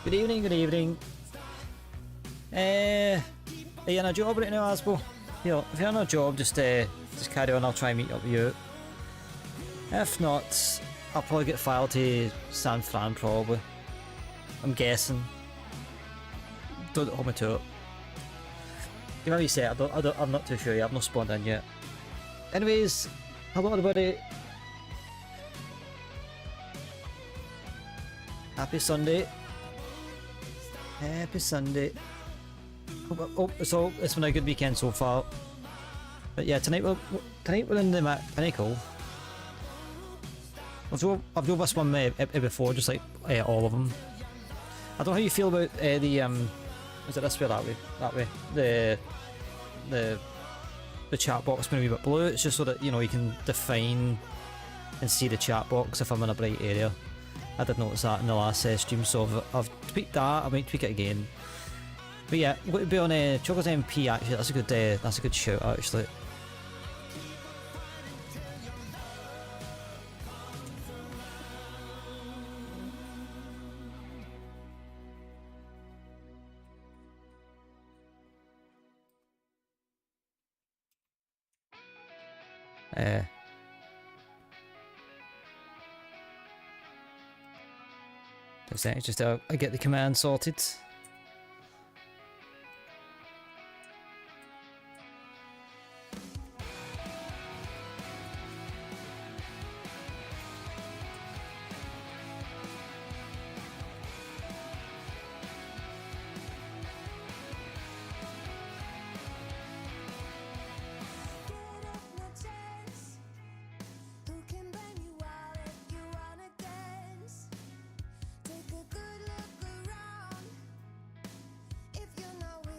Good evening, good evening. Are you on a job right now, Aspo? If you're on a job, just just carry on. I'll try and meet up with you. If not, I'll probably get filed to San Fran, probably. I'm guessing. Don't hold me to it. You know what you say, I'm not too sure yet, I've not spawned in yet. Anyways, hello everybody. Happy Sunday. Happy Sunday. So it's been a good weekend so far. But yeah, tonight we're in the Pinnacle. I've drove this one before, just like all of them. I don't know how you feel about the is it this way or that way? That way. The chat box being a wee bit blue. It's just so that, you know, you can define and see the chat box if I'm in a bright area. I did notice that in the last stream, so I've tweaked that. I might tweak it again. But yeah, I'm going to be on Choco's MP actually. That's a good shout actually. Just I get the command sorted.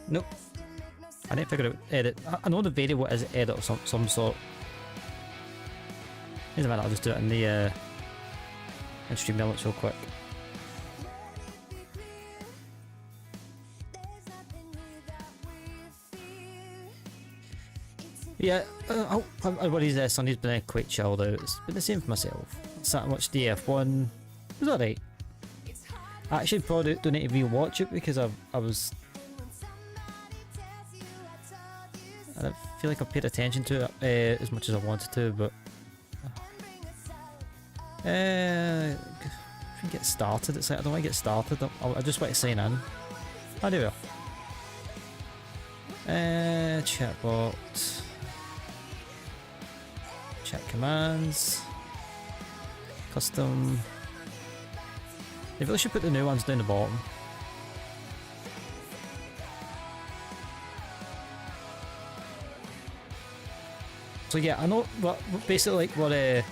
Nope. I need to figure out edit. I know the variable is edit of some sort. Doesn't matter, I'll just do it in the in stream elements real quick. Yeah, everybody's Sunday's been quite chilled out. It's been the same for myself. It's that much DF1. It was alright. I actually probably don't need to rewatch it because I don't feel like I've paid attention to it as much as I wanted to, but if we get started, it's like I don't want to get started. I just want to sign in. I do. Chatbot, chat commands, custom. They really should put the new ones down the bottom. So yeah, I know, but basically like what there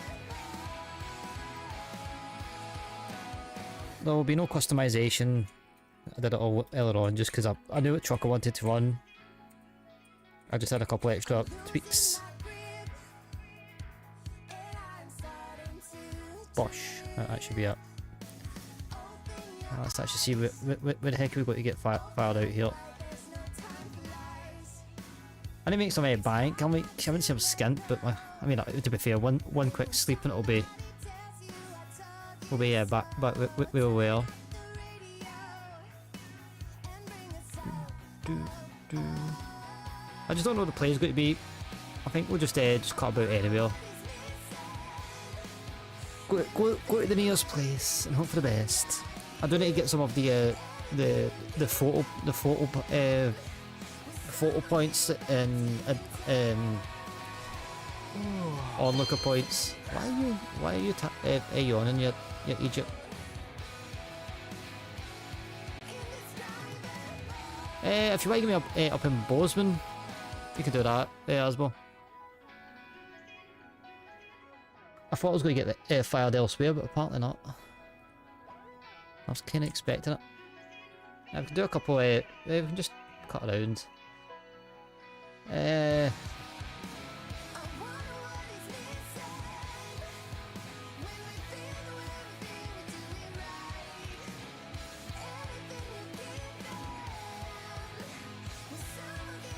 will be no customization. I did it all earlier on just because I knew what truck I wanted to run. I just had a couple extra tweaks. Bosh, that should be it. Let's actually see where the heck we've got to get fired out here. I need to make some bank. I wouldn't say I'm skint, but I mean, to be fair, one quick sleep and it'll be back real well. I just don't know what the play is going to be. I think we'll just cut about anywhere. Go to the nearest place and hope for the best. I do need to get some of the photo points and onlooker points. Why are you yawning, you Egypt? If you want to get me up in Bozeman, you can do that as well. I thought I was going to get fired elsewhere, but apparently not. I was kind of expecting it. I can do a couple. We can just cut around.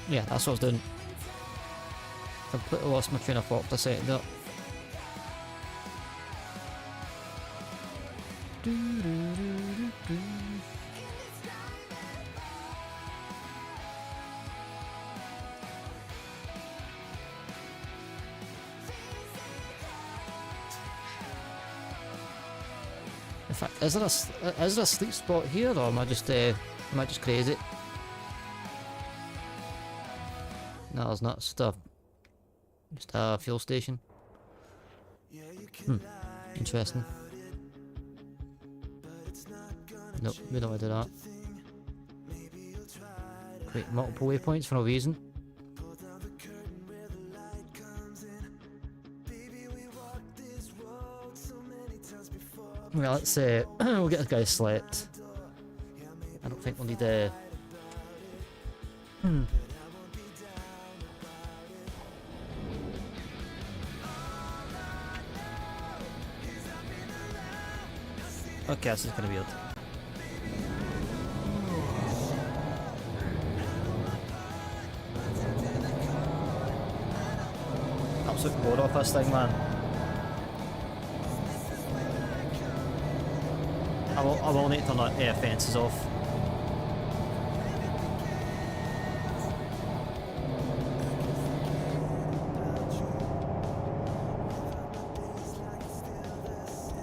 Yeah, that's what I was doing. Completely lost my train of thought for a second there. fact, is there a sleep spot here, or am I just crazy? No, there's not. Just a fuel station. Interesting. Nope, we don't want to do that. Create multiple waypoints for no reason. Well, let's we'll get this guy slept. I don't think we'll need a. Okay, this is kind of weird. Absolute bored off this thing, man. I will need to turn the fences off.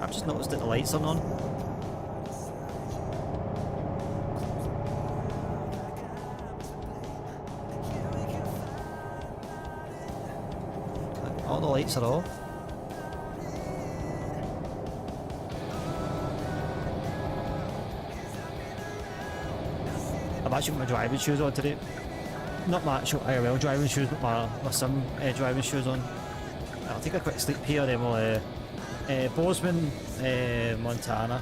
I've just noticed that the lights aren't on. All the lights are off. I've actually got my driving shoes on today. Not my actual IRL driving shoes, but my sim driving shoes on. I'll take a quick sleep here, then we'll Bozeman, Montana.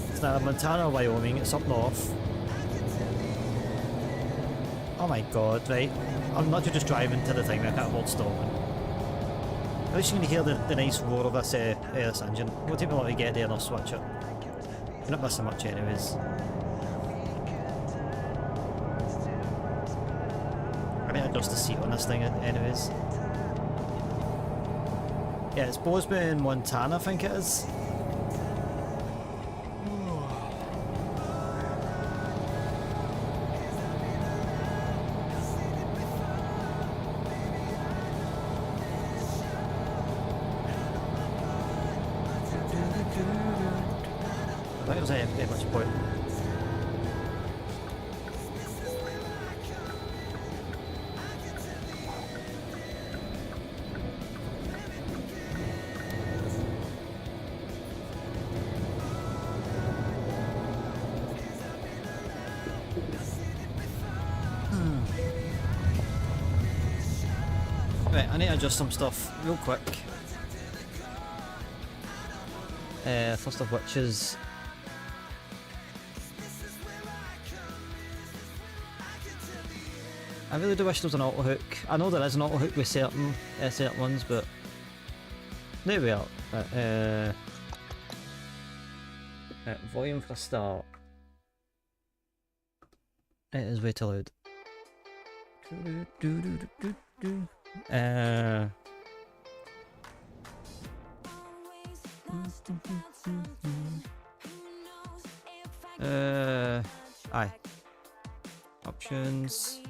It's neither Montana or Wyoming, it's up north. Oh my god, right. I'm not just driving to the thing, I can't hold stopping. At least you can hear the nice roar of this engine. It won't take me long to get there and I'll switch it. You're not missing much anyways. I need to adjust the seat on this thing anyways. Yeah, it's Bozeman, Montana, I think it is. I think there's not much point. Right, I need to adjust some stuff real quick. First of which is I really do wish there was an auto hook. I know there is an auto hook with certain ones, but there we are. Volume for a start. It is way too loud. Aye. Options.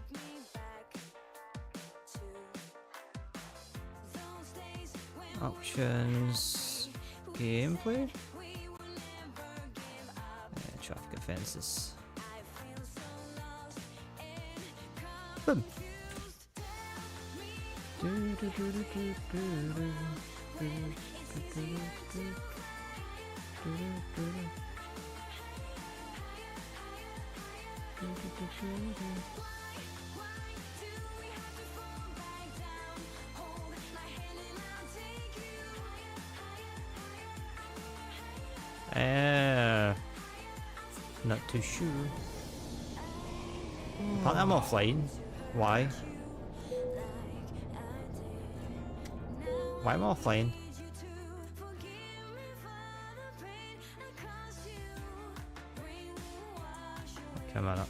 Options. Gameplay. Traffic offenses. Boom. Not too sure. Apparently I'm offline. Why? Why am I offline? Come on up.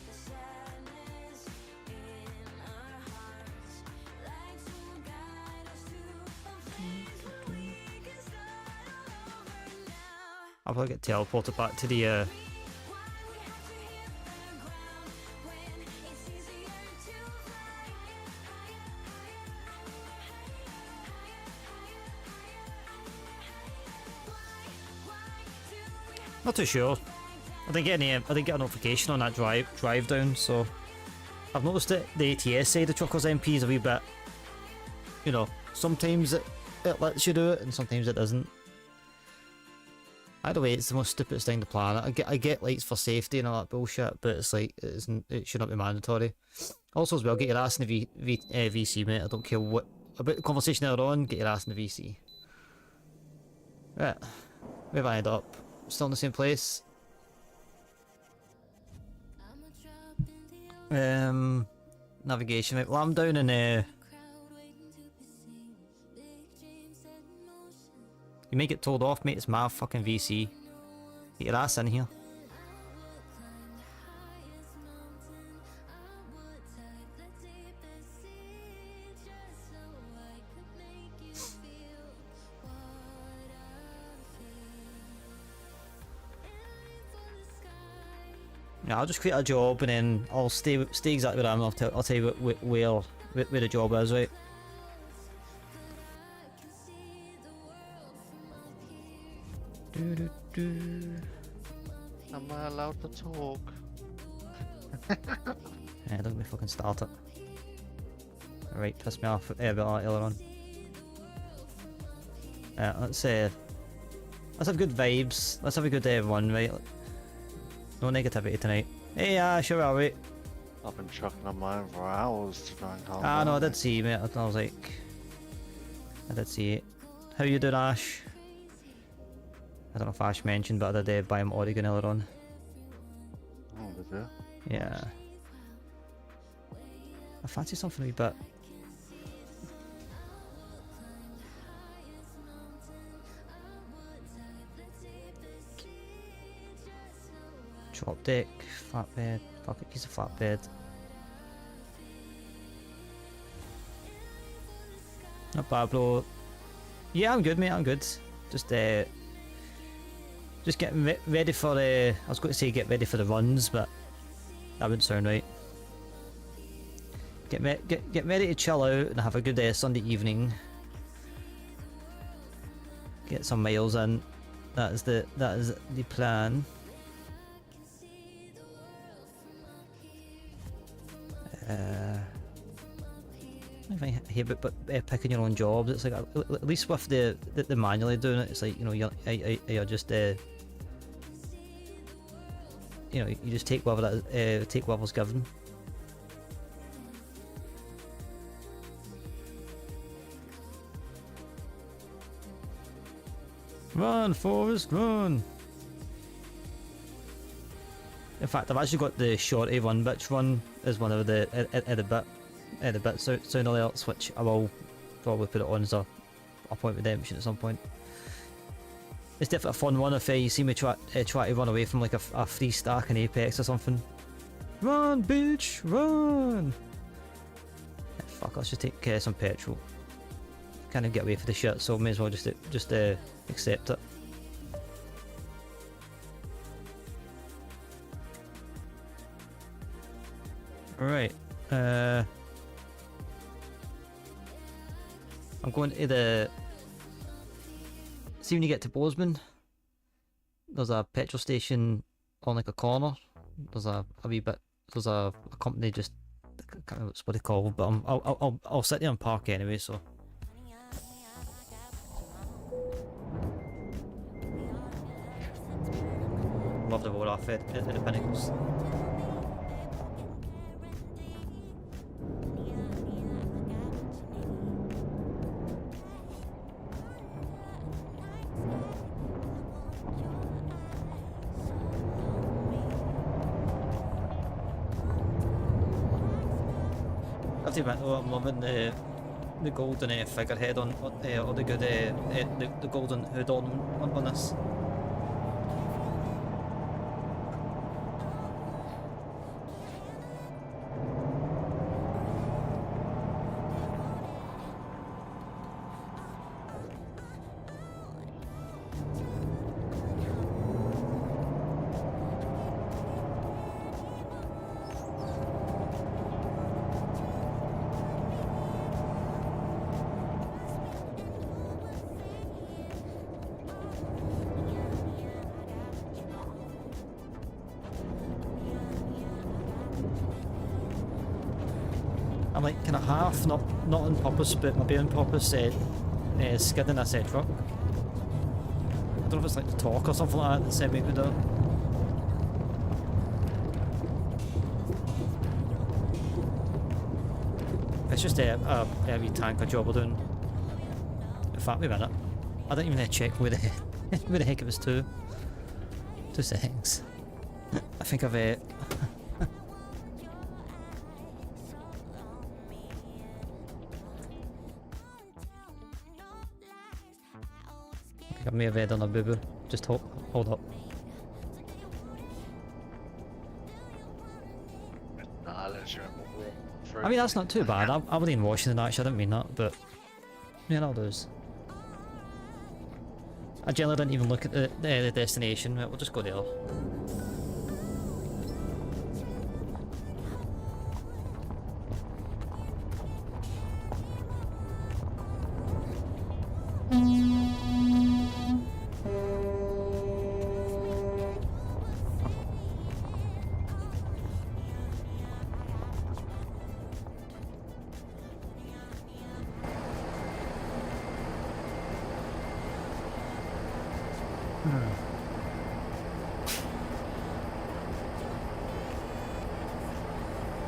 I'll probably get teleported back to the Not too sure. I didn't get a notification on that drive down, so I've noticed that the ATS side of Truckers MP is a wee bit, you know, sometimes it lets you do it and sometimes it doesn't. Either way, it's the most stupidest thing to plan. I get lights for safety and all that bullshit, but it's like it should not be mandatory. Also, as well, get your ass in the VC, mate. I don't care what about the conversation earlier on. Get your ass in the VC. Right, where have I ended up? Still in the same place. Navigation. Right, well, I'm down in You may get told off, mate. It's my fucking VC. Get your ass in here. Yeah, I'll just create a job and then I'll stay exactly where I am. I'll tell you where the job is, right? Am I allowed to talk? Yeah, don't be fucking start it. Alright, pissed me off a bit earlier on. Let's have good vibes. Let's have a good day, everyone, right? No negativity tonight. Hey, sure, are we? I've been chucking on mine for hours to try and calm Ah, down. no, I did see you, mate. I was like... I did see it. How you doing, Ash? I don't know if Ash mentioned, but I did buy him Oregon earlier on. Oh, did you? Yeah. I fancy something a wee bit. Drop deck, flatbed, bucket piece of flatbed. Not bad, bro. Yeah, I'm good, mate. I'm good. Just getting ready for the. I was going to say get ready for the runs, but that wouldn't sound right. Get ready to chill out and have a good Sunday evening. Get some miles in. That is the plan. I hate but picking your own jobs. It's like at least with the manually doing it, it's like, you know, you're just you know, you just take whatever's given. Run, Forrest, run! In fact, I've actually got the shorty run bitch run as one of the bit sound alerts, which I will probably put it on as a point redemption at some point. It's definitely a fun one if you see me try to run away from like a free stack in Apex or something. Run, bitch, run! Fuck, let's just take some petrol. Can't get away for the shit, so may as well just accept it. Right. I'm going to the. See, when you get to Bozeman, there's a petrol station on like a corner. There's a wee bit. There's a company just. I can't remember what it's called, but I'll sit there and park anyway. So. Love the road off at the Pinnacles. I'm loving the golden figurehead on or the good the golden hood on this. I'm like kind of half, not on purpose, but maybe on purpose, skidding a set truck. I don't know if it's like the torque or something like that that sent me to do. It's just a wee tanker job we're doing. In fact, wait a minute. I didn't even check where the where the heck it was to. 2 seconds. I think I've I think I may have done a boo boo. Just hold up. Nah, let's remember. I mean, that's not too bad. I wasn't even washing the actually, I didn't mean that, but yeah, that'll do. I generally didn't even look at the destination. Right, we'll just go there.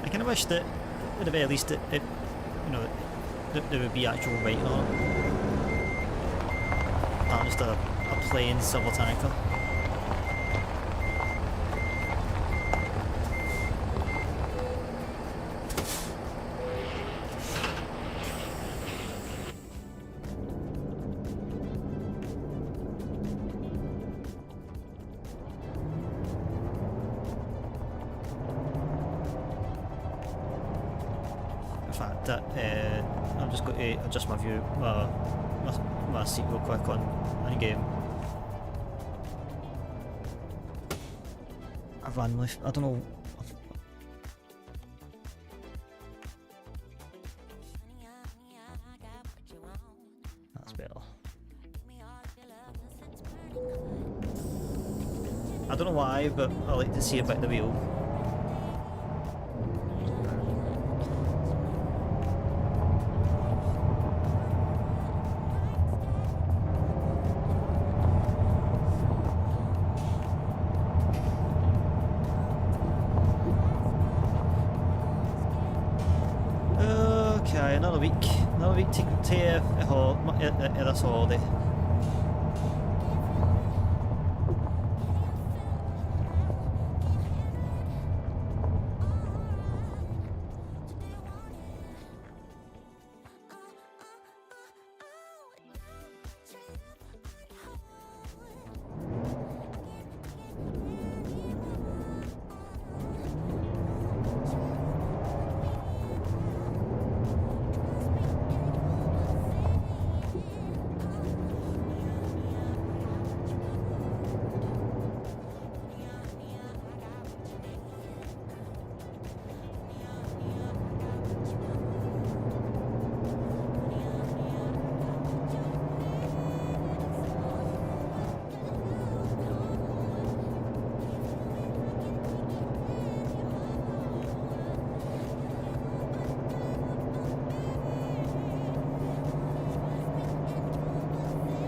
I kind of wish that, at the very least, you know, there would be actual writing on it. Not just a plain silver tanker. I'm just going to adjust my view, my seat real quick on in-game. I randomly, I don't know. That's better. I don't know why, but I like to see a bit of the wheel. Another week to this holiday.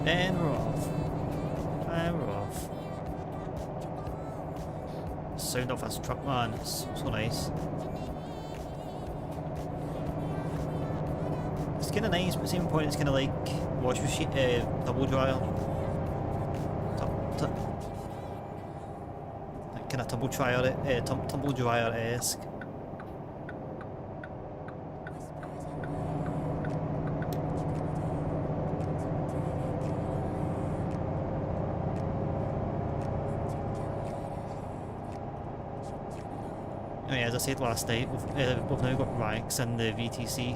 And we're off. And we're off. Sound of this truck, man, it's so nice. It's kind of nice, but at the same point it's kind of like wash machine, double dryer. Like kind of tumble dryer-esque. Oh yeah, as I said last night, we've now got ranks in the VTC.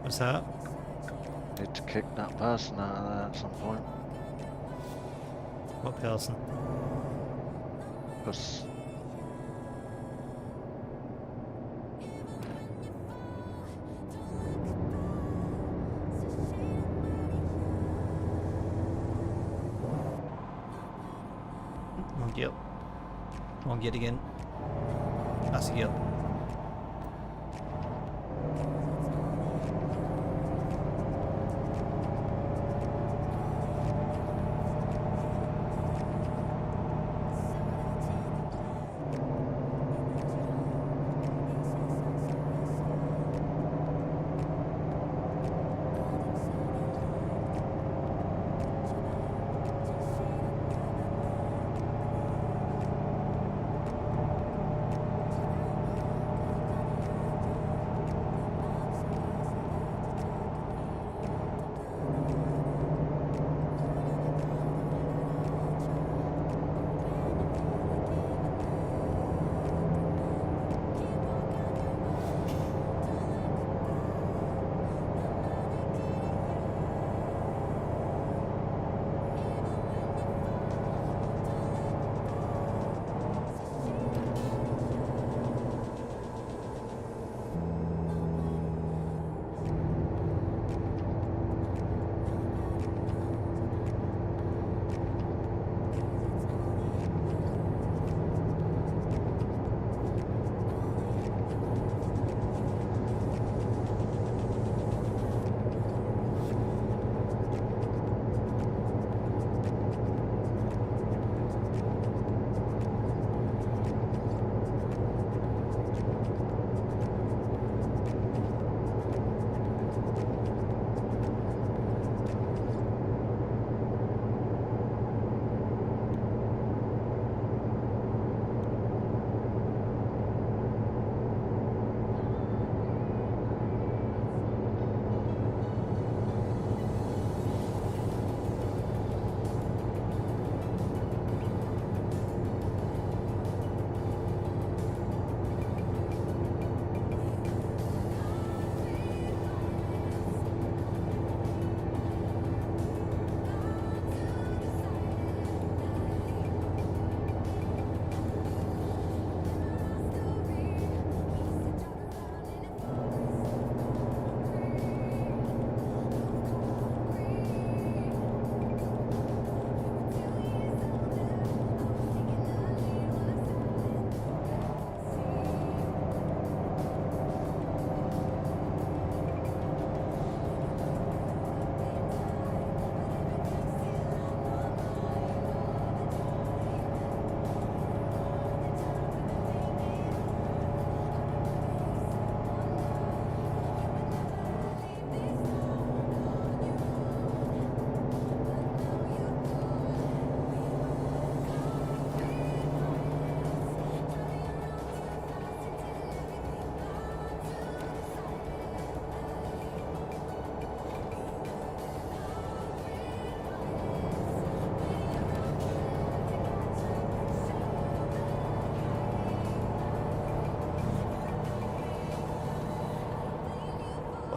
What's that? Need to kick that person out of there at some point. What person? Because gear. Wrong gear again. That's the gear.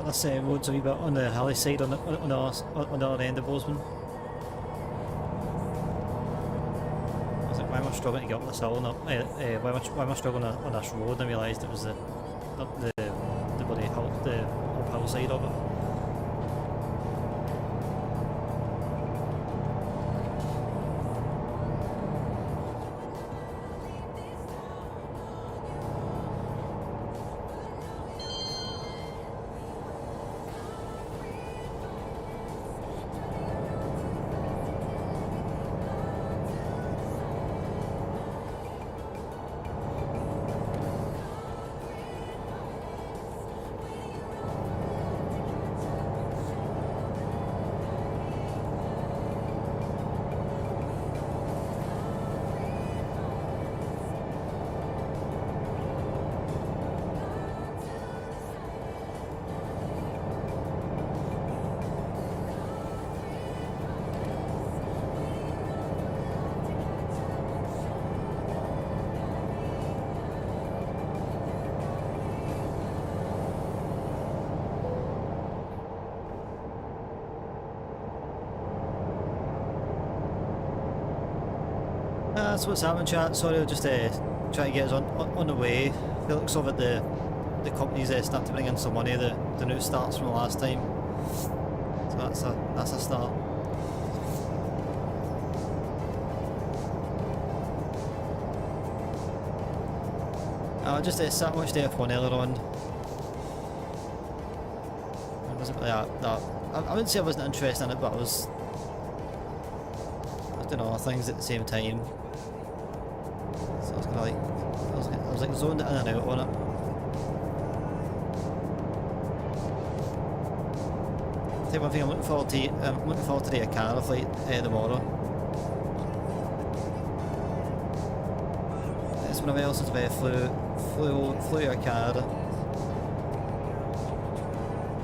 This road's a wee bit on the hilly side on the other end of Bozeman. I was like, why am I struggling to get up this hill? Why am I struggling on this road? And I realised it was the bloody hill, the uphill side of it. That's what's happening, chat. Sorry, I'll just try to get us on the way. It looks like the company's starting to bring in some money. The new starts from the last time, so that's a start. I just sat watched F1 earlier on. It wasn't really that I wouldn't say I wasn't interested in it, but I was doing other things at the same time. So I was kinda like I was like zoned in and out on it. I think one thing I'm looking forward to doing a car flight tomorrow. It's one of else has flew a car.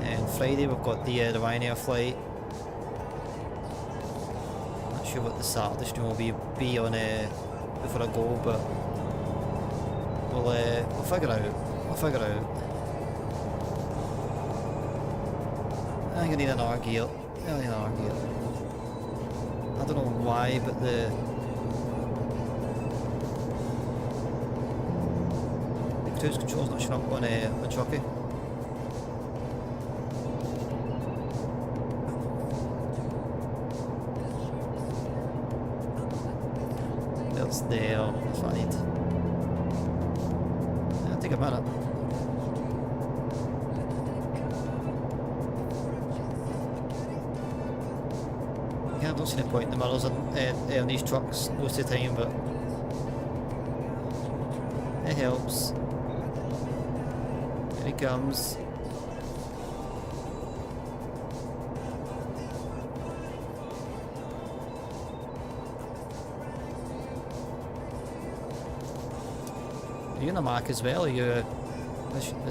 And Friday we've got the Ryanair flight. Not sure what the Saturday stream will be on before I go, but we'll figure out. We'll figure out. I think I need another gear. I need another gear. I don't know why, but the cruise control's not showing up on Chucky. There's there. That's what I need. It'll take a minute. I don't see any point in the mirrors on these trucks most of the time, but it helps. Here he comes. Are you in a Mac as well? Are you? Is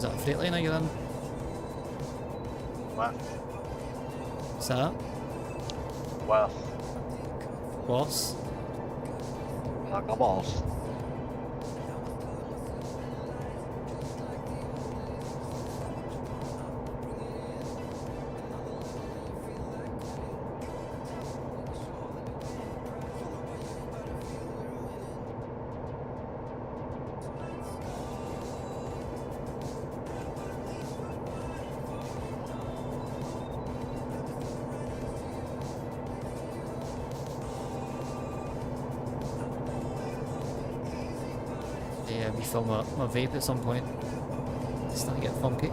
that a Freightliner you're in? What? Is that? Well, Boss? like a boss. Yeah, refill my vape at some point. It's starting to get funky.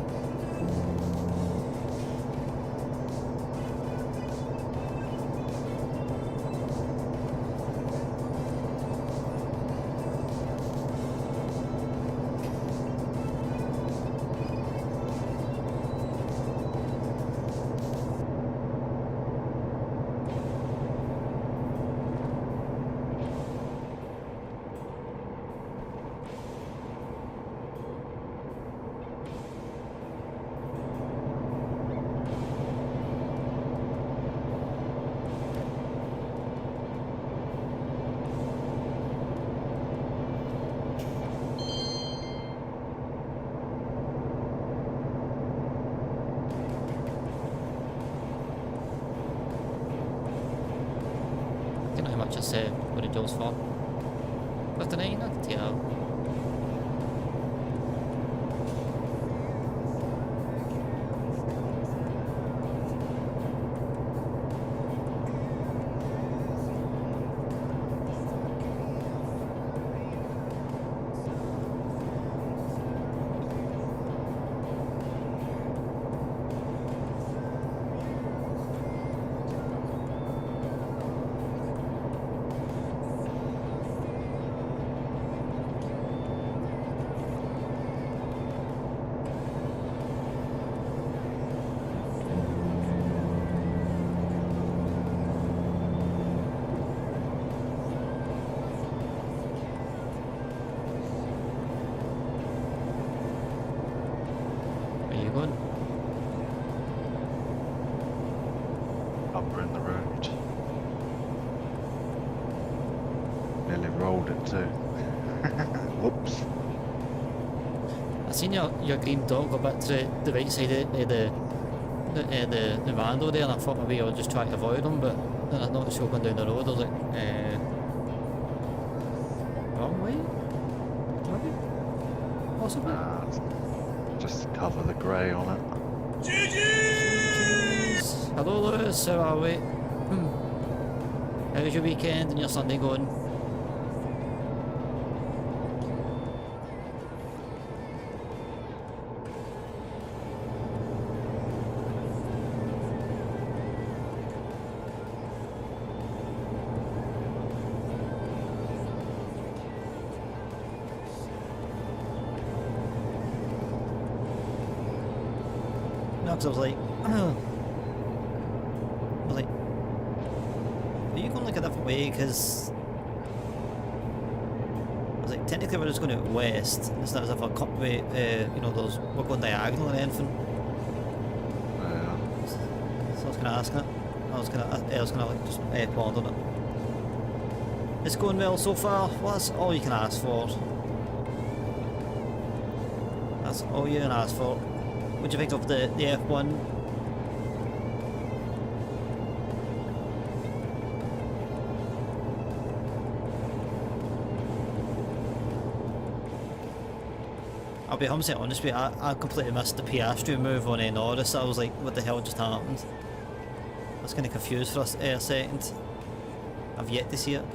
Don't know how much it's what it goes for. 59, not the TL. Upper in the road. Nearly rolled it too. Whoops. I seen your green dot go back to the right side of the Mando there, and I thought maybe I would just try to avoid him, but then I noticed you going down the road. I was like, wrong way? Maybe? Possibly? Just cover the grey on it. GG's! Hello Lewis, how are we? How's your weekend and your Sunday going? No, because I was like, are you going like a different way? Because I was like, technically we're just going out west. It's not as if we're you know, we're going diagonal or anything. Yeah. So I was kind of asking it. I was kind of like just pondering it. It's going well so far. Well, that's all you can ask for. That's all you can ask for. What do you think of the F1? I'll be 100% honest with you, I completely missed the Piastri move on Norris. I was like, what the hell just happened? I was kind of confused for a second. I've yet to see it.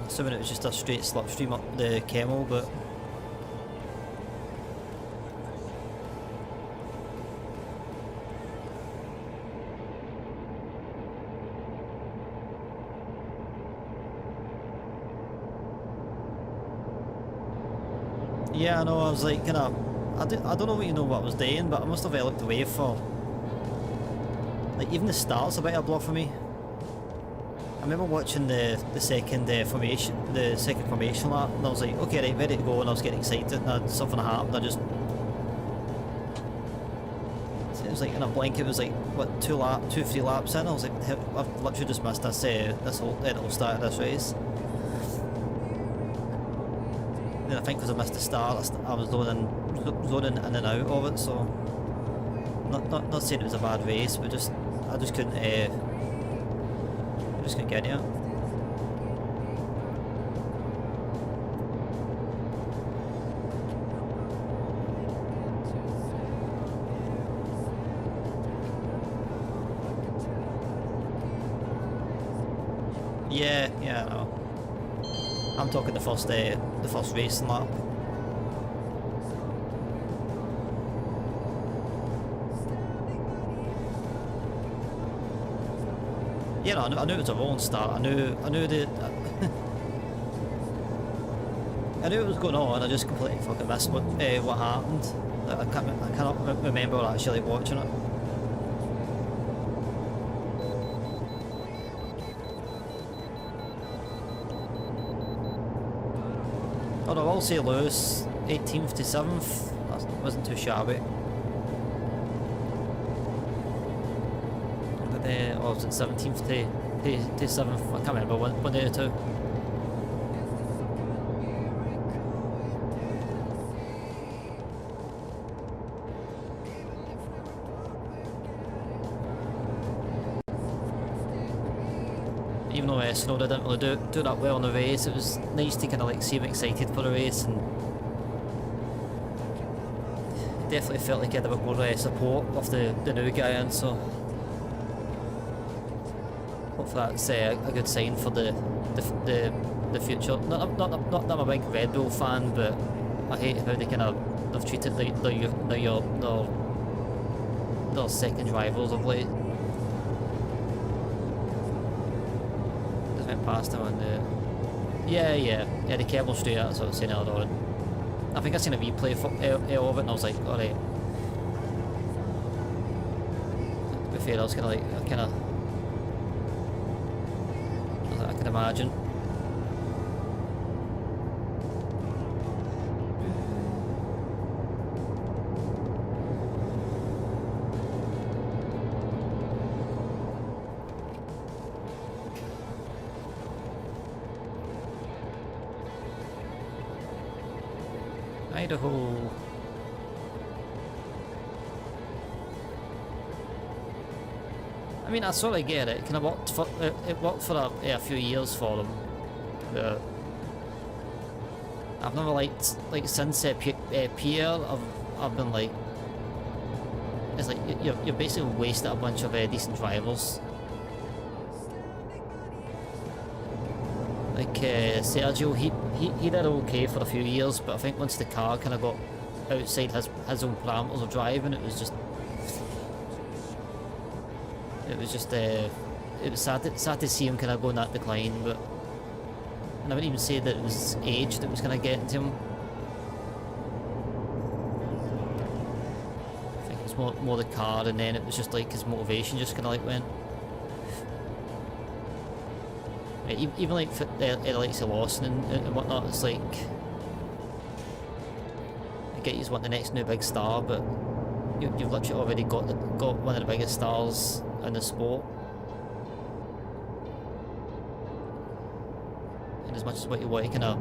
Assuming it was just a straight slipstream up the Kemmel, but... Yeah, I know, I was like, kind of... I don't know what you know what I was doing, but I must have looked away for... Like, even the start's a bit of a block for me. I remember watching the second formation lap, and I was like, okay, right, ready to go, and I was getting excited, and something happened. It was like in a blink. It was like what 3 laps in. I was like, I've literally just missed this whole start of this race. Then I think because I missed the start, I was zoning in and out of it. So not saying it was a bad race, but I just couldn't. Just gonna get it. Yeah, I know. I'm talking the first racing lap. Yeah, no, I knew it was a rolling start. I knew that. I knew it was going on. I just completely fucking missed what happened. I cannot remember actually watching it. Oh no, I'll say Lewis, 18th to 7th. That wasn't too shabby. Or was it 17th to 7th? I can't remember one day or two. Even though Snowden didn't really do that well in the race, it was nice to kind of like see him excited for the race, and it definitely felt like he had a bit more support of the new guy, and so hopefully that's a good sign for the future. Not that I'm a big Red Bull fan, but I hate how they kind of they've treated their second rivals of late. Just went past him on the the Kemmel straight. That's what I was saying earlier on. I think I seen a replay of it, and I was like, alright. To be fair, I was I can imagine. Idaho. I mean, I sort of get it. It worked for a few years for them. But I've never liked since Pierre. I've been like, it's like you're basically wasting a bunch of decent drivers. Like Sergio, he did okay for a few years, but I think once the car kind of got outside his own parameters of driving, it was sad to see him kind of go in that decline. But and I wouldn't even say that it was age that was kind of getting to him. I think it's was more the car, and then it was just like his motivation just kind of like went. Even like for likes of Lawson and whatnot, it's like I get you want the next new big star, but you've literally already got one of the biggest stars in the sport. And as much as what you want to kind of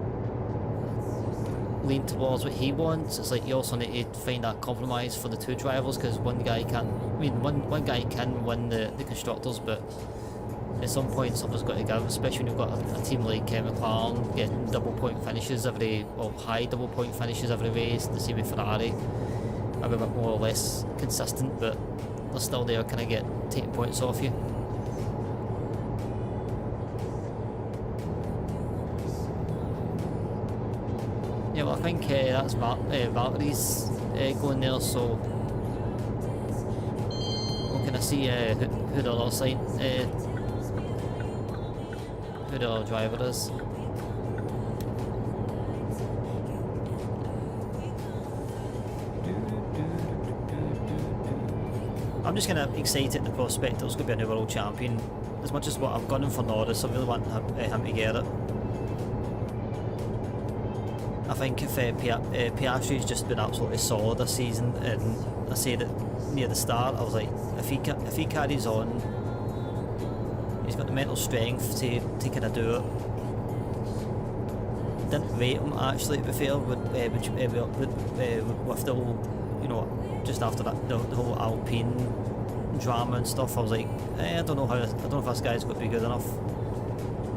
lean towards what he wants, it's like you also need to find that compromise for the two drivers, because one guy can win the constructors, but at some point something's got to give, especially when you've got a team like McLaren getting high double point finishes every race, the same with Ferrari. Maybe a bit more or less consistent, but they're still there kind of taking points off you. Yeah, well I think that's Valtteri's going there, so we'll kind of see who the other side, who the other driver is. I'm just kind of excited at the prospect that there's going to be a new world champion. As much as what I've gone in for Norris, I really want him to get it. I think if Piastri's just been absolutely solid this season, and I said it near the start, I was like, if he carries on, he's got the mental strength to kind of do it. Didn't rate him actually, to be fair, with the whole, you know, just after that the whole Alpine drama and stuff. I was like, I don't know if this guy's going to be good enough,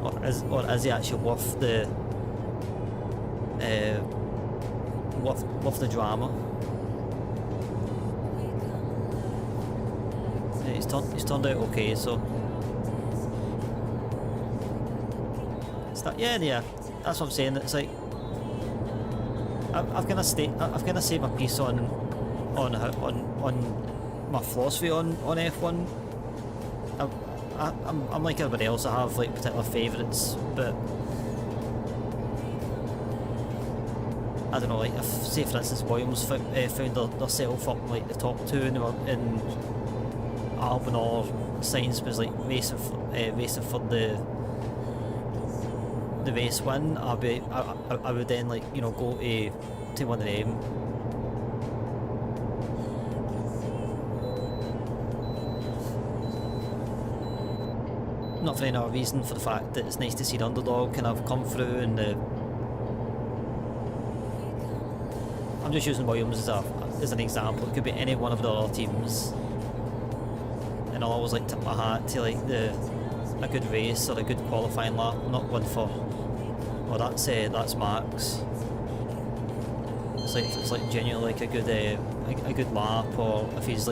or is he actually worth the worth the drama. Yeah, he's turned out okay, so it's that, yeah, that's what I'm saying. It's like I've kind of saved my piece on my philosophy on F1. I'm like everybody else. I have like particular favourites, but I don't know, like if, say for instance, Williams found themselves up in like the top two and Albon or Sainz was like racing for the race win, I would then, like, you know, go to one of them. Not for any other reason, for the fact that it's nice to see the underdog kind of come through, and I'm just using Williams as an example. It could be any one of the other teams, and I'll always like tip my hat to like a good race or a good qualifying lap. I'm not one for, well, that's Max. It's like genuinely like a good lap, or if he's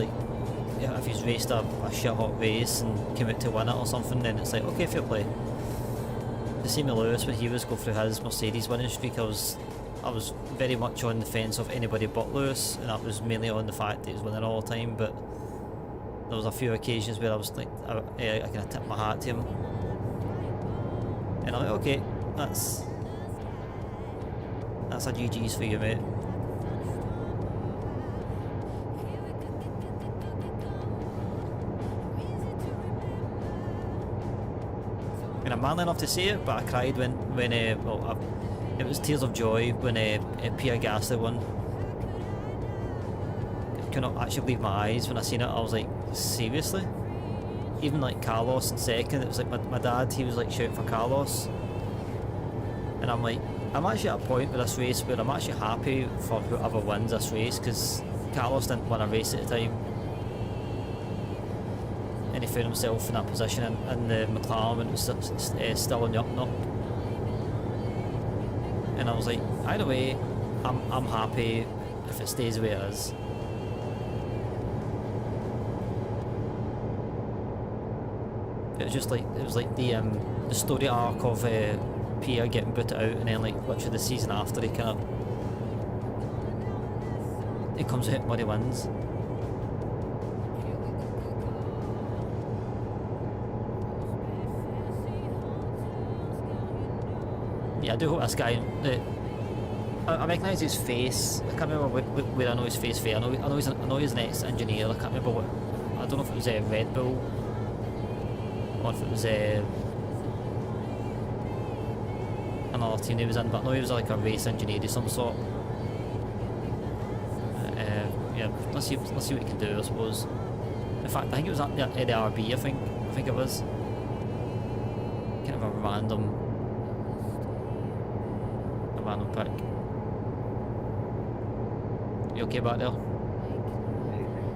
raced a shit hot race and came out to win it or something, then it's like, okay, fair play. The same with Lewis when he was going through his Mercedes winning streak. I was very much on the fence of anybody but Lewis, and that was mainly on the fact that he was winning all the time, but there was a few occasions where I was like, I kind of tipped my hat to him, and I'm like, okay, that's a GG's for you, mate. I mean, I'm manly enough to say it, but I cried when it was tears of joy when Pierre Gasly won. I could not actually believe my eyes when I seen it. I was like, seriously? Even like Carlos in second, it was like my dad, he was like shouting for Carlos, and I'm like, I'm actually at a point with this race where I'm actually happy for whoever wins this race, because Carlos didn't win a race at the time, and he found himself in that position in the McLaren when it was still on the up and up. And I was like, either way, I'm happy if it stays the way it is. It was like the story arc of Pierre getting booted out, and then like literally the season after he comes out when he wins. Yeah, I do hope this guy, I recognise his face. I can't remember where I know his face from. I know he's an ex-engineer. I can't remember what. I don't know if it was Red Bull or if it was another team he was in, but I know he was like a race engineer of some sort. Yeah, let's see what he can do, I suppose. In fact, I think it was at the RB. I think it was kind of a random pick. You okay back there?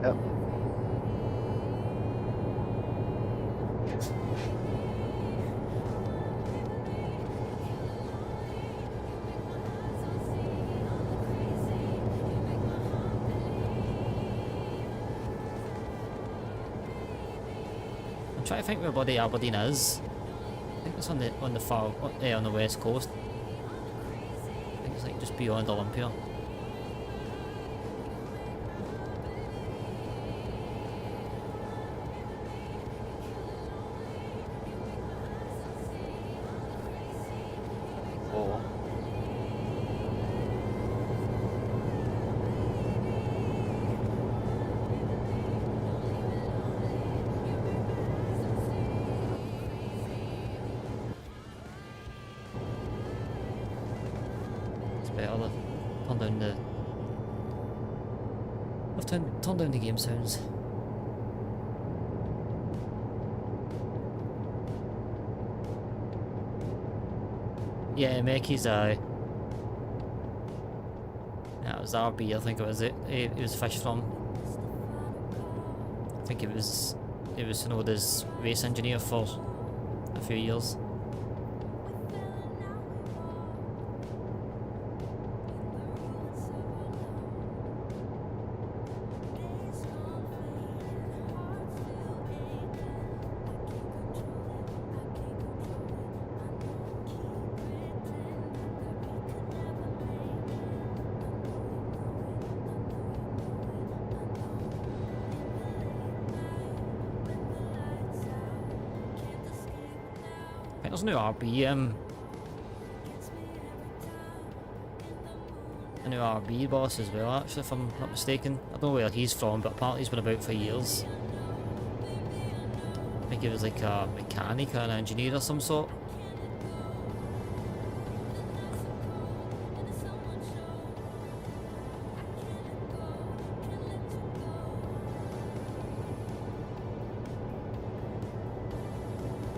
Yep. I'm trying to think where bloody Aberdeen is. I think it's on the far on the west coast. I think it's like just beyond Olympia. Oh. It's better. I've turned down the game sounds. Yeah, Meki's that was RB, I think it was it was fished from. I think it was Sonoda's race engineer for a few years. I think there's a new RB, a new RB boss as well, actually, if I'm not mistaken. I don't know where he's from, but apparently he's been about for years. I think he was like a mechanic or an engineer of some sort.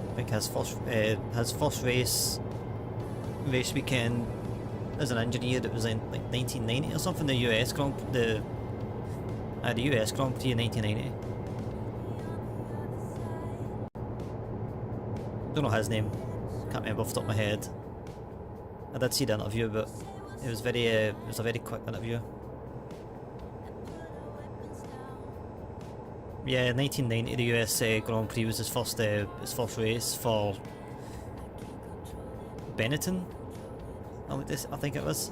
I think his first race weekend as an engineer, that was in like 1990 or something. The US Grand the US Grand Prix in 1990. Don't know his name. Can't remember off the top of my head. I did see the interview, but it was a very quick interview. Yeah, 1990, the US Grand Prix was his first race for Benetton. I think it was.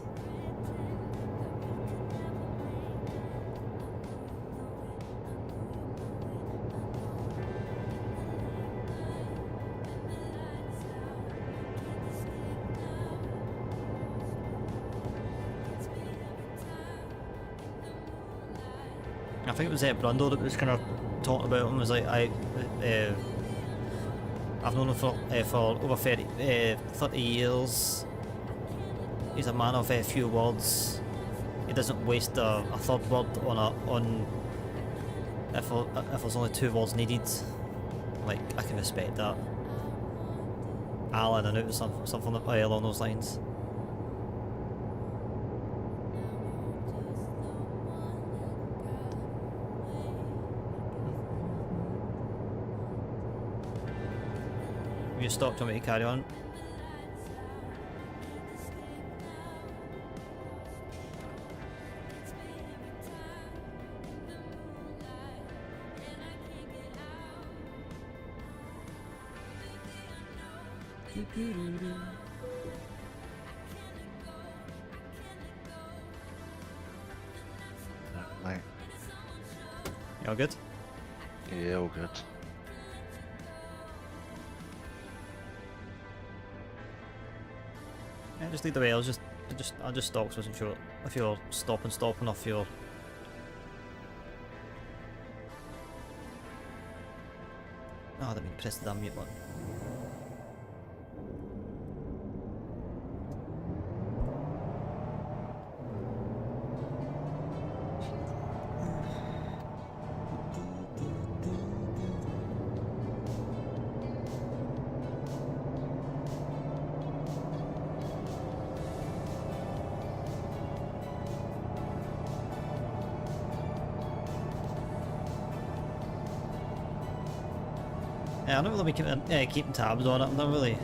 I think it was Brundle that was kind of talking about him. Was like, I've known him for over 30 years. He's a man of few words. He doesn't waste a third word on if there's only two words needed. Like, I can respect that. Alan, I know it was something along those lines. You stop, do you want me to carry on? Mate. You all good? Yeah, all good. Yeah, just lead the way. I was just I just stopped, wasn't sure if you're stopping or if you're... Oh, I didn't mean to press the damn mute button. Yeah, I don't really be keeping tabs on it. I don't really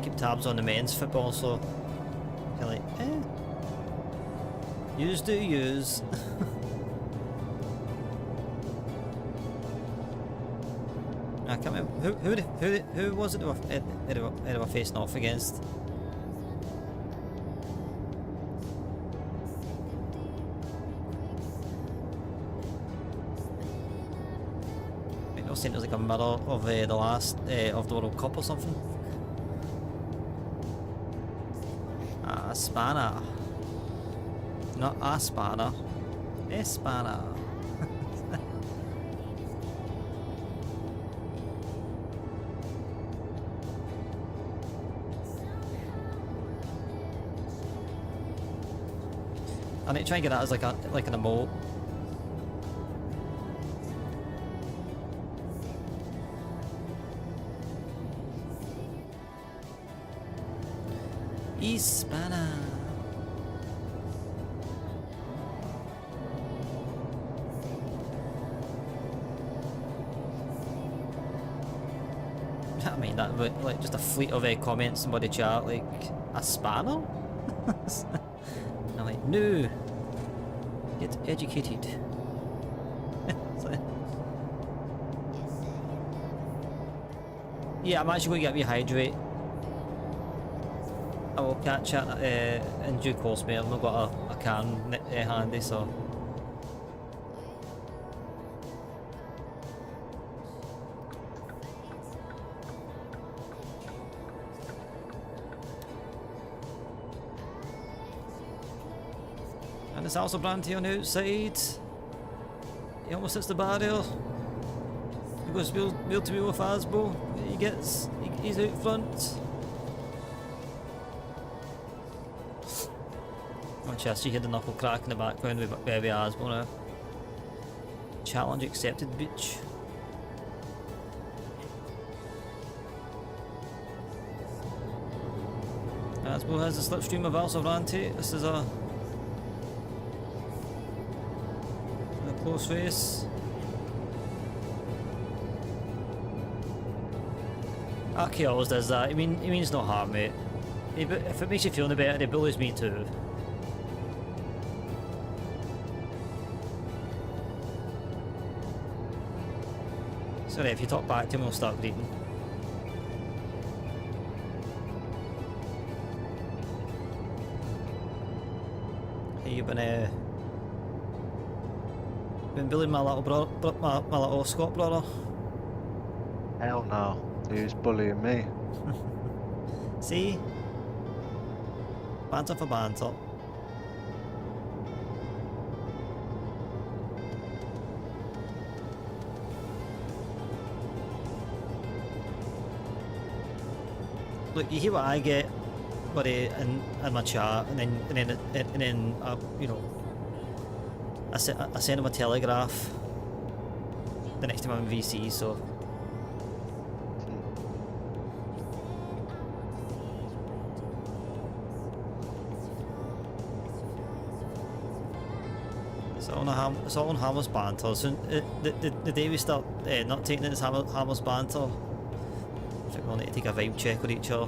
keep tabs on the men's football, so you're like, Use do use. I can't remember who was it they were facing off against. I was saying it was like a mirror of the last of the World Cup or something. Spanner. Not a spanner. A spanner. I need to try and get that as like an emote. Hispana. I mean, that would like just a fleet of comments in body chat like a spanner. I'm like, no, get educated. Yeah, I'm actually going to get rehydrate. I will catch it in due course, mate. I've not got a can handy, so. And there's also Brandy on the outside. He almost hits the barrier. He goes wheel to wheel with Asbo. He's out front. Chelsea had the knuckle crack in the background with Baby Asbo now. Challenge accepted, bitch. Asbo has the slipstream of Alsavrante. This is a close race. Aki always does that. He means no harm, mate. If it makes you feel any better, he bullies me too. Sorry, if you talk back to him, we'll start greeting. Hey, you've been bullying my little brother, my little Scott brother. Hell no, he was bullying me. See? Banter for banter. Look, you hear what I get, buddy, in my chat, and then you know, I send him a telegraph the next time I'm in VC, so. It's all on harmless banter. So the day we start not taking it as harmless banter, I think we'll need to take a vibe check with each other.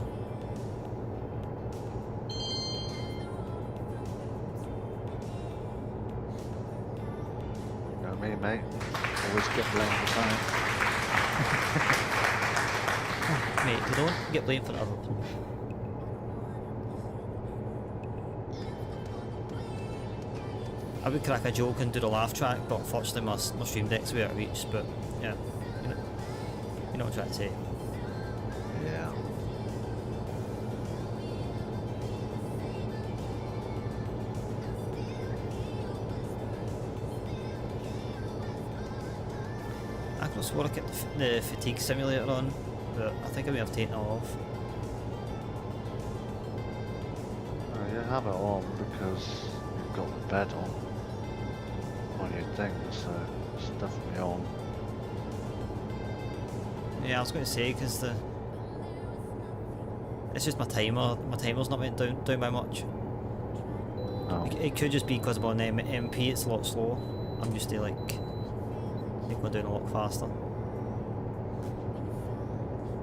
You know me, mate. Always get blamed for something. Mate, you don't get blamed for other people. I would crack a joke and do the laugh track, but unfortunately my stream deck's way out of reach, but yeah, you know what I'm trying to say. Yeah. I could have swore I kept the fatigue simulator on, but I think I may have taken it off. You have it on because you've got the bed on your thing, so it's definitely on. Yeah, I was going to say because it's just my timer. My timer's not went down by much. Oh. It could just be because I'm on MP. It's a lot slower. I'm used to like going down a lot faster.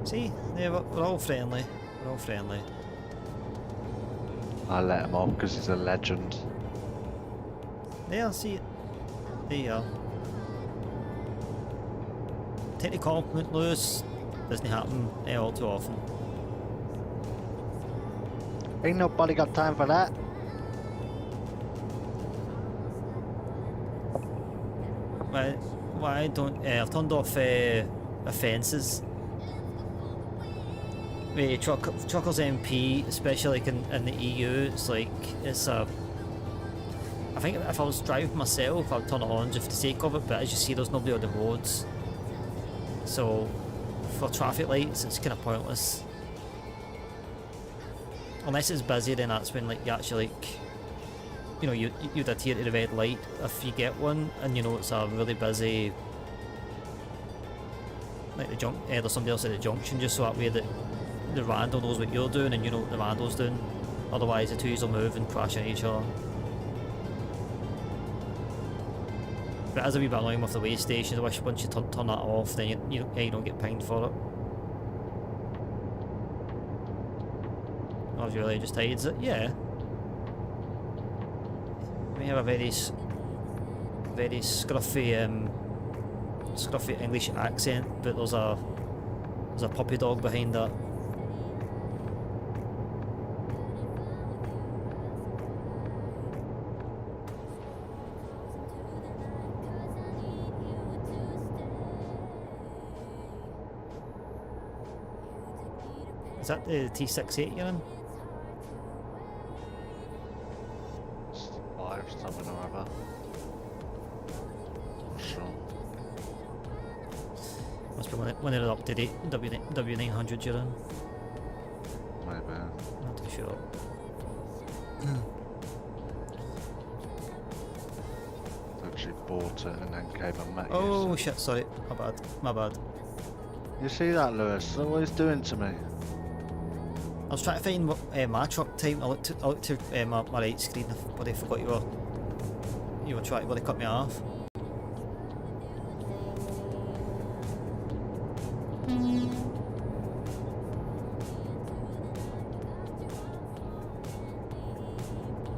See, yeah, we're all friendly. We're all friendly. I let him on because he's a legend. Yeah, see it. There you are. Take the compliment, Lewis. Doesn't happen all too often. Ain't nobody got time for that. Why don't I've turned off offences. With Truckers MP, especially like in the EU, it's like it's a. I think if I was driving myself, I'd turn it on just for the sake of it. But as you see, there's nobody on the roads, so for traffic lights, it's kind of pointless. Unless it's busy, then that's when like you actually like, you know, you'd adhere to the red light if you get one, and you know it's a really busy. Like there's somebody else at the junction, just so that way that the rando knows what you're doing and you know what the rando's doing. Otherwise the two will move and crash into each other. But as a wee bit annoying with the way stations, I wish once you turn that off, then you don't get pinged for it. I was really just hides it, yeah. We have a very scruffy scruffy English accent, but there's a puppy dog behind that. Is that the T68 you're in? It's 5 something or other. Not sure. Must be one of the up-to-date W900 you're in. Maybe. Not too sure. Actually bought it and then came and met you. Oh so. shit, sorry. My bad. You see that, Lewis? Look what he's doing to me. I was trying to find my truck time. I looked to my right screen. But I forgot you were trying to cut me off.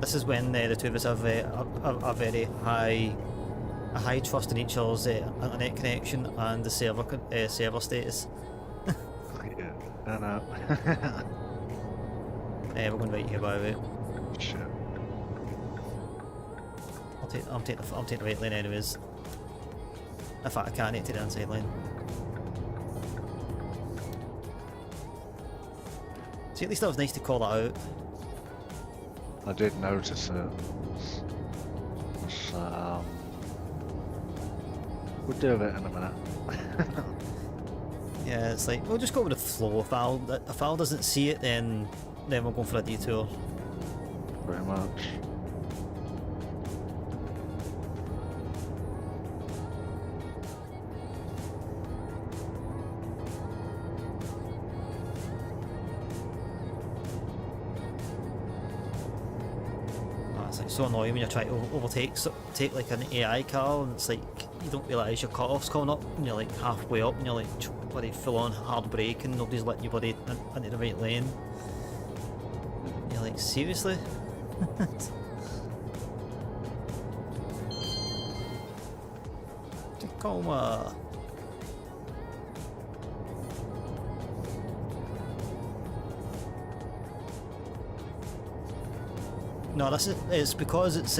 This is when the two of us have a very high trust in each other's internet connection and the server status. Yeah, I know. We're going to invite you by the way. Shit. I'm taking the right lane anyways. In fact, I can't take the inside lane. See, at least that was nice to call that out. I did notice it. So, we'll do it in a minute. Yeah, it's like we'll just go with the flow. If Al doesn't see it, then we'll go for a detour. Pretty much. It's like so annoying when you're trying to overtake take like an AI car, and it's like you don't realise your cut-off's coming up, and you're like halfway up, and you're like bloody full on hard brake, and nobody's letting you bloody into the right lane. And you're like, seriously? Tacoma. No, it's because it's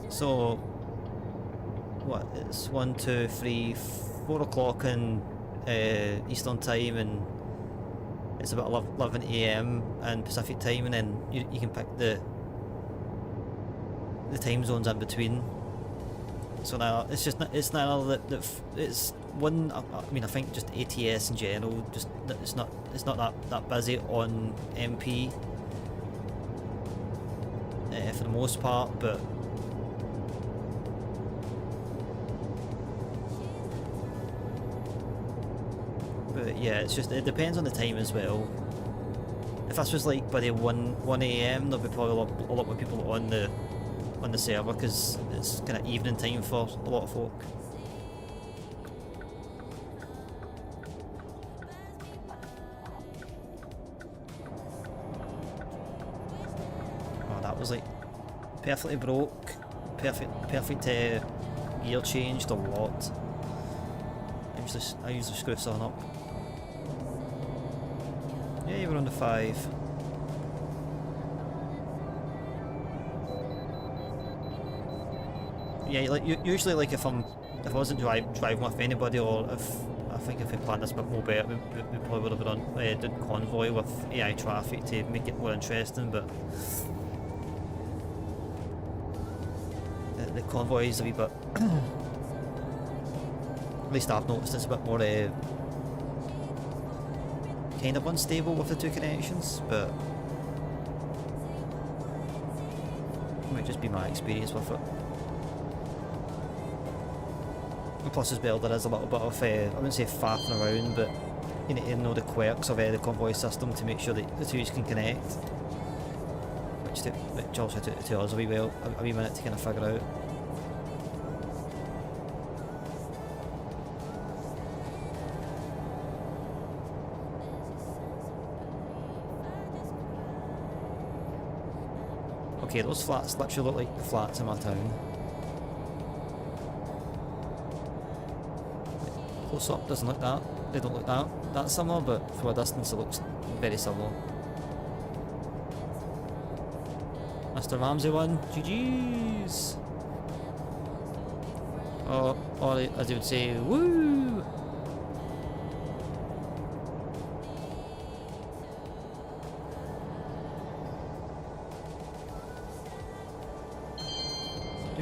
so what, it's 1, 2, 3, 4 o'clock in Eastern time, and it's about 11 AM in Pacific time, and then you can pick the time zones in between. So now it's just it's now that it's one. I mean, I think just ATS in general, just it's not that busy on MP for the most part, but. But yeah, it's just, it depends on the time as well. If this was like by the 1 AM, there'll be probably a lot more people on the server because it's kind of evening time for a lot of folk. Oh, that was like perfectly broke, perfect gear changed a lot. I usually screw something up. Yeah, we're on the 5. Yeah, like usually, like if I wasn't driving with anybody, or if we planned this a bit more better, we probably would have been on doing convoy with AI traffic to make it more interesting. But the convoy is a wee bit. At least I've noticed it's a bit more kind of unstable with the 2 connections, but it might just be my experience with it. And plus as well, there is a little bit of, I wouldn't say faffing around, but you need to know the quirks of the convoy system to make sure that the 2s can connect, which also took us a wee minute to kind of figure out. Okay, those flats literally look like the flats in my town. Close up doesn't look that. They don't look that similar, but from a distance it looks very similar. Mr. Ramsey won. GG's. Or as you would say, woo. I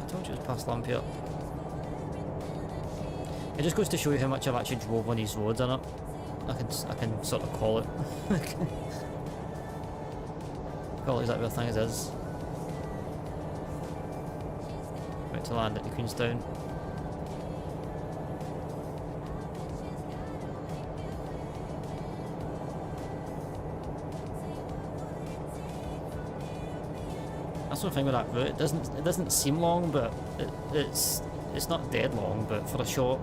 told you it was past Lampere. It just goes to show you how much I've actually drove on these roads in it. I can sort of call it. Call it exactly the thing as is. Right to land at the Queenstown. That's the thing with that route. It doesn't seem long, but it's not dead long. But for a short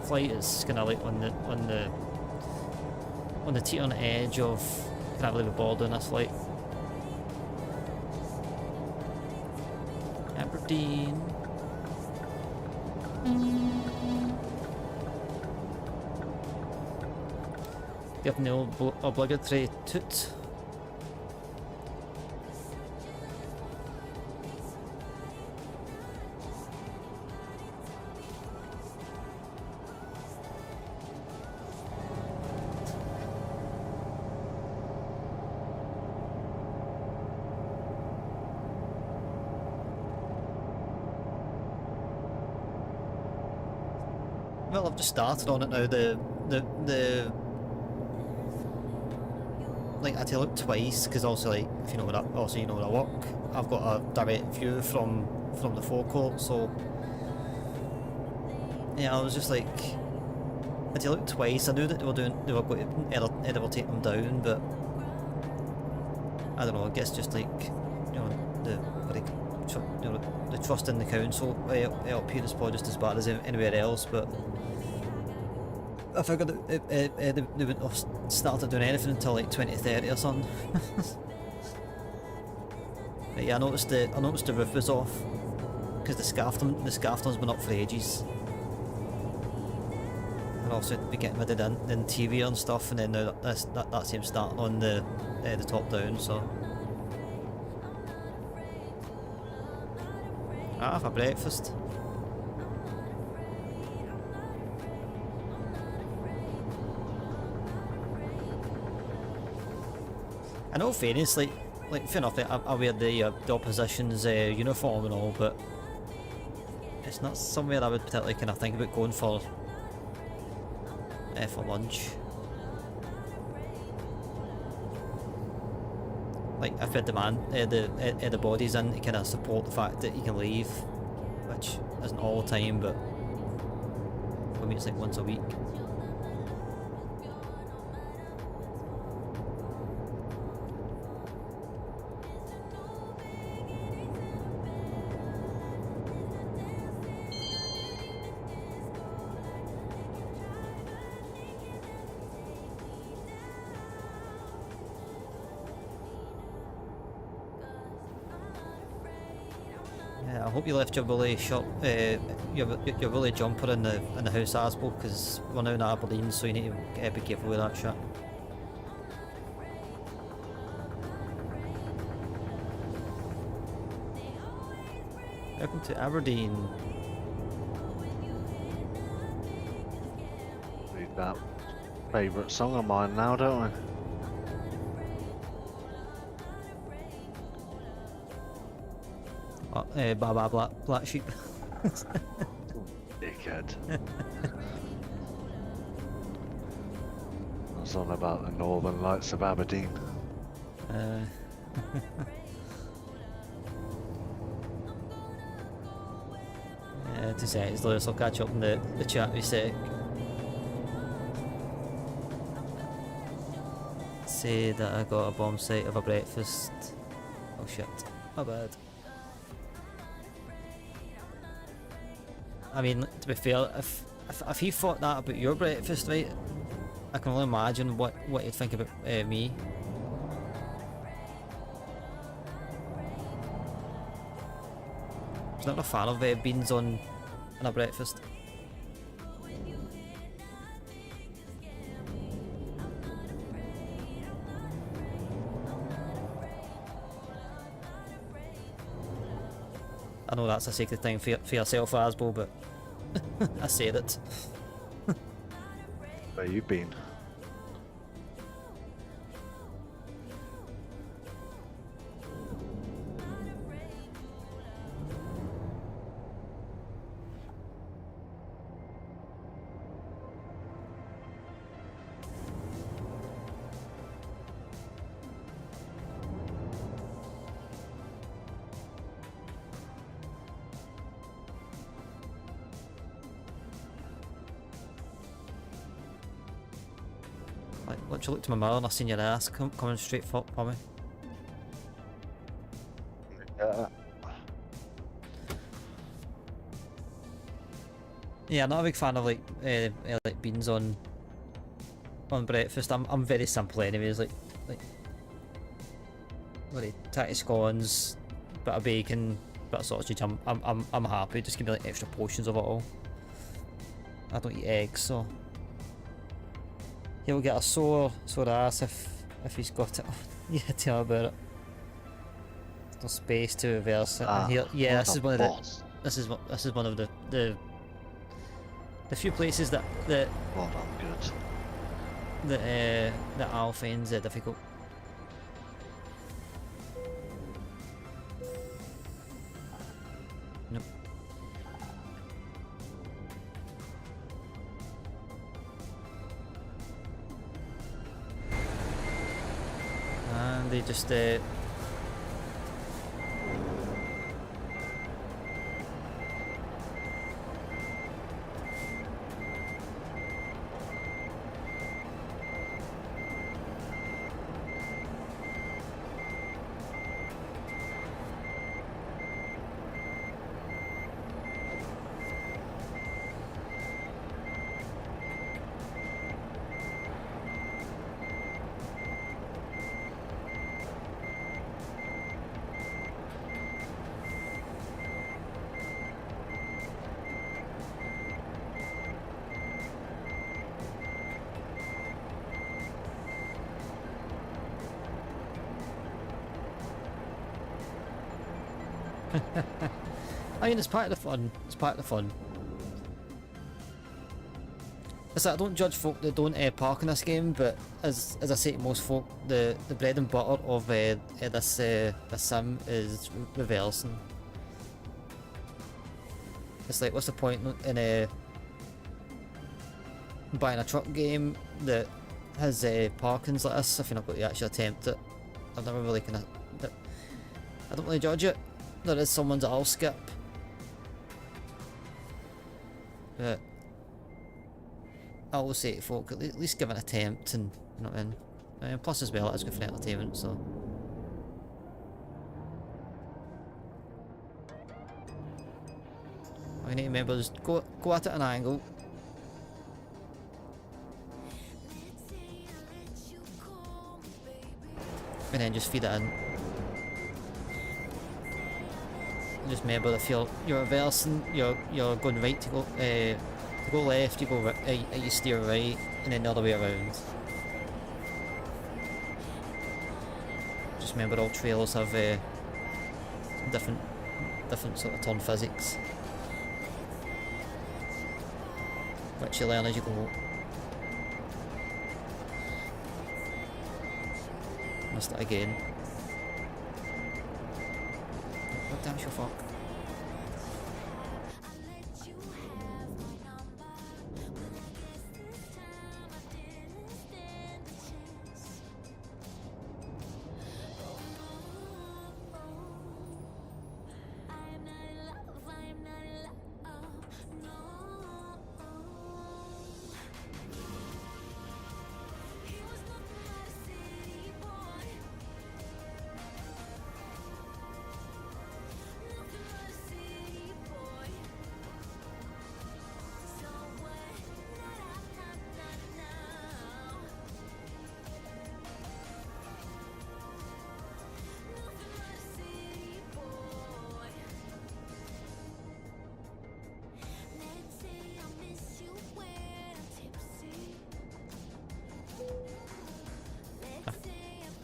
flight, it's kind of like on the teetering edge of can't believe we're bored doing this flight. Aberdeen. Give them the obligatory toot. Well, I've just started on it now. The like I tell it twice because also like if you know where I work, I've got a direct view from the forecourt. So yeah, I was just like I tell it twice. I knew that they were going to either take them down, but I don't know. I guess just like the trust in the council up here is probably just as bad as anywhere else, but I figured they wouldn't have started doing anything until like 2030 or something. But yeah, I noticed the roof was off because the scaffolding's been up for ages, and also be getting rid of the interior and stuff, and then now that seems starting on the top down. So for breakfast. In all fairness, like like fair enough, I wear the opposition's uniform and all, but it's not somewhere I would particularly kind of think about going for lunch. Like if the the body's in to kind of support the fact that you can leave, which isn't all the time, but for me it's like once a week. I hope you left your woolly shop, your woolly jumper in the house, Asbo, because we're now in Aberdeen, so you need to be careful with that shit. Welcome to Aberdeen. Need that favourite song of mine now, don't we? Black sheep. Dickhead. That's on about the northern lights of Aberdeen. To say it's Lewis, I'll catch up in the chat we say. Say that I got a bomb site of a breakfast. Oh shit, my bad. I mean, to be fair, if he thought that about your breakfast, right, I can only imagine what he'd think about me. I'm not a fan of beans on a breakfast. I know that's a sacred thing for yourself, Asbo, but I said it. Where you been? Like, literally looked to my mother and I seen your ass coming straight for me. Yeah, I'm not a big fan of like beans on breakfast. I'm very simple anyways. Like tatty scones, bit of bacon, bit of sausage. I'm happy. Just give me like extra portions of it all. I don't eat eggs, so he'll get a sore ass if he's got it. Yeah, tell me about it. No space to reverse it. And yeah, this is one of the few places that Well done, good. that Al finds it difficult. Nope. And they just I mean, it's part of the fun. It's part of the fun. It's like, I don't judge folk that don't park in this game, but as I say to most folk, the bread and butter of this sim is reversing. It's like, what's the point in buying a truck game that has parkings like this if you're not going to actually attempt it? I've never really kind of... I don't really judge it. There is some ones that I'll skip. But I always say to folk, at least give an attempt, and you know what I mean? And plus as well, it's good for entertainment, so... All you need to remember is go at it at an angle. And then just feed it in. And just remember, if you're reversing, you're going right to go left, you go right, you steer right, and then the other way around. Just remember, all trailers have different sort of turn physics, which you learn as you go. Missed it again. What damn sure fuck.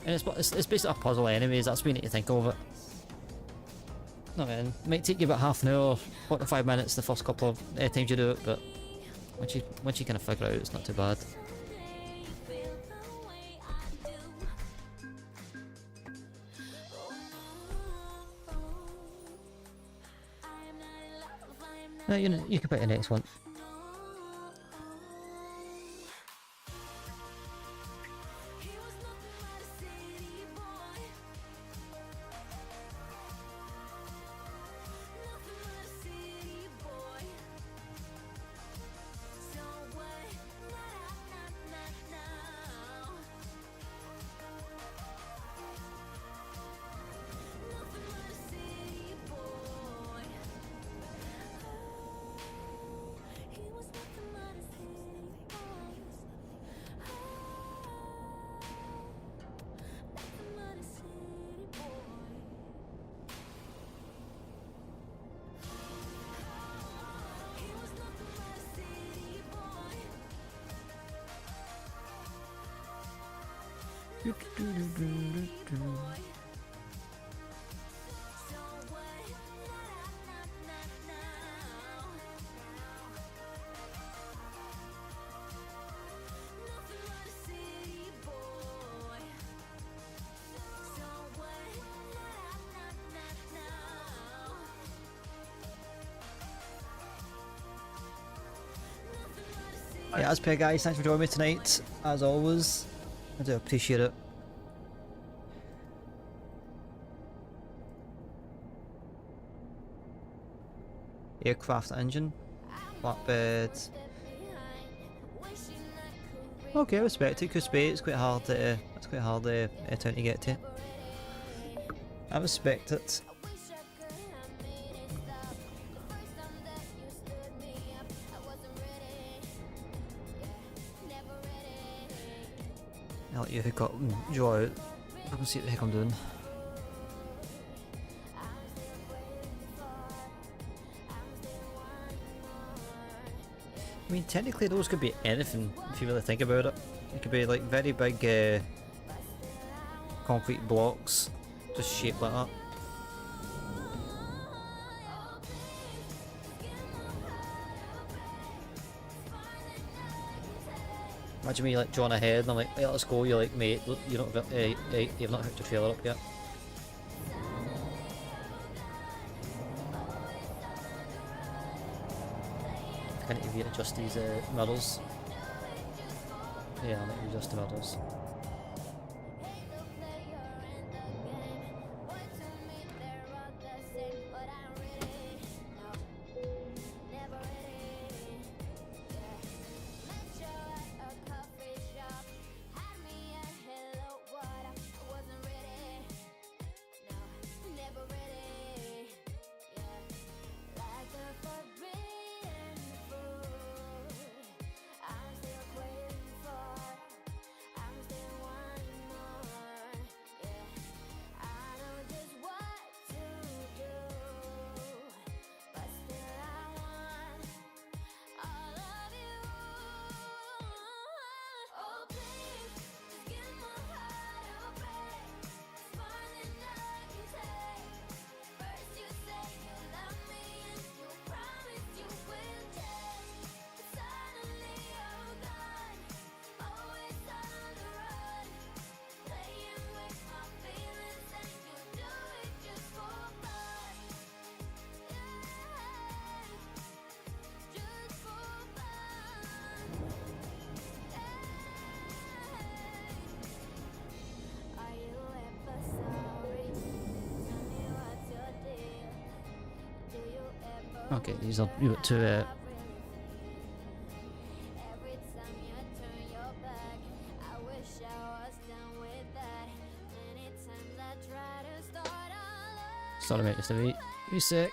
And it's basically a puzzle anyways, that's what you need to think of it. No man, it might take you about half an hour, 45 minutes the first couple of times you do it, but once you kind of figure it out, it's not too bad. No, you can pick the next one. Yeah, as per guys, thanks for joining me tonight, as always. I do appreciate it. Aircraft engine, flatbed. Okay, I respect it. Could be. It's quite hard. It's quite hard town to get to. I respect it. I'll let you hook up and draw out. I can see what the heck I'm doing. I mean, technically those could be anything if you really think about it. It could be like very big concrete blocks, just shaped like that. Imagine me like drawing ahead and I'm like, hey, let's go. You're like, mate, look, you've not hooked your trailer up yet. I need to adjust these mirrors. Yeah, I need to adjust the mirrors. Okay, these are you got to sorry mate, just a wee sec.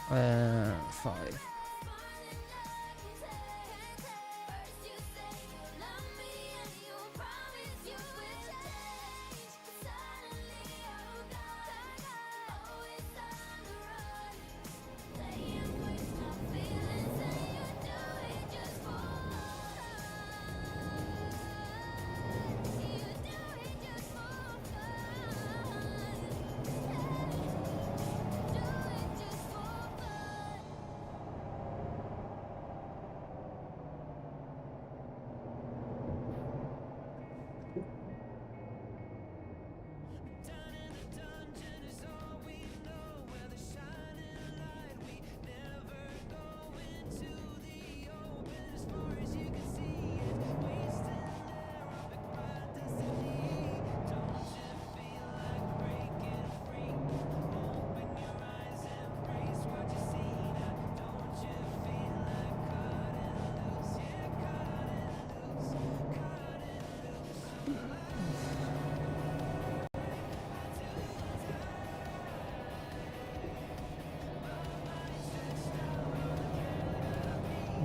5.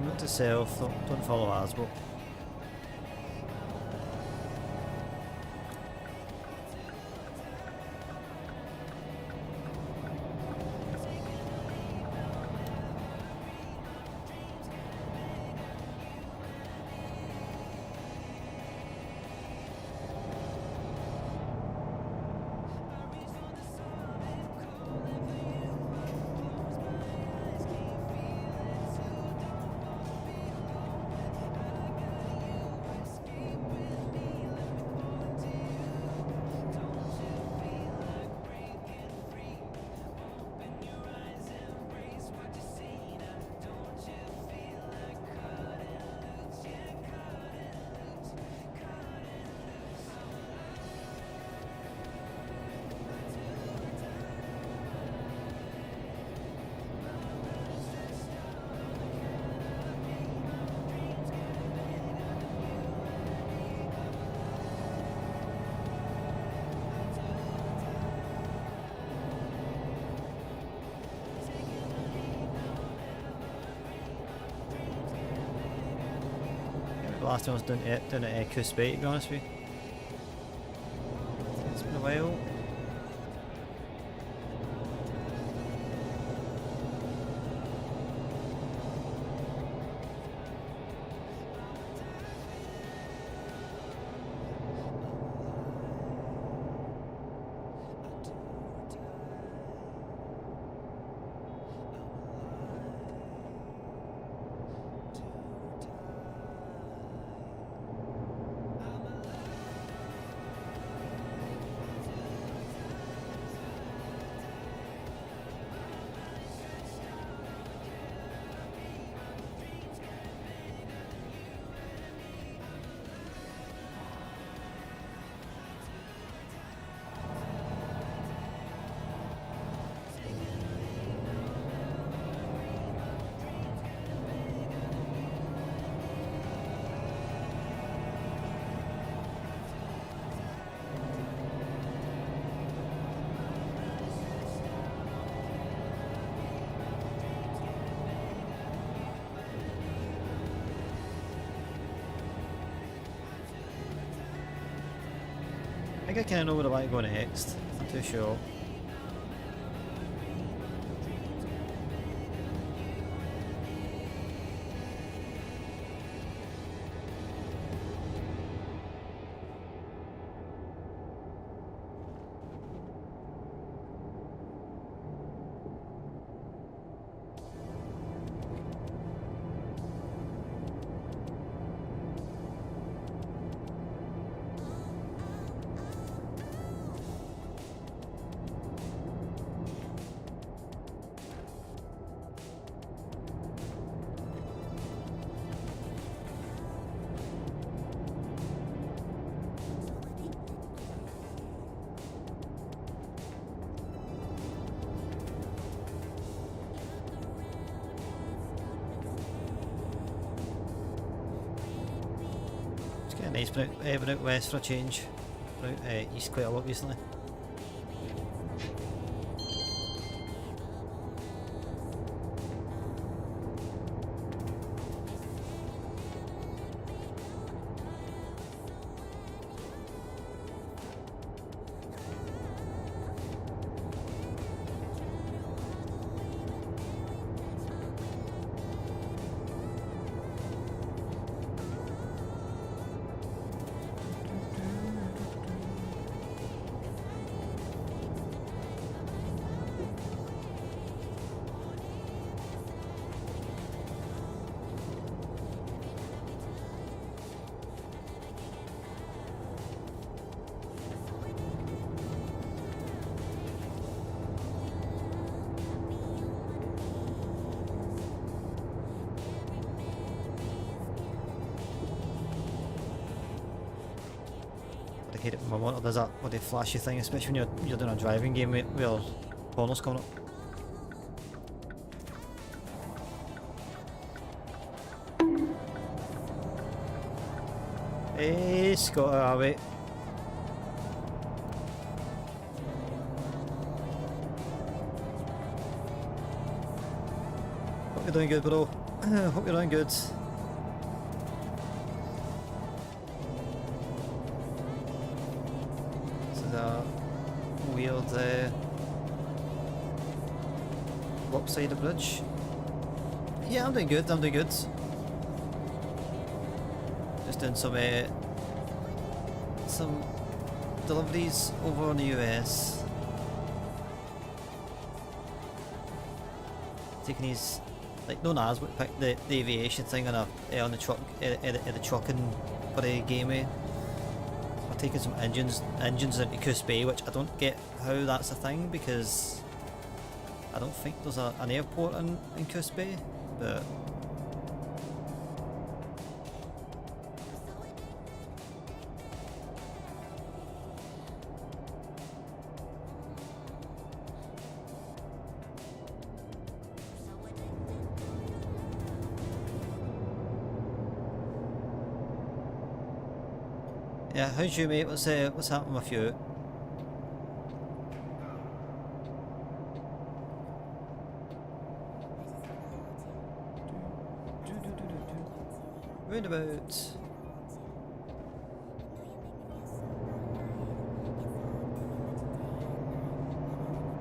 Note to self, don't follow Asbo. The last time I was doing it at Coos Bay, to be honest with you. It's been a while. think I kind of know where I want to go next. I'm too sure. Nice, been out west for a change. Been out east quite a lot recently. I hate it when my monitor does that bloody flashy thing, especially when you're doing a driving game where corners coming up. Hey Scott, are we? Hope you're doing good, bro. Hope you're doing good. Weird lopsided bridge. Yeah, I'm doing good, I'm doing good. Just doing some deliveries over in the US. Taking these, like, no Nas, but picked the aviation thing on the truck, the trucking for a game. We're taking some engines into Coos Bay, which I don't get how that's a thing, because I don't think there's an airport in Coos Bay, but yeah. How's you, mate? What's happening with you? Roundabout.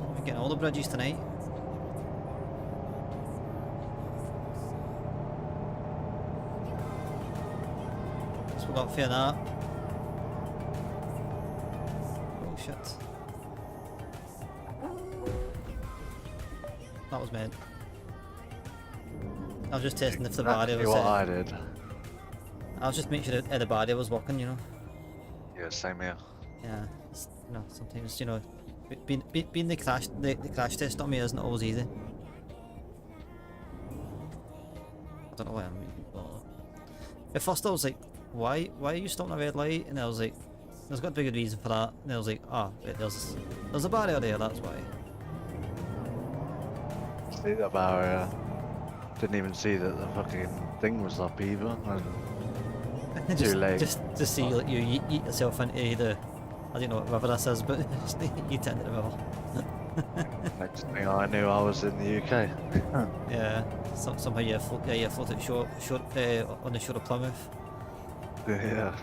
We're getting all the bridges tonight. So we got fair that. Oh shit. That was meant. I was just testing if the barrier was what I did. I was just making sure that the barrier was working, you know. Yeah, same here. Yeah, you know, sometimes, you know, being the crash test on me isn't always easy. I don't know why at first I was like, why are you stopping at a red light? And I was like, there's got to be a good reason for that. And I was like, ah, wait, there's a barrier there, that's why. See that barrier? Didn't even see that the fucking thing was up either. And too late. Just to see like you eat yourself into the, I don't know what river this is, but just eat into the river. Next thing I knew, I was in the UK. Yeah, somehow you floated short on the shore of Plymouth. Yeah.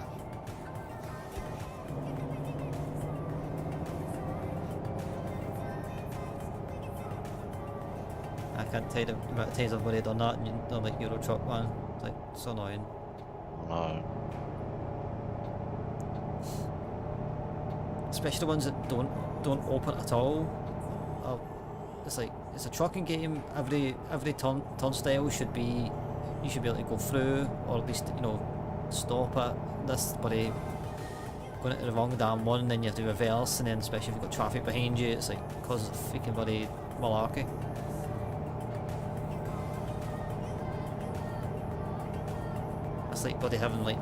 I can't tell you the amount of times I've already done that, and you're like Euro Truck, man. It's like, so annoying. I know. Especially the ones that don't open at all. It's like, it's a trucking game. Every turnstile should be, you should be able to go through, or at least, you know, stop at this buddy going into the wrong damn one, and then you have to reverse, and then especially if you've got traffic behind you, it's like causes freaking bloody malarkey. It's like bloody having like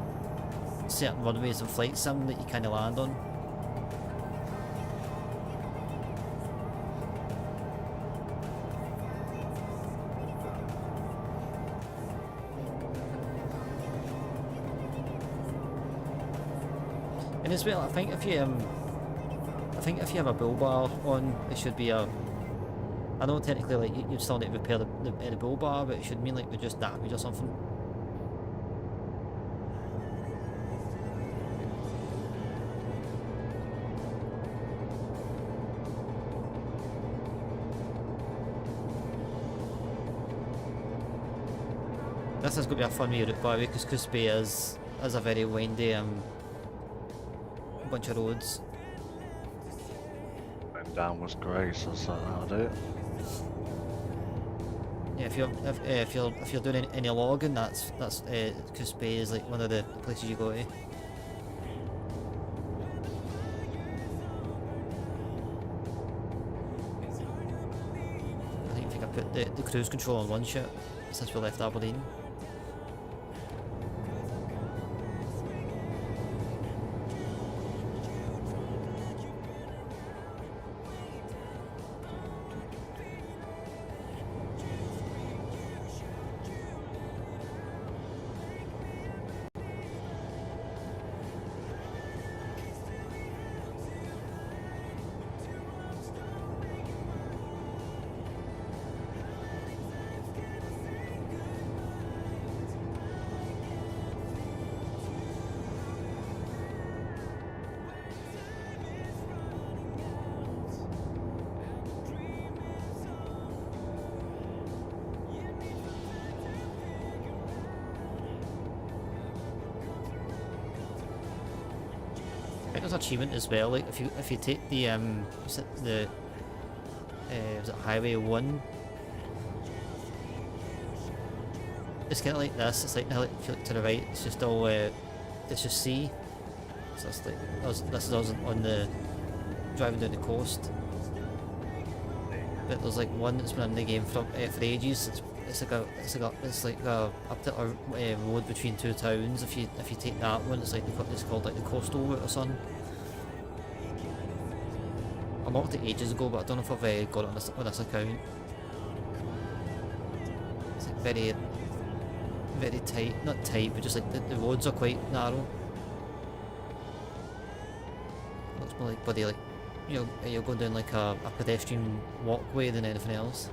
certain runways and flight sim that you kind of land on. And as well, I think if you have a bull bar on, it should be a. I know technically like you'd still need to repair the bull bar, but it should mean like reduced damage or something. This is going to be a fun route, by the way, because Coos Bay is a very windy bunch of roads. And down was Grace, or something. I'll do it. Yeah, if you're doing any logging, that's Coos Bay is like one of the places you go to. I think I put the cruise control on one ship since we left Aberdeen. There's an achievement as well. Like if you take the was it Highway 1? It's kind of like this. It's like, if you look to the right, it's just all it's just sea. So it's like this is us on the driving down the coast. But there's like one that's been in the game for ages. It's like a particular road between two towns. If you take that one, it's called like the coastal route or something. I marked it ages ago, but I don't know if I've got it on this account. It's like very tight, not tight, but just like the roads are quite narrow. Looks more like bloody like you're going down like a pedestrian walkway than anything else.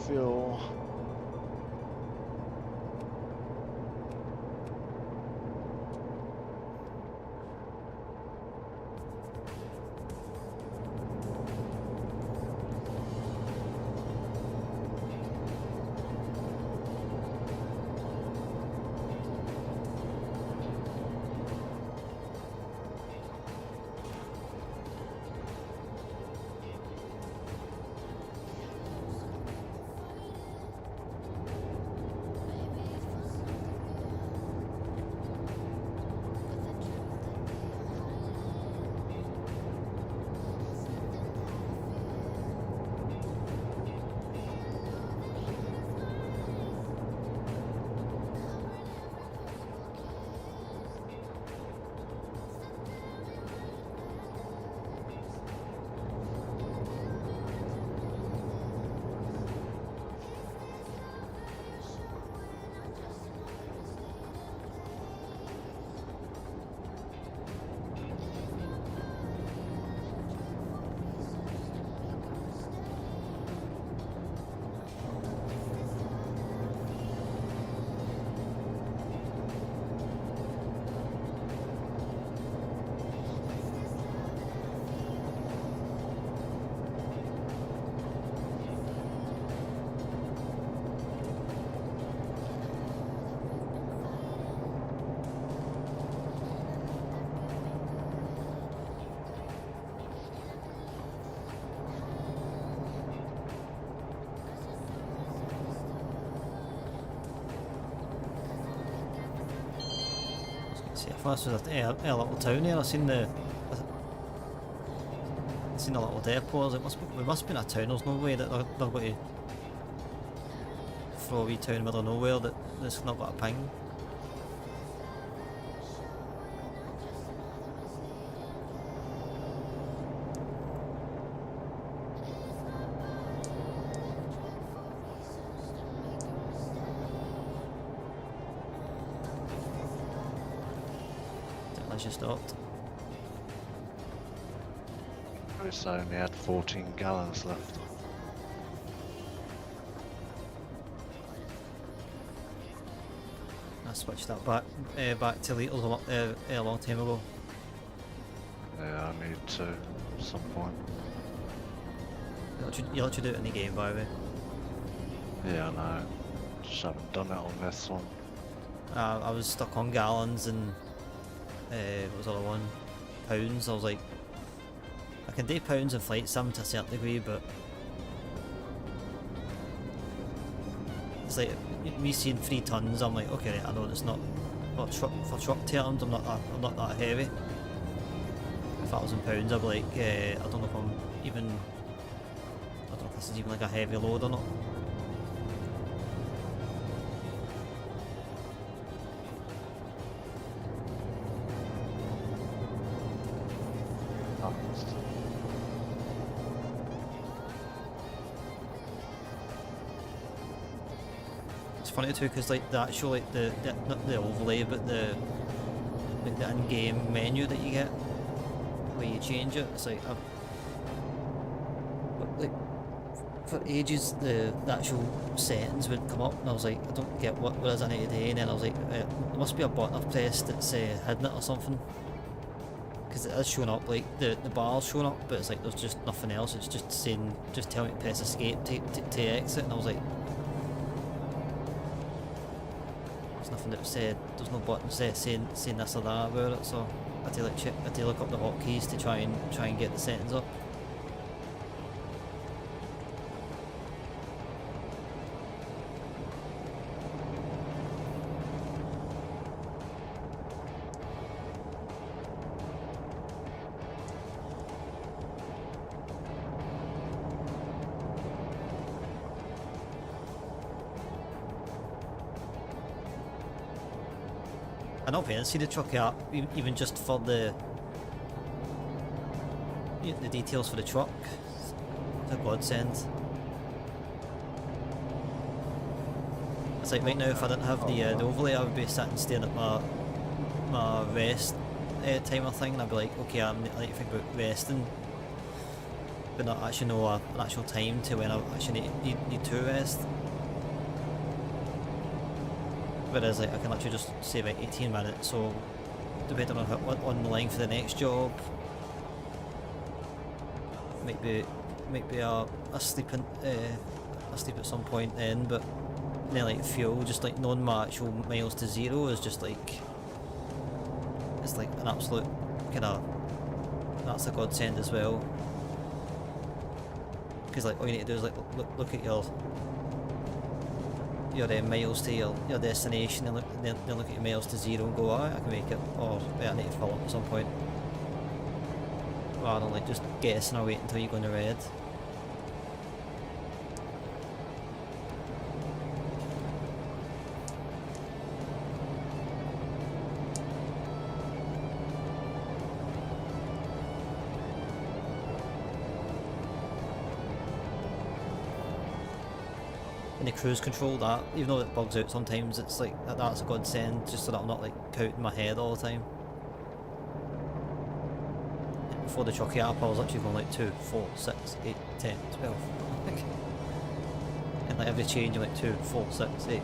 Fuel. Belfast was a little town there. I seen the a little depot. It must be in a town. There's no way that they're going to throw a wee town in the middle of nowhere that's not got a ping. I just stopped. So I only had 14 gallons left. I switched that back to litres a long time ago. Yeah, I need to at some point. You let you do it in the game, by the way. Yeah, I know. Just haven't done it on this one. I was stuck on gallons and what was the other one? Pounds. I was like, I can do pounds in flight sim to a certain degree, but it's like me seeing 3 tons. I'm like, okay, I know it's not for truck terms. I'm not that heavy. If that was in pounds, I'd be like, I don't know if I'm even. I don't know if this is even like a heavy load or not. Funny too, because like the actual like the not the overlay, but the like the in-game menu that you get where you change it. It's like like for ages the actual settings would come up, and I was like, I don't get what is I need to do, and then I was like, there must be a button I've pressed that's hidden it or something, because it is showing up, like the bar's showing up, but it's like there's just nothing else. It's just saying, just telling me to press escape to exit, and I was like. Nothing that said, there's no button saying this or that about it, so I had to like I had to look up the hotkeys to try and get the settings up. I don't fancy the truck up, even just for the details for the truck. It's a godsend. It's like right now, if I didn't have the overlay, I would be sitting staring at my rest timer thing, and I'd be like, okay, I need to think about resting, but not actually know an actual time to when I actually need to rest. Whereas like I can actually just say like 18 minutes, so depending on what on the line for the next job, might be asleep at some point then, but then like fuel, just like knowing my actual miles to zero is just like, it's like an absolute kind of, that's a godsend as well, because like all you need to do is like look at your miles to your destination, and then look at your miles to zero and go, alright, I can make it, or I need to fill up at some point, rather than like just guessing or wait until you go in the red. The cruise control, that even though it bugs out sometimes, it's like that's a godsend, just so that I'm not like pouting my head all the time. Before the Chucky app, I was actually going like 2, 4, 6, 8, 10, 12. And like every change I'm like 2, 4, 6, 8.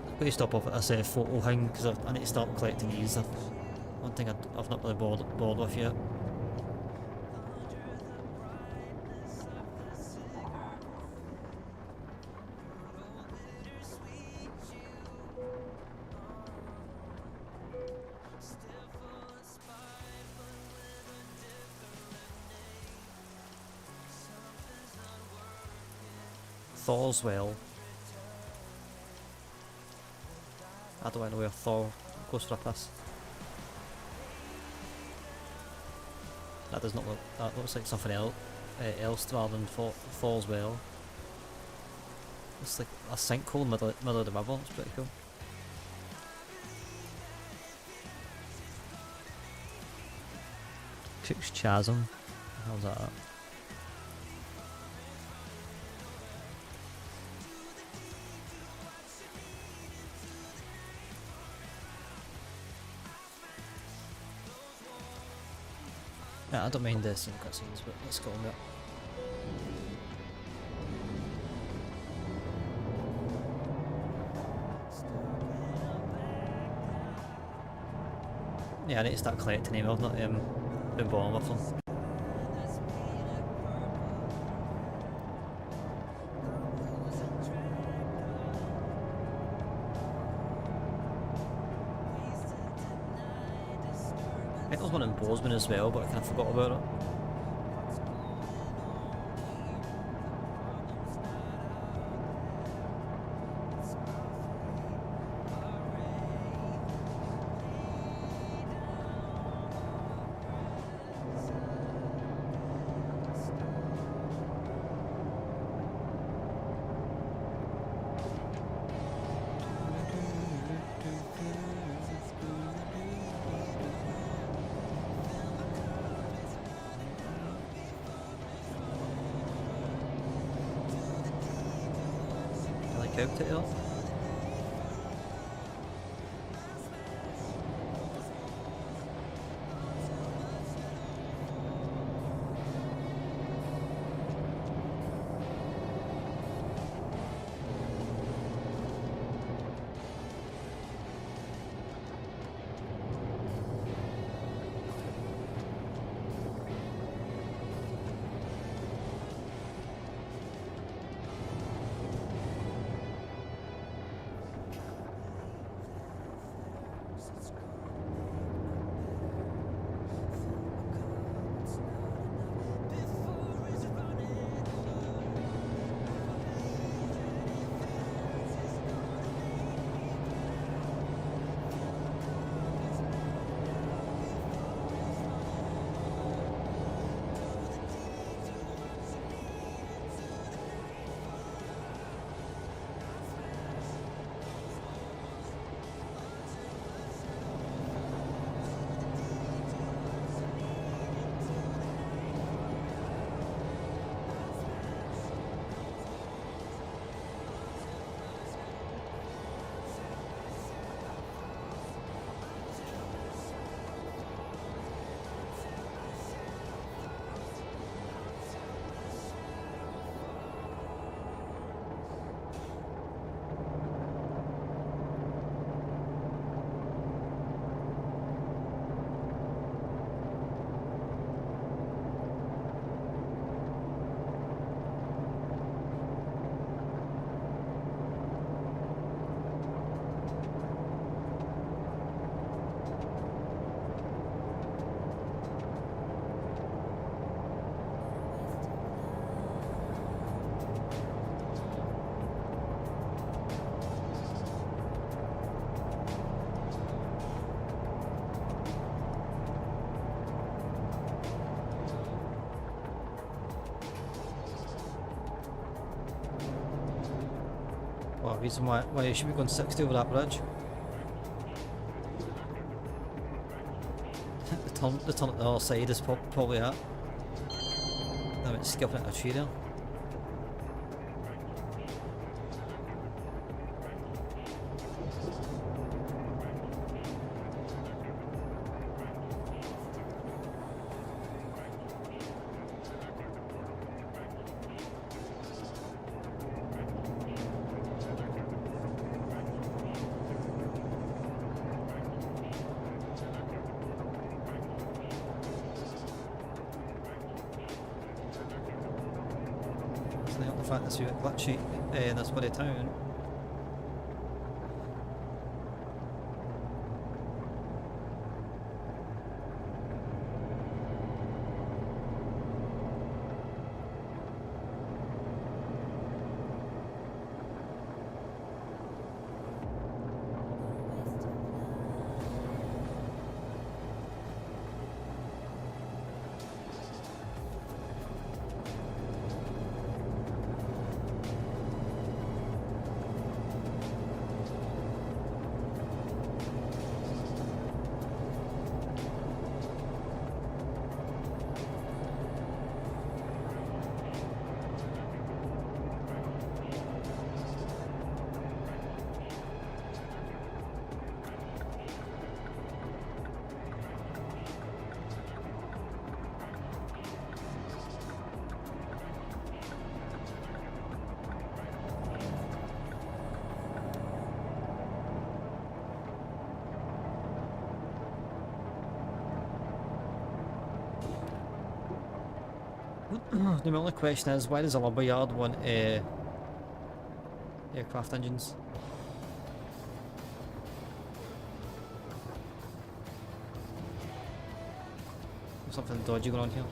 I'm going to stop off at this photo thing because I need to start collecting these. One thing I've not really bored with yet. Thor's Well. I don't know where Thor goes for a piss. That does not look. That looks like something else rather than Thor's Well. It's like a sinkhole in the middle of the river. It's pretty cool. Cook's Chasm. How's that? Yeah, I don't mind this in cutscenes, but let's go on that. Yeah, I need to start collecting them. I've not been bothered with them. I think there was one in Bozeman as well, but I kind of forgot about it. Out it up. Well, reason why you should be going 60 over that bridge. the turn at the other side is probably that. I went skipping at a tree there. The fact that you're glitchy in this bloody town. The only question is, why does a lumberyard want aircraft engines? There's something dodgy going on here.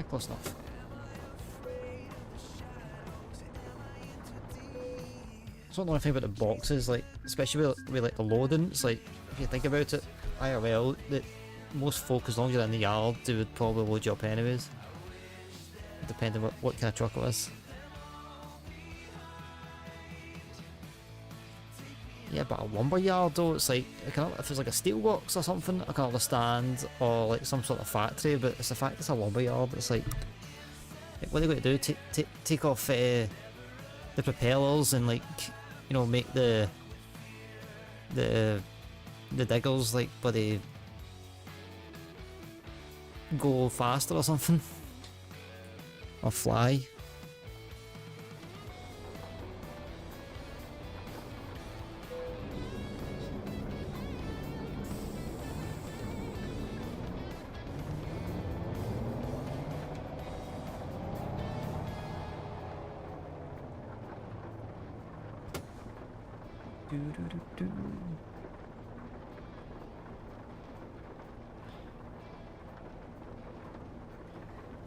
Close enough. So the only thing about the boxes, like, especially with like the loading, it's like, if you think about it, IRL, that most folk, as long as you're in the yard, they would probably load you up anyways. Depending on what kind of truck it was. Yeah, but a lumberyard though, it's like, if it's like a steel box or something, I can understand, or like some sort of factory, but it's the fact it's a lumberyard, it's like what are they going to do? Take off the propellers and, like, you know, make the diggers, like, bloody go faster or something, or fly.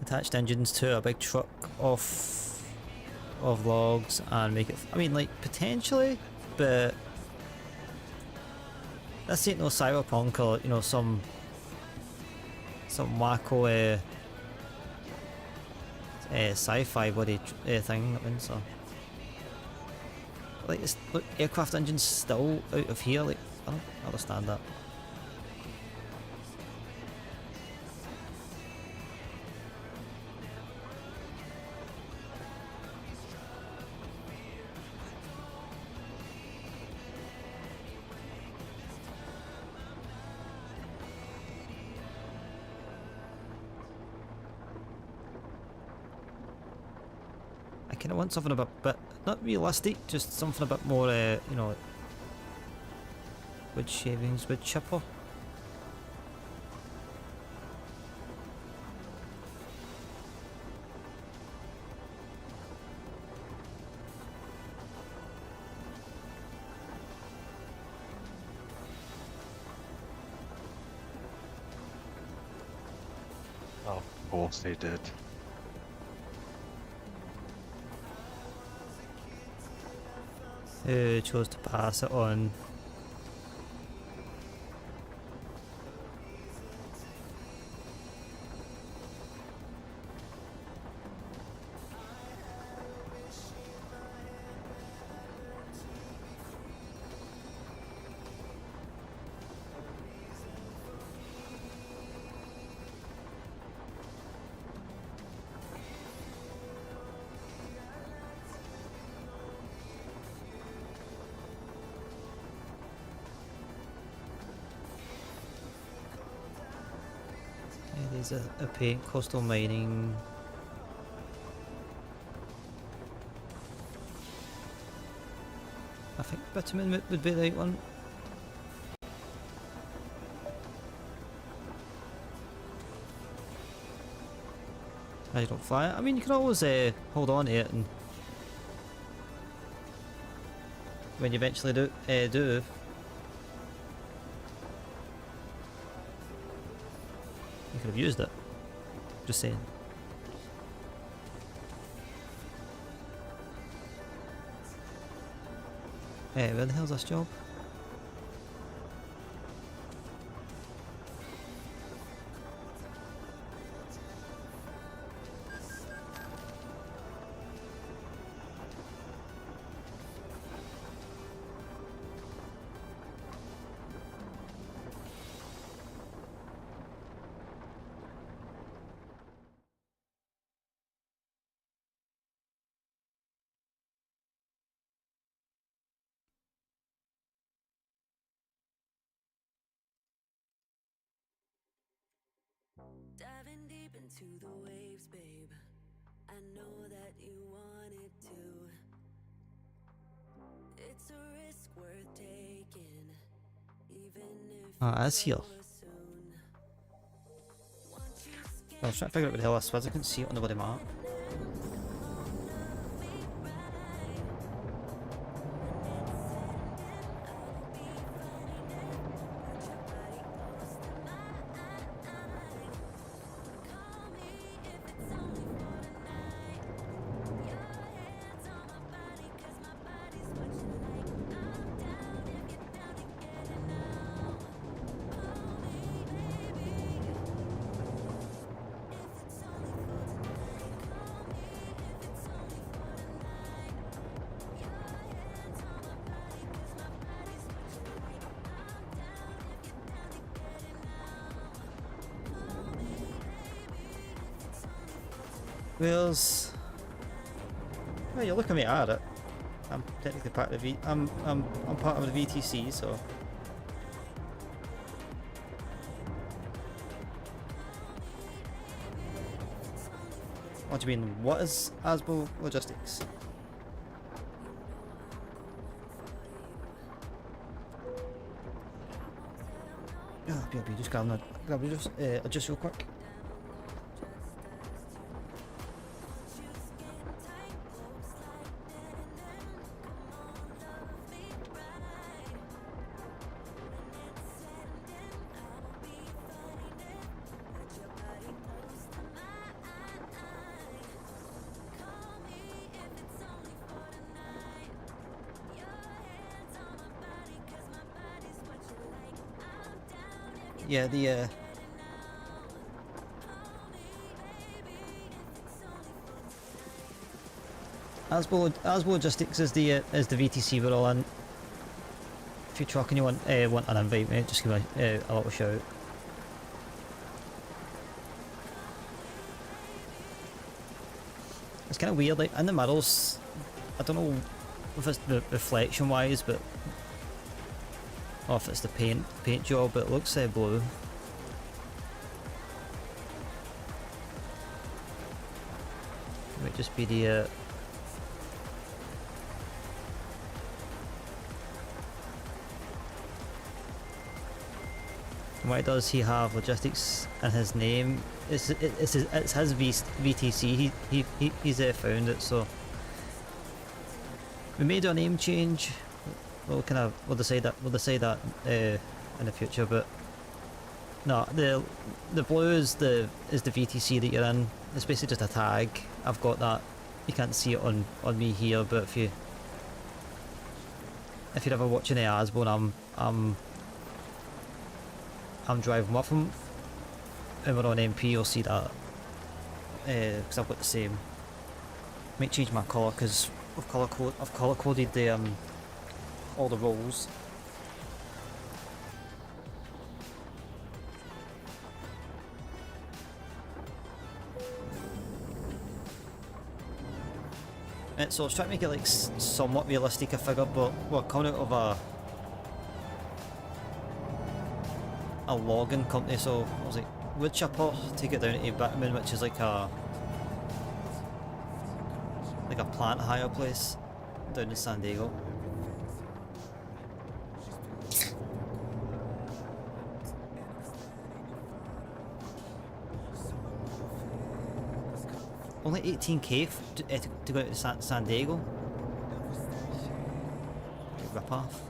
Attached engines to a big truck of logs and make it. I mean, like, potentially, but this ain't no cyberpunk or, you know, some wacko sci-fi body thing. I mean, so. Like, look, aircraft engines still out of here, like, I don't understand that. I kind of want something a bit, not realistic, just something a bit more, you know, wood shavings, wood chipper. Oh, of course they did. Who chose to pass it on? There's a paint, coastal mining. I think bitumen would be the right one. I don't fly it. I mean, you can always hold on to it, and when you eventually do, you could have used it. Just saying. Where the hell's this job? Diving deep into the waves, babe. I know that you wanted to. It's a risk worth taking, even if Ah, it's here. soon. I was trying to figure out where the hell this was. I couldn't see it on the bloody map. Where's... Well, you're looking at it. I'm technically part of the I'm part of the VTC, so... What do you mean, what is Asbo Logistics? Oh, BLB, just grab it just real quick. Yeah, the Asbo Logistics is the VTC we're all in. If you're trucking, you want an invite, mate, just give me a little shout. It's kind of weird, like in the mirrors. I don't know if it's the reflection wise, but or if it's the paint job, but it looks blue. It might just be the why does he have logistics in his name? It's his VTC. He's found it, so we made our name change. We'll decide that in the future, but no, the blue is the VTC that you're in. It's basically just a tag. I've got that. You can't see it on me here, but if you're ever watching the Asbo and I'm driving with him and we're on MP, you'll see that because I've got the same. Might change my colour because I've colour coded the all the roles. And so I was trying to make it like somewhat realistic a figure, but we're coming out of a logging company, so I was like wood chipper to get down to bitumen, which is like a plant hire place down in San Diego. Only 18k to go out to San Diego. Rip off.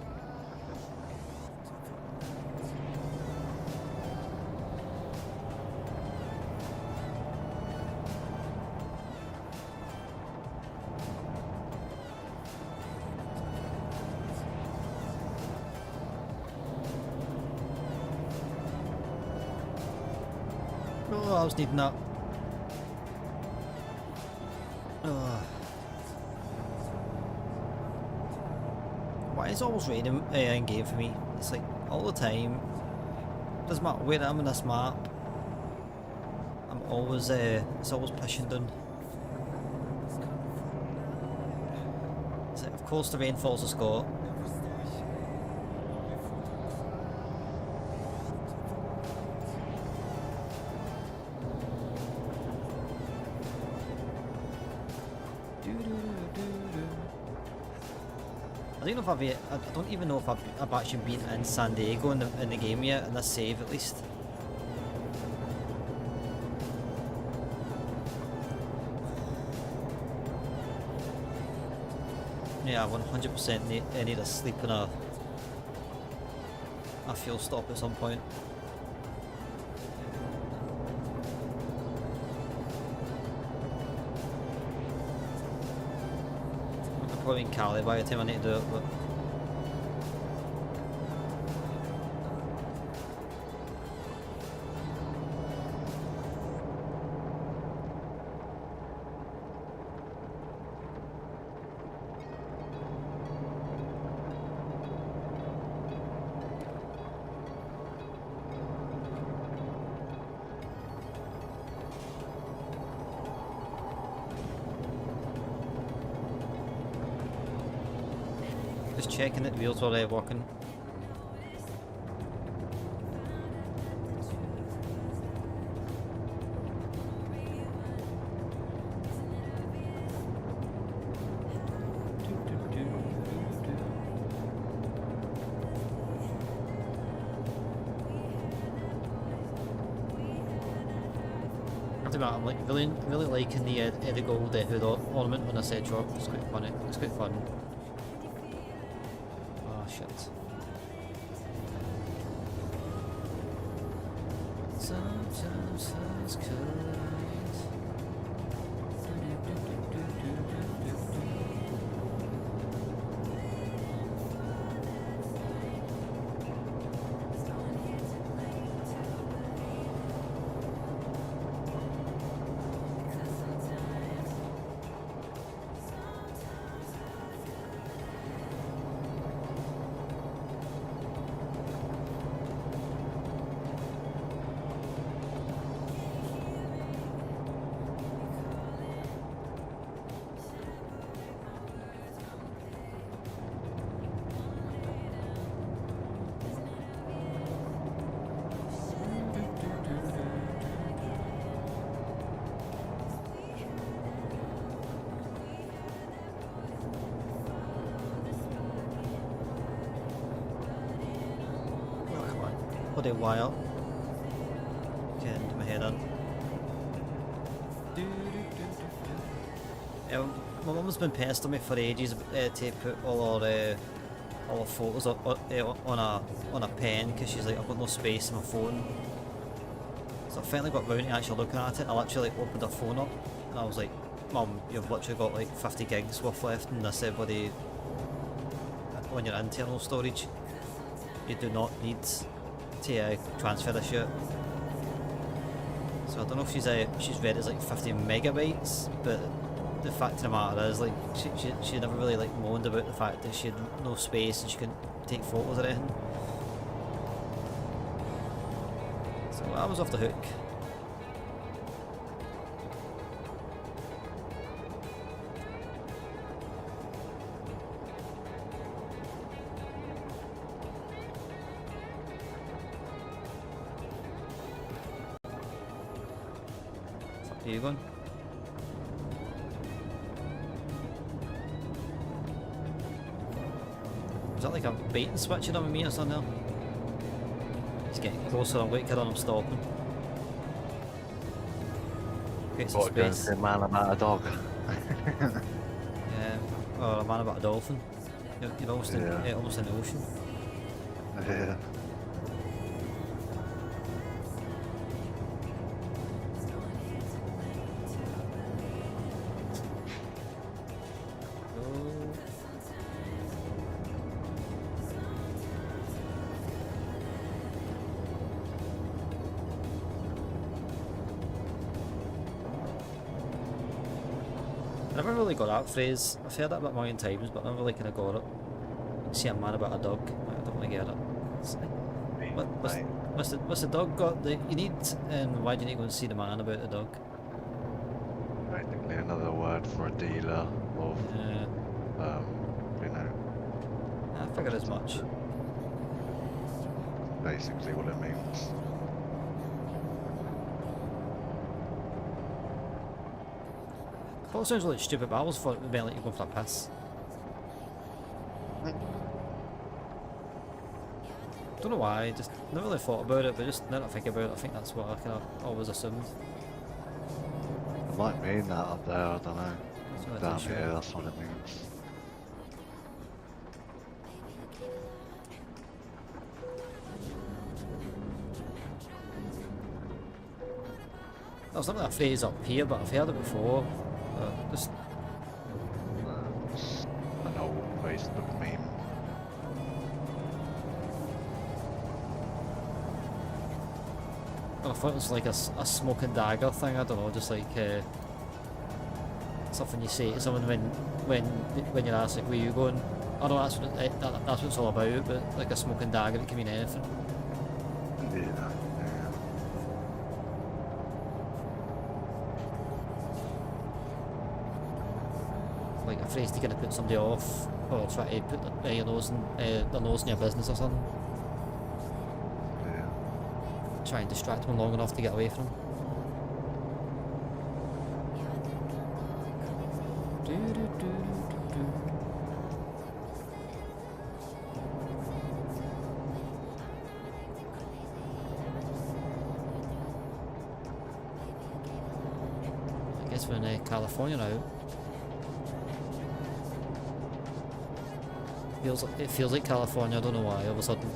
Oh, I was needing that. Oh. Why is it always raining in game for me? It's like all the time. Doesn't matter where I am in this map. I'm always it's always pushing down. It's like, of course the rain falls to Scott. I don't even know if I've actually been in San Diego in the game yet, in this save at least. Yeah, 100% need a sleep and a fuel stop at some point. I'm probably in Cali by the time I need to do it, but just checking that the wheels are working. I'm like really liking the gold hood ornament on this edge drop. It's quite funny. It's quite fun. Oh shit. Sometimes it's kind. Bloody wire. Getting my head on. My mum's been pestering me for ages to put all our photos on a pen because she's like, I've got no space in my phone. So I finally got round to actually looking at it. I literally opened her phone up and I was like, Mum, you've literally got like 50 gigs worth left in this body on your internal storage. You do not need to transfer this shit. So I don't know if she's read it's like 50 megabytes, but the fact of the matter is, like, she never really like moaned about the fact that she had no space and she couldn't take photos or anything. So I was off the hook. Where are you going? Is that like a bait and switching on me or something there? He's getting closer, I'm waiting on him stopping. Create some What, going to space. say man about a dog? Yeah, or a man about a dolphin. You're almost Yeah. almost in the ocean. Yeah. Oh. I never really got that phrase. I've heard that about a million times, but I never really kind of got it. See a man about a dog. I don't really get it. It's like, what, Right. what's the dog got that you need, and why do you need to go and see the man about the dog? Practically another word for a dealer of, Yeah, you know, I figured as much. basically what it means. Probably sounds like stupid, but I always thought it would be like you going for a piss. Don't know why, just never really thought about it, but just now that I think about it, I think that's what I kind of always assumed. It might mean that up there, I don't know. So I'm Down not sure. here, that's what it means. There's not that phrase up here, but I've heard it before. Just It's an old Facebook meme. I thought it was like a smoking dagger thing. I don't know, just like something you say to someone when you're asked like where you going. I know that's what it's all about, but like a smoking dagger, it can mean anything. Yeah. Like a phrase to kind of put somebody off, or try to put their nose in your business or something. Yeah. Try and distract them long enough to get away from them. I guess we're in California now. It feels like California. I don't know why. All of a sudden.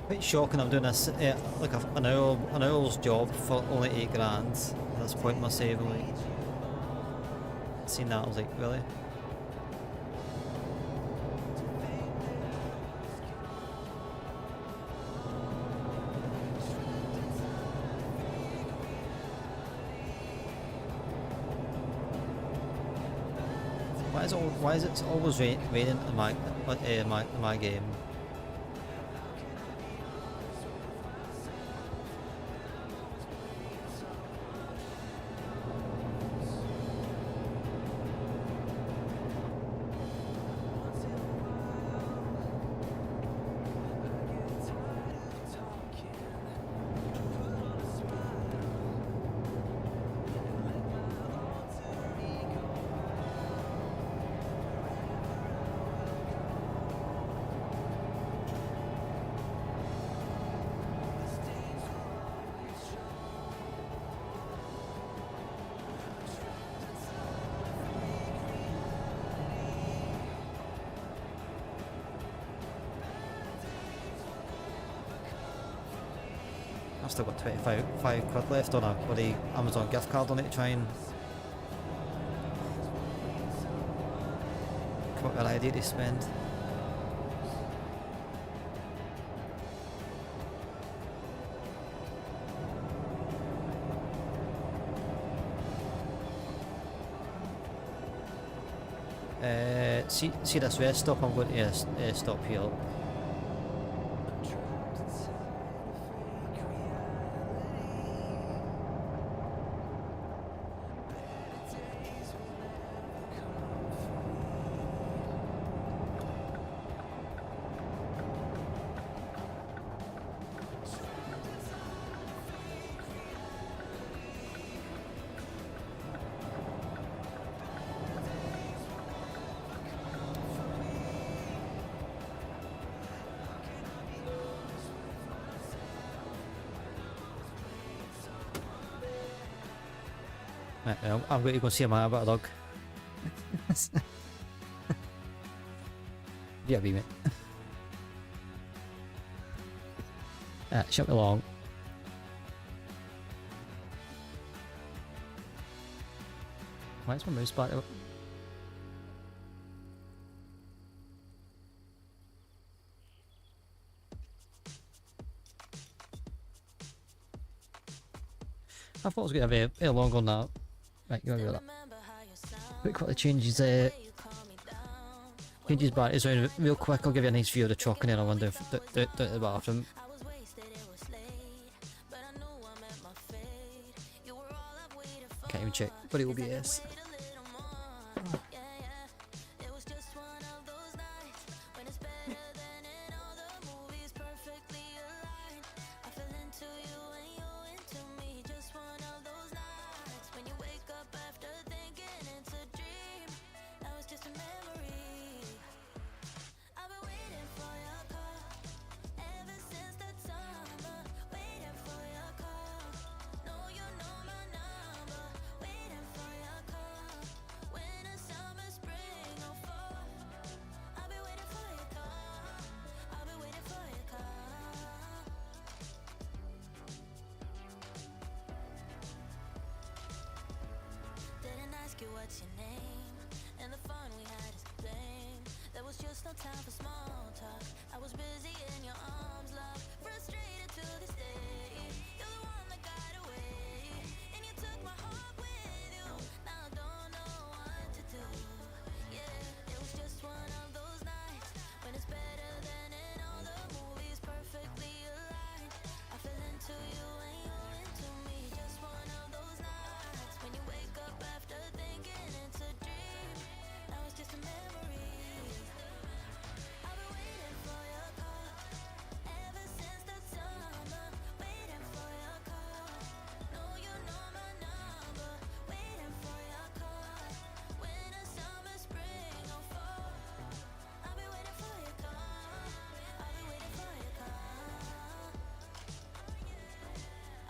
Quite shocking. I'm doing this like an hour's job for only £8 at this point in my saving. Like, seen that, I was like, really? Why is it always raining in my game? I've still got 25 quid left on a bloody Amazon gift card on it to try and come up with an idea to spend. See this rest stop, I'm going to stop here. Right, I'm going to go see a man about a dog. Yeah, be mate. Shut me along. Why is my mouse back up? I thought I was going to have a longer on that. Right, you want to do that. Quick, quickly changes batteries around real quick. I'll give you a nice view of the truck and then I'll run down to the bathroom. Can't even check, but it will be yes. What's your name? And the fun we had is lame. There was just no time for small talk. I was busy in your arms, love. Frustrated to this day. You're the one that got away, and you took my heart with you. Now I don't know what to do. Yeah, it was just one of those nights when it's better than in all the movies, perfectly aligned. I fell into you and you into me. Just one of those nights when you wake up after thinking it's a dream. Now it's just a memory. I've been waiting for your call ever since the summer. Waiting for your call. Know you know my number. Waiting for your call. Winter, summer, spring, or fall. I'll be waiting for your call. I'll be waiting for your call.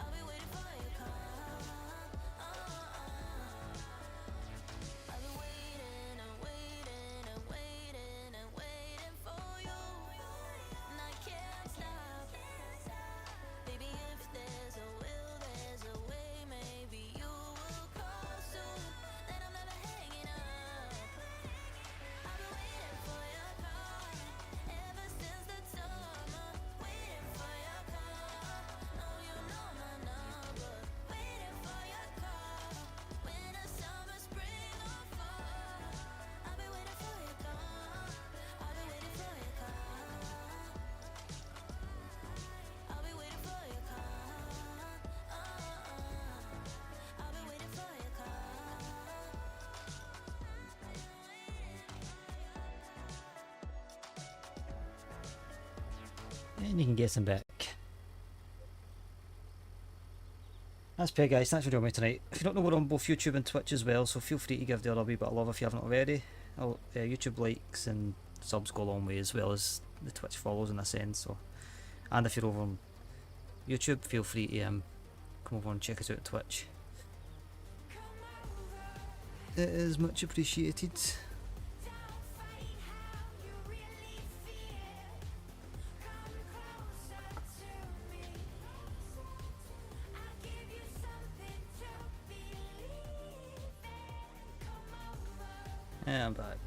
I'll be waiting for your call. I've been waiting and waiting and waiting and waiting for you, and I can't stop. Baby, if there's a will, there's a way. Maybe you will call soon. Then I'm never hanging up. I've been waiting for your call ever since the summer. Waiting for your call. Know you know my number. Waiting for your call. Winter, summer, spring, or fall. I'll be waiting for your call. I'll be waiting for your call. I'll be waiting for your call. I'll be waiting for your call. And you can get some back. That's it, guys. Thanks for joining me tonight. If you don't know, we're on both YouTube and Twitch as well, so feel free to give the other a wee bit of love if you haven't already. YouTube likes and subs go a long way, as well as the Twitch follows in a sense. So, and if you're over on YouTube, feel free to come over and check us out on Twitch. It is much appreciated. And I'm back.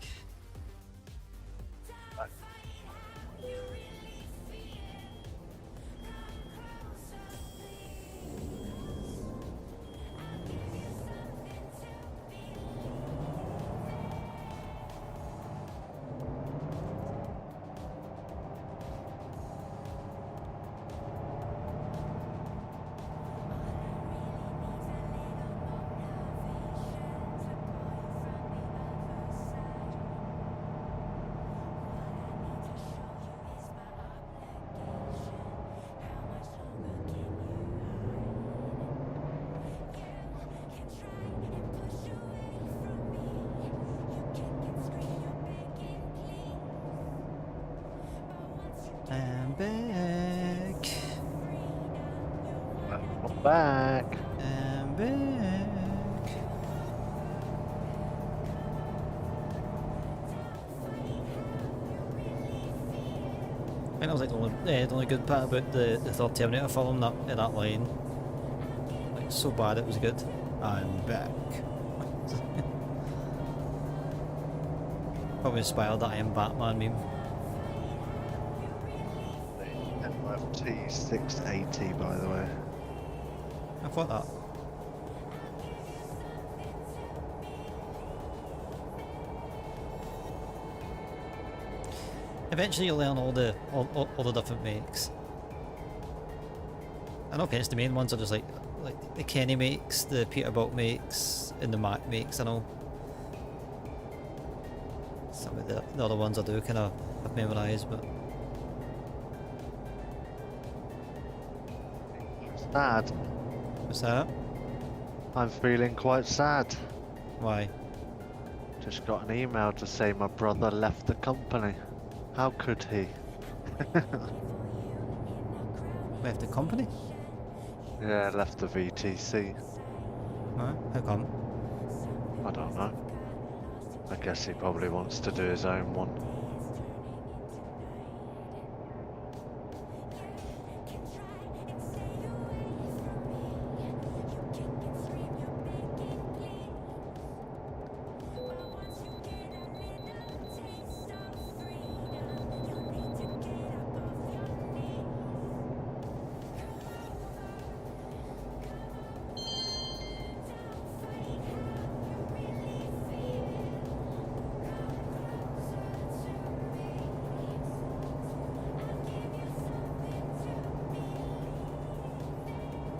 I'm back. I'm back. I'm back. I think that was like the only good part about the third Terminator film, that line. Like, so bad it was good. I'm back. Probably inspired that I Am Batman meme. NFT 680, by the way. I thought that. Eventually you'll learn all the different makes. I know the main ones are just like the Kenny makes, the Peterbilt makes, and the Mac makes. I know some of the other ones I do kind of have memorised, but Sad. what's that? I'm feeling quite sad. Why? Just got an email to say my brother left the company. How could he? Left the company? Yeah, left the VTC. Huh? How come? I don't know. I guess he probably wants to do his own one.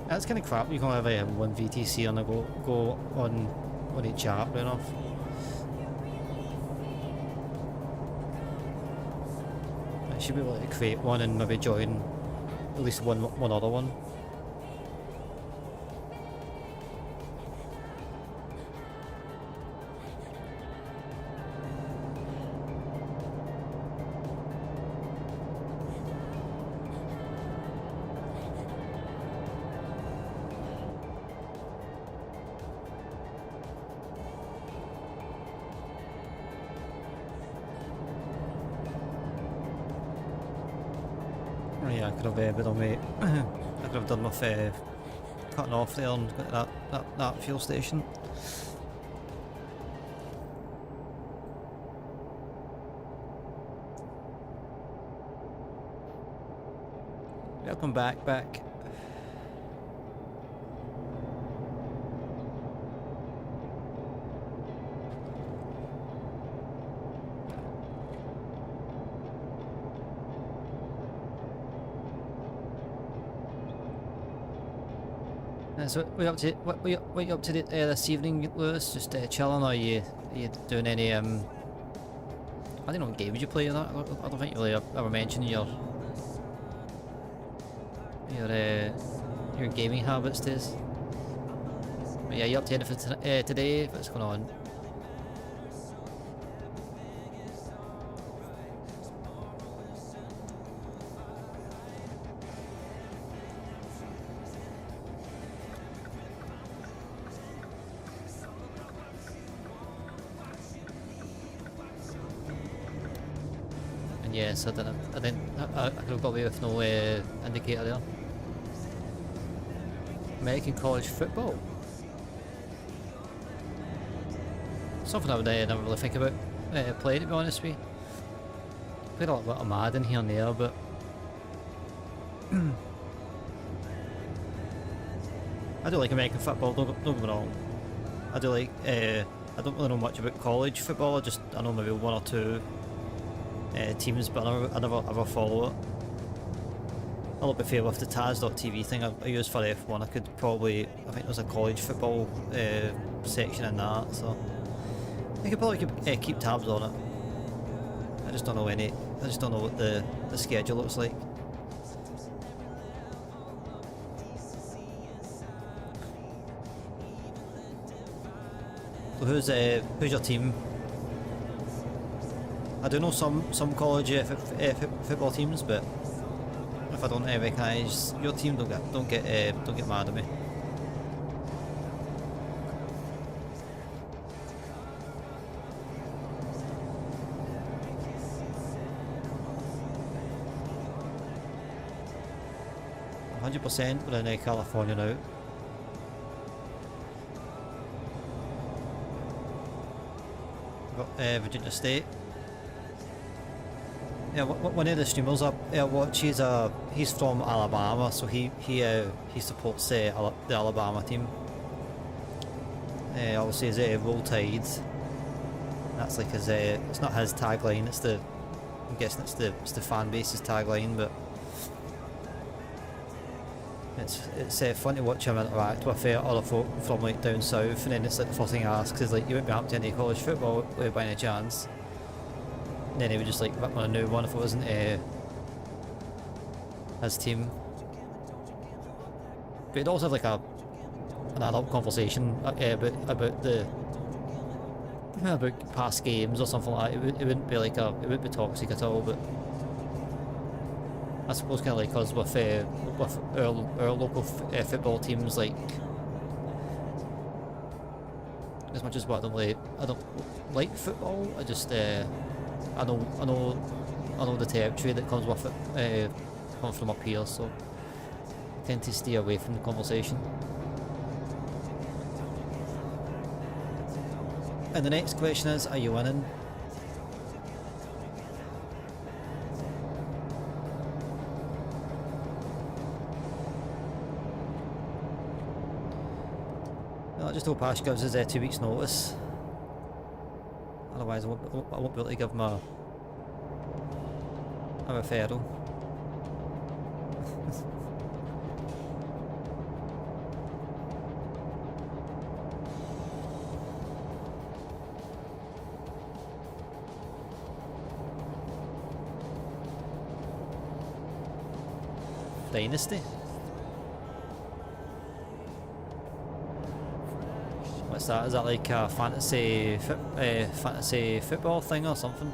That's kind of crap. You can have one VTC and go on each app right off. I should be able to create one and maybe join at least one other one. Oh yeah, I could have been on me. I could have done with cutting off there and got that fuel station. Welcome back. So what are you up to this evening, Lewis? Just chilling, or are you doing any I don't know what games you play. I don't think you really ever mentioned your gaming habits, Tiz. But yeah, you up to anything today? What's going on? Yes, I could have got away with no indicator there. American college football. something I would never really think about playing, to be honest with you. Played a little bit of Madden here and there, but I do like American football, don't get me wrong. I do like, I don't really know much about college football, I know maybe one or two teams, but I never ever follow it. A little bit fair with the Taz.tv thing I use for F1. I think there's a college football section in that, so I could probably keep tabs on it. I just don't know what the schedule looks like. So who's your team? I do know some college football teams, but if I don't recognise your team, don't get mad at me. %, we're in California now. Got Virginia State. Yeah, one of the streamers I watch, he's from Alabama, so he supports the Alabama team. Obviously his Roll Tide. That's like his it's not his tagline, I'm guessing it's the fan base's tagline, but it's fun to watch him interact with other folk from like down south, and then it's like the first thing I ask is like, you wouldn't be up to any college football by any chance? And then he would just like rip on a new one if it wasn't his team. But he'd also have like an adult conversation about past games or something like that. It wouldn't be toxic at all, but I suppose kind of like us with our local football teams, like as much as I don't like football, I just I know the territory that comes with it, comes from up here, so I tend to stay away from the conversation. And the next question is, are you winning? I just hope Ash gives us 2 weeks notice, otherwise I won't be able to give him a referral. Dynasty? What's that? Is that like a fantasy football thing or something?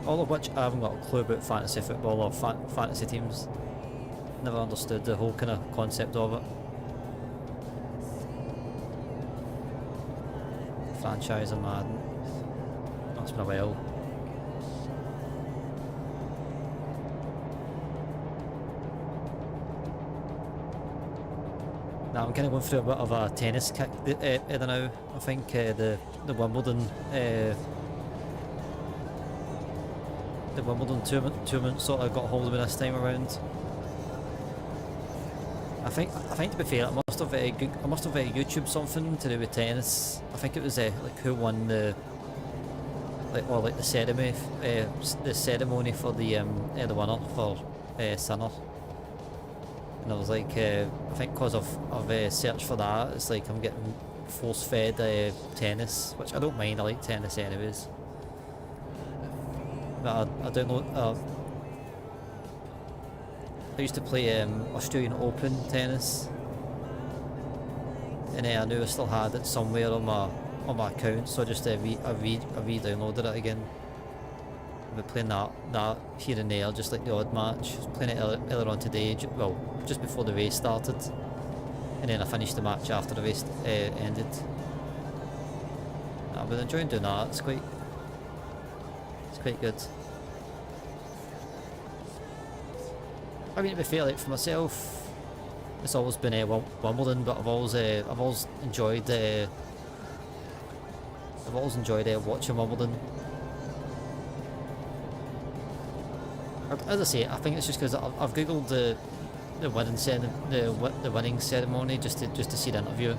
All of which I haven't got a clue about fantasy football or fantasy teams. Never understood the whole kind of concept of it. Franchise and Madden. That's been a while. Now I'm kind of going through a bit of a tennis kick now. I think the Wimbledon tournament sort of got hold of me this time around. I think to be fair, I must have YouTube something to do with tennis. I think it was like who won the ceremony for the winner for Sinner. And I was like, I think because of search for that, it's like I'm getting force-fed tennis, which I don't mind. I like tennis anyways. But I don't know. I used to play Australian Open tennis, and I knew I still had it somewhere on my account, so I just re-downloaded it again. I've been playing that here and there, just like the odd match. I was playing it earlier on today, just before the race started, and then I finished the match after the race ended. I've been enjoying doing that. It's quite good. I mean, to be fair, like for myself, it's always been Wimbledon, but I've always enjoyed watching Wimbledon. As I say, I think it's just because I've googled the winning ceremony just to see the interview,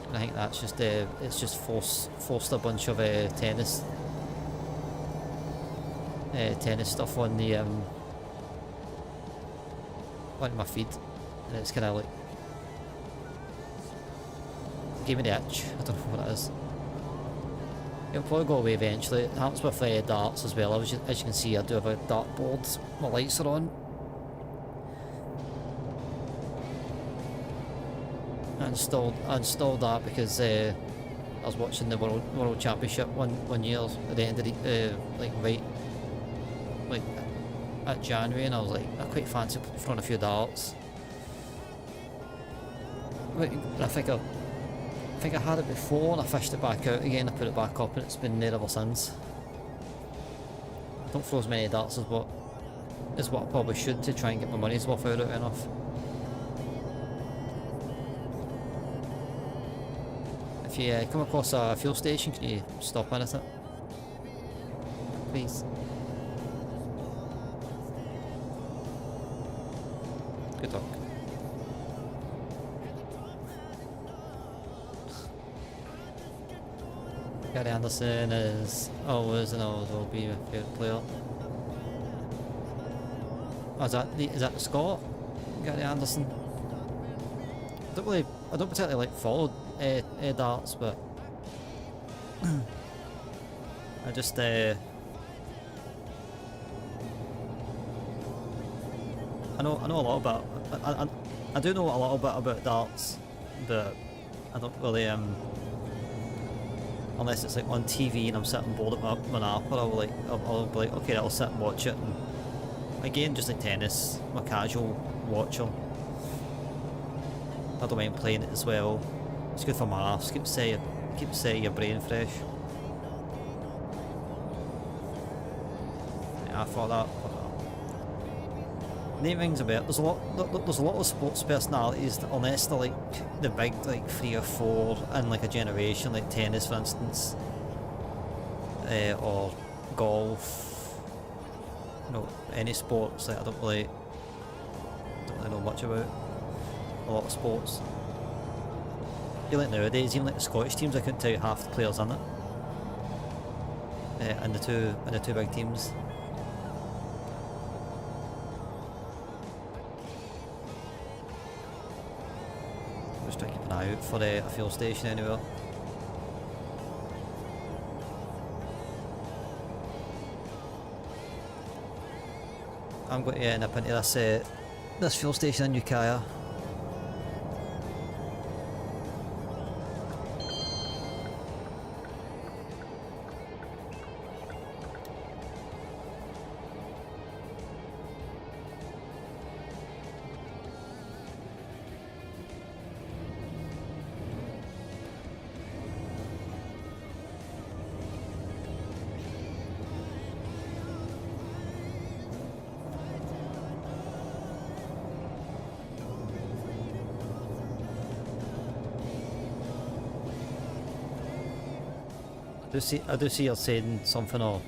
and I think that's just it's just forced a bunch of tennis stuff on the on my feed, and it's kind of like gave me the itch. I don't know what it is. It'll probably go away eventually. It happens with darts as well. As you can see, I do have a dartboard. My lights are on. I installed that because I was watching the World Championship one year at the end of the like at January, and I was like, I quite fancy throwing a few darts. I think I had it before and I fished it back out again. I put it back up and it's been there ever since. I don't throw as many darts as what I probably should to try and get my money's worth out of it enough. If you come across a fuel station, can you stop in at it? Please. Good luck. Gary Anderson is always and always will be my favourite player. Oh, is that the Scot? Gary Anderson? I don't particularly follow darts, but I just I know a lot about I do know a little bit about darts, but I don't really unless it's like on TV and I'm sitting bored at my nap, or I'll be like, okay, I'll sit and watch it. And again, just like tennis, I'm a casual watcher. I don't mind playing it as well. It's good for maths, keeps your brain fresh. Yeah, I thought that. Name rings a bell. There's a lot of sports personalities that, unless they're like the big like 3 or 4 in like a generation, like tennis for instance, or golf, any sports that I don't really know much about. A lot of sports. I feel like nowadays, even like the Scottish teams, I couldn't tell you half the players in it. And the two big teams. Just trying to keep an eye out for a fuel station anywhere. I'm going to nip into this fuel station in Ukiah. I do see you're saying something or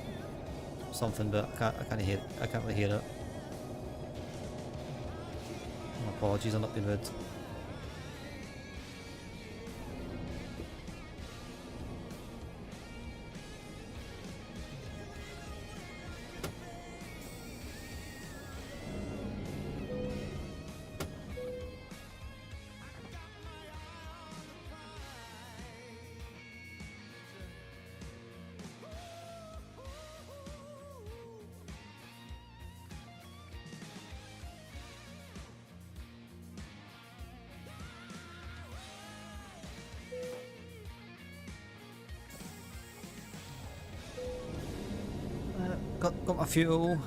something, but I can't really hear it. My apologies, I'm not being rude. Got my fuel,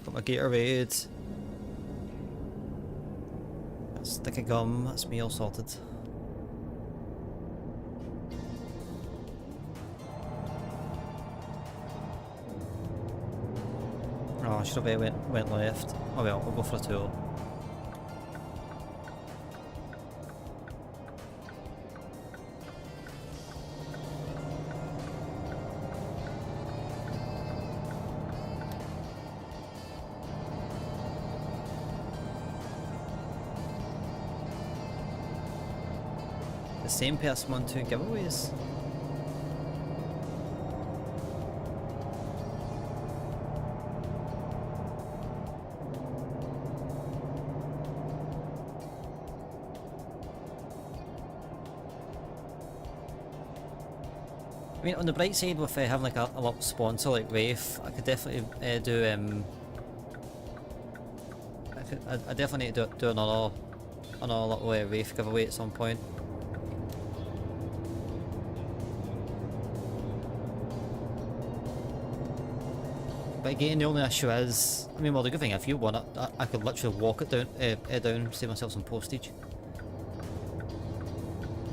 got my Gatorade, got a stick of gum, that's me all sorted. Oh, I should have went left. Oh well, I'll go for a tour. The same person won 2 giveaways. I mean, on the bright side, with having like a little sponsor like Wraith, I could definitely do I definitely need to do another little Wraith giveaway at some point. But again, the only issue is, I mean, well, the good thing, if you want it, I could literally walk it down, save myself some postage.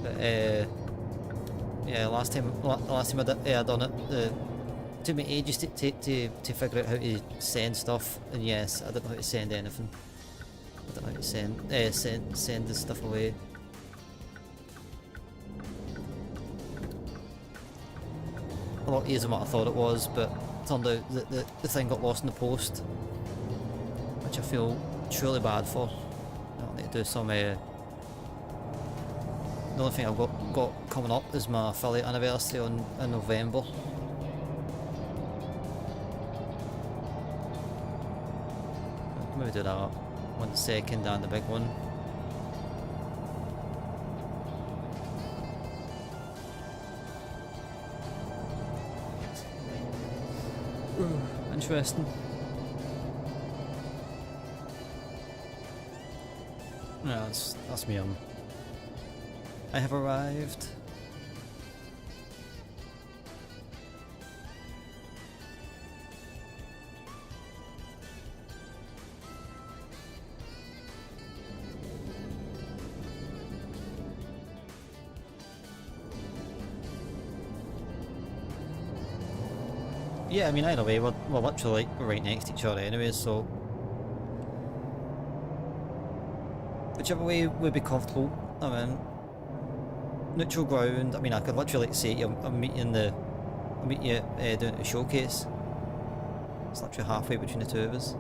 But yeah, last time I done it, it took me ages to figure out how to send stuff, and yes, I didn't know how to send anything. I didn't know how to send this stuff away. A lot easier than what I thought it was, but it turned out that the thing got lost in the post, which I feel truly bad for. I'll need to do some. The only thing I've got coming up is my affiliate anniversary in November. Maybe do that. 1 second and the big one. Interesting. Yeah, that's me. I have arrived. Yeah, I mean, either way, we're literally like right next to each other anyway, so whichever way would be comfortable. I mean, neutral ground. I mean, I could literally like say to you, I'll meet you down at the showcase. It's literally halfway between the two of us.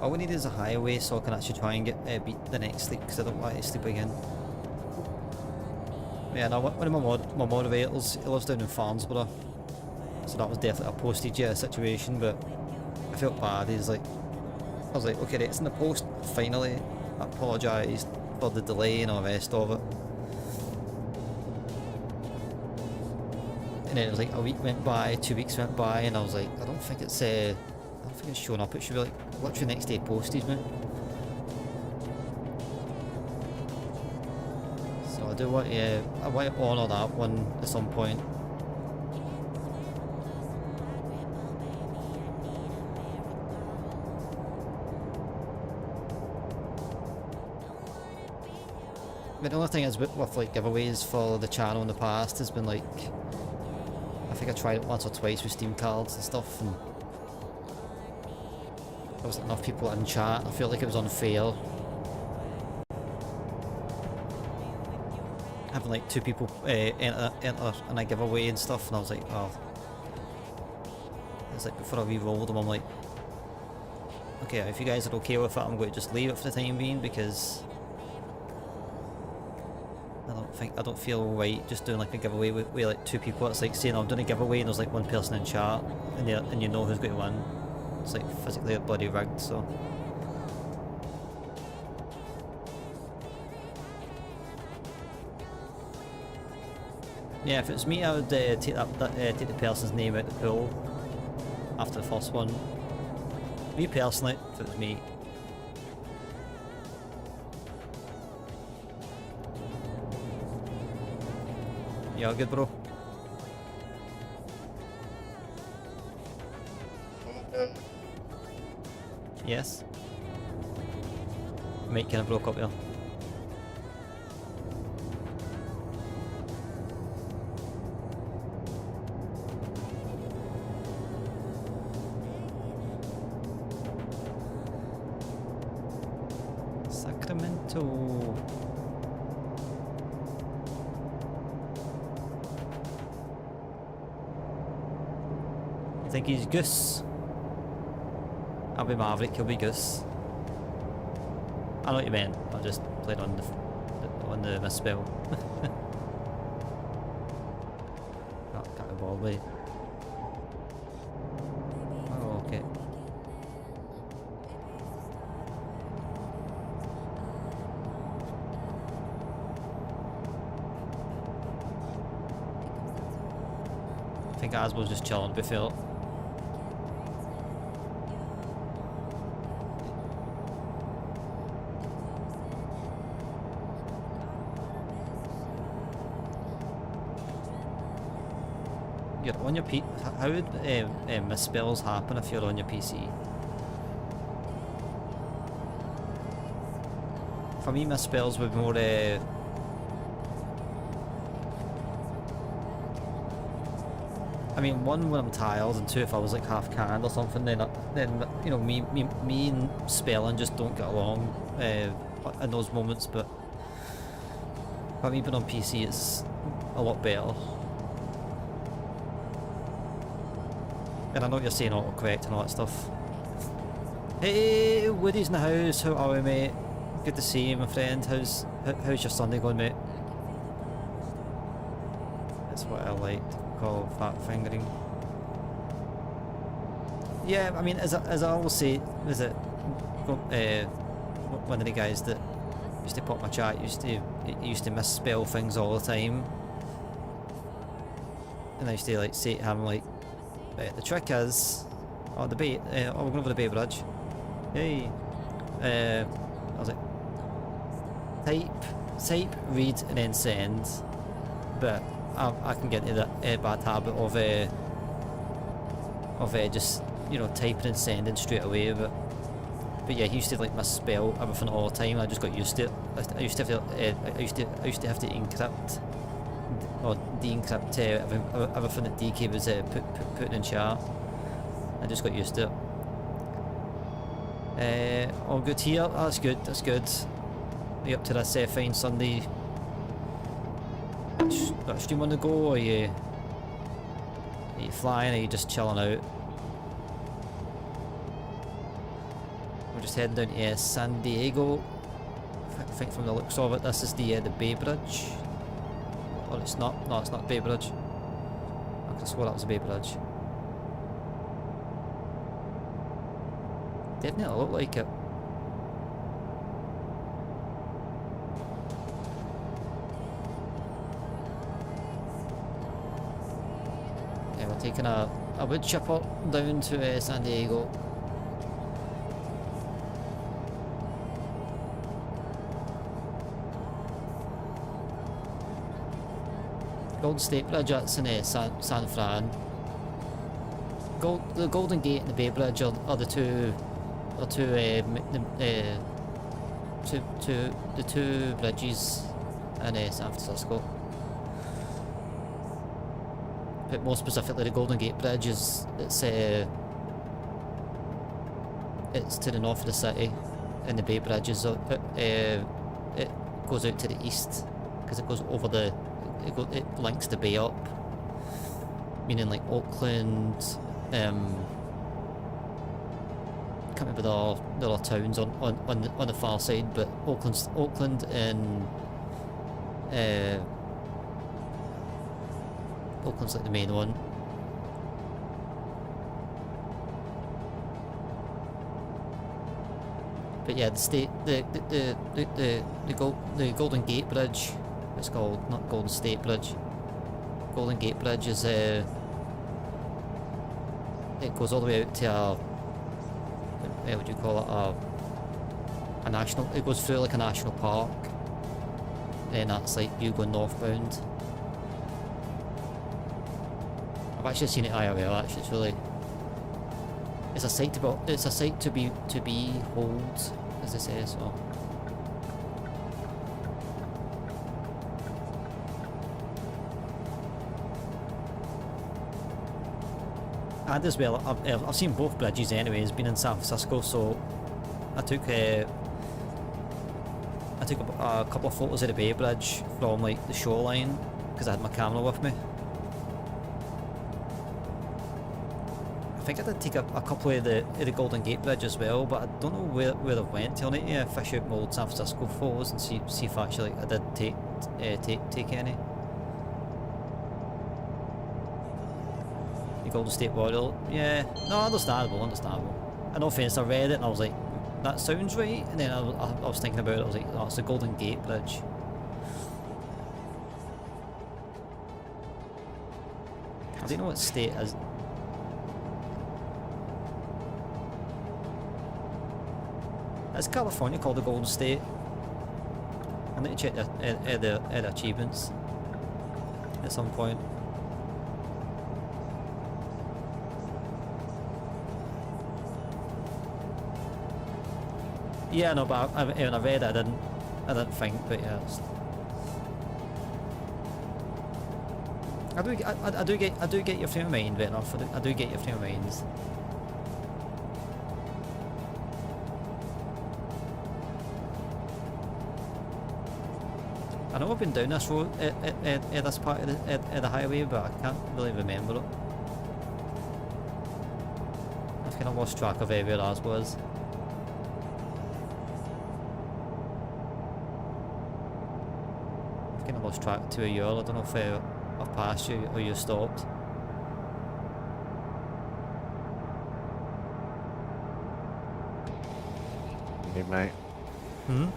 All we need is a highway so I can actually try and get beat the next sleep, because I don't want to sleep again. Yeah, no, one of my moderators, he lives down in Farnsborough, so that was definitely a postage situation, but I felt bad. I was like, okay, it's in the post, finally. I apologised for the delay and all the rest of it. And then it was like a week went by, 2 weeks went by, and I was like, I don't think it's showing up. It should be like literally next day postage, man. So I do want to, I want to honour that one at some point. But the only thing is with like giveaways for the channel in the past has been like, I think I tried it once or twice with Steam cards and stuff, and there wasn't enough people in chat. I felt like it was unfair having like 2 people enter in a giveaway and stuff, and I was like, oh. It's like before I re-rolled them, I'm like, okay, if you guys are okay with it, I'm going to just leave it for the time being, because I don't feel right just doing like a giveaway with like 2 people. It's like saying I'm doing a giveaway and there's like 1 person in chat and you know who's going to win. It's like physically bloody rigged, so. Yeah, if it's me, I would take the person's name out the pool after the first one. Me personally, if it was me. Yeah, good bro. Yes. Mic kind of broke up there. Sacramento. I think he's Goose. I'll be Maverick, he'll be Goose. I know what you meant. I just played on the misspell. Oh, can't be bothered with it. Oh, okay. I think Asbo's just chilling before. You're on your P. How would misspells happen if you're on your PC? For me, misspells would be more. I mean, one when I'm tired, and two if I was like half canned or something. Then you know me and spelling just don't get along in those moments. But for me, being on PC, it's a lot better. And I know you're saying autocorrect and all that stuff. Hey, Woody's in the house. How are we, mate? Good to see you, my friend. How's your Sunday going, mate? That's what I like to call fat fingering. Yeah, I mean, as I always say, was it one of the guys that used to pop my chat used to misspell things all the time, and I used to like say to him like. The trick is, we're going over the Bay Bridge. Hey, I was like, type, read, and then send. But I can get into that bad habit of just typing and sending straight away. But yeah, he used to like misspell everything all the time. I just got used to it. I used to have to encrypt. Or de-encrypt everything that DK was putting in chat. I just got used to it. All good here. Oh, that's good. That's good. Are you up to this fine Sunday? Got a stream on the go, or are you flying? Or are you just chilling out? We're just heading down to San Diego. I think from the looks of it, this is the Bay Bridge. Or it's not. No, it's not Bay Bridge. I could have swore that was a Bay Bridge. Definitely look like it. Yeah, we're taking a wood chipper down to San Diego. Golden State Bridge, that's in San Fran. The Golden Gate and the Bay Bridge are the two bridges in San Francisco. But more specifically, the Golden Gate Bridge it's to the north of the city, and the Bay Bridge is it goes out to the east because it goes over the. It links the bay up, meaning like Oakland. Can't remember the other towns on the far side, but Oakland and Oakland's like the main one. But yeah, the Golden Gate Bridge. It's called, not Golden State Bridge. Golden Gate Bridge is it goes all the way out to what would you call it, a national, it goes through like a national park, and that's like you going northbound. I've actually seen it IRL, actually, it's really it's a sight to behold, as they say. So. And as well, I've seen both bridges anyways, been in San Francisco, so I took a couple of photos of the Bay Bridge from like the shoreline, because I had my camera with me. I think I did take a couple of the Golden Gate Bridge as well, but I don't know where I went. I'll need to fish out my old San Francisco photos and see if actually I did take any. Golden State Warrior, yeah, no, understandable. No offence, I read it and I was like, that sounds right, and then I was thinking about it, I was like, oh, it's the Golden Gate Bridge. I don't know what state is. Is California called the Golden State? I need to check their achievements at some point. Yeah, no, but when I read it, I didn't think, but yeah. I do get your frame of mind, right enough. I do get your frame of mind. I know I've been down this road at this part of the highway, but I can't really remember it. I've kind of lost track of where ours was. Lost track to a year. I don't know if I've passed you or you stopped. Me, mate. Hmm?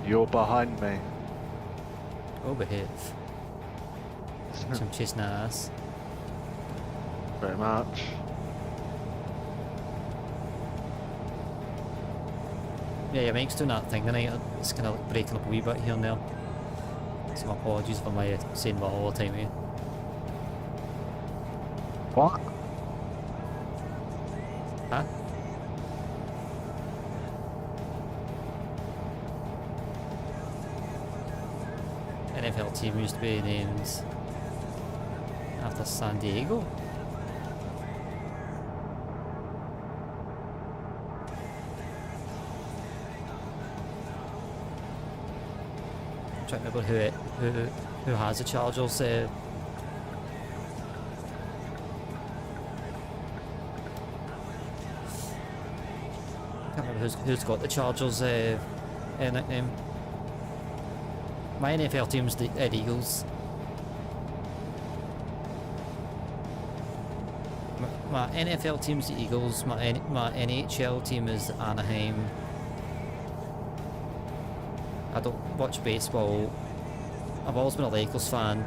You're behind me. Oh, behave. I'm chasing ass. Very much. Yeah, your mic's doing that thing tonight. It's kind of like breaking up a wee bit here and there. So my apologies for my saying that all the time here. What? Huh? NFL team used to be named after San Diego. I'm trying to remember who has the Chargers. I can't remember who's got the Chargers nickname. My NFL team's the Eagles. My NFL team's the Eagles. My NHL team is Anaheim. I don't watch baseball. I've always been a Lakers fan.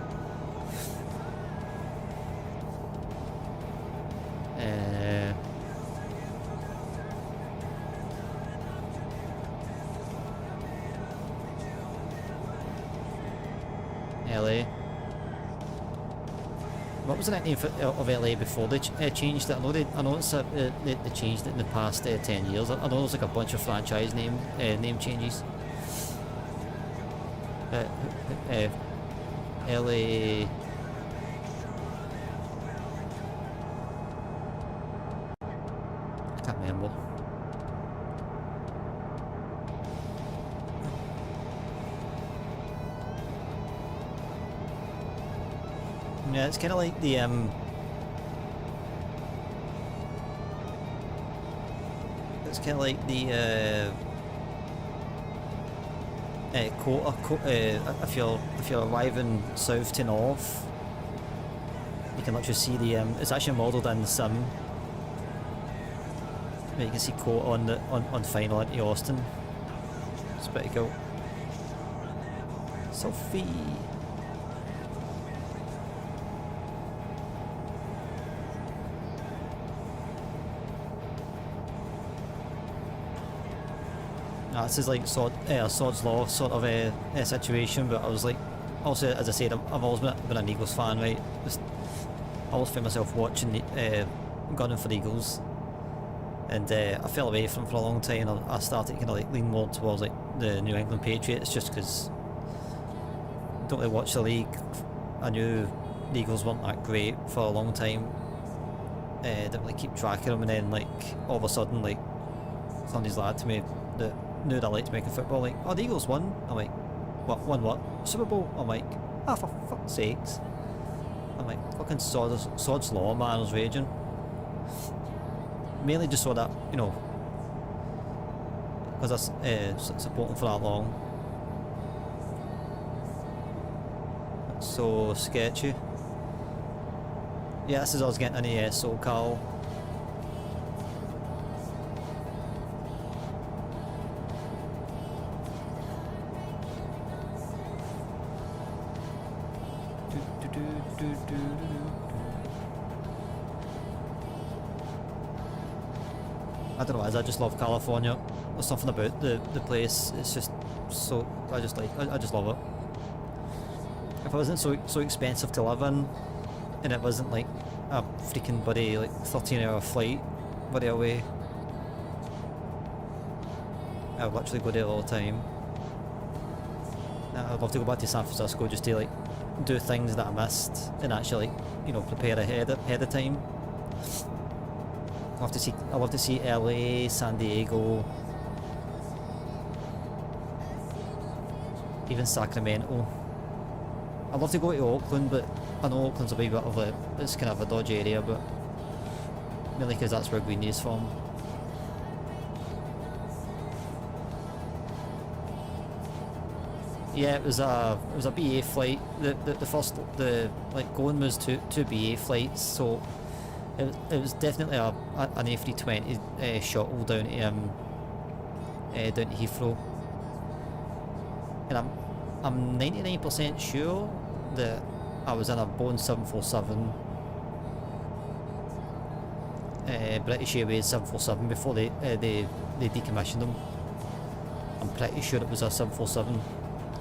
LA. What was the nickname of LA before they changed it? I know they changed it in the past 10 years. I know there's like a bunch of franchise name changes. LA. I can't remember. Yeah, it's kind of like the it's kind of like the if you're arriving south to north, you can literally see the it's actually modelled in the sim. You can see Court on final into Austin. It's pretty cool. Sophie. This is like Sod's Law sort of a situation, but I was like, also as I said, I've always been an Eagles fan, right? I always find myself watching gunning for the Eagles. and I fell away from them for a long time. I started kind of like lean more towards like the New England Patriots, just because I don't really watch the league. I knew the Eagles weren't that great for a long time. Didn't really keep track of them, and then like all of a sudden, like somebody's lad to me that knew that I liked American football, like, oh, the Eagles won. I'm like, what? Won what? Super Bowl? I'm like, ah, for fuck's sakes. I'm like, fucking sod's law, man. I was raging. Mainly just so that, you know, because I support them for that long. So sketchy. Yeah, this is us getting into SoCal. I don't know what it is, I just love California. There's something about the place, it's just so, I just love it. If it wasn't so expensive to live in, and it wasn't like a freaking bloody like 13-hour flight bloody away, I would literally go there all the time. I'd love to go back to San Francisco just to like do things that I missed and actually like, you know, prepare ahead of time. I love to see LA, San Diego, even Sacramento. I'd love to go to Oakland, but I know Oakland's a wee bit of a, it's kind of a dodgy area, but mainly because that's where Greeny's from. Yeah, it was a BA flight. The first like going was two BA flights, so it was definitely an A320 shuttle down to Heathrow, and I'm 99% sure that I was in a Boeing 747, British Airways 747 before they decommissioned them. I'm pretty sure it was a 747.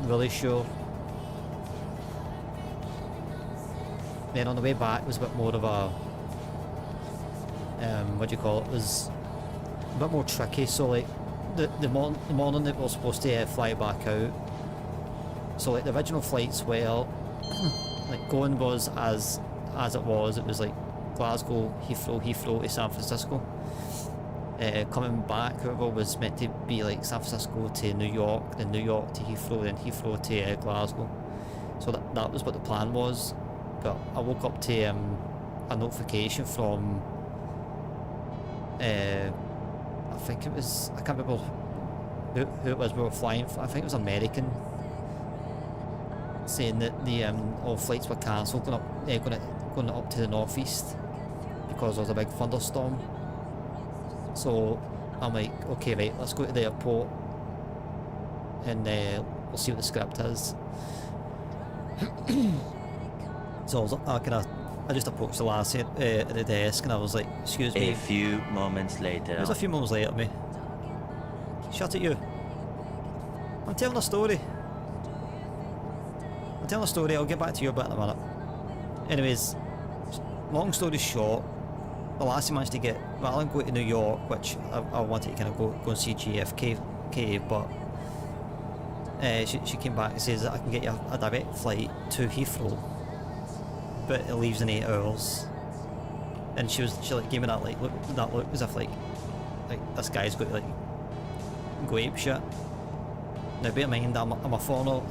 Really sure. Then on the way back it was a bit more of a what do you call it? It was a bit more tricky. So like the morning that we were supposed to fly back out. So like the original flights were like going was as it was. It was like Glasgow, Heathrow to San Francisco. Coming back, however, was meant to be like San Francisco to New York, then New York to Heathrow, then Heathrow to Glasgow. So that was what the plan was. But I woke up to a notification from I think it was, I can't remember who it was we were flying for. I think it was American, saying that the all flights were cancelled going up to the northeast because there was a big thunderstorm. So I'm like, okay, right, let's go to the airport and we'll see what the script is. So I just approached the lassie at the desk and I was like, excuse me. A few moments later. It was a few moments later, me. Shut it, you. I'm telling a story. I'll get back to you a bit in a minute. Anyways, long story short, the lassie managed to get, rather than going to New York, which I wanted to kind of go and see JFK, but she came back and says that I can get you a direct flight to Heathrow, but it leaves in 8 hours. And she like gave me that look as if like this guy's going to like go ape shit. Now bear in mind I'm a foreigner,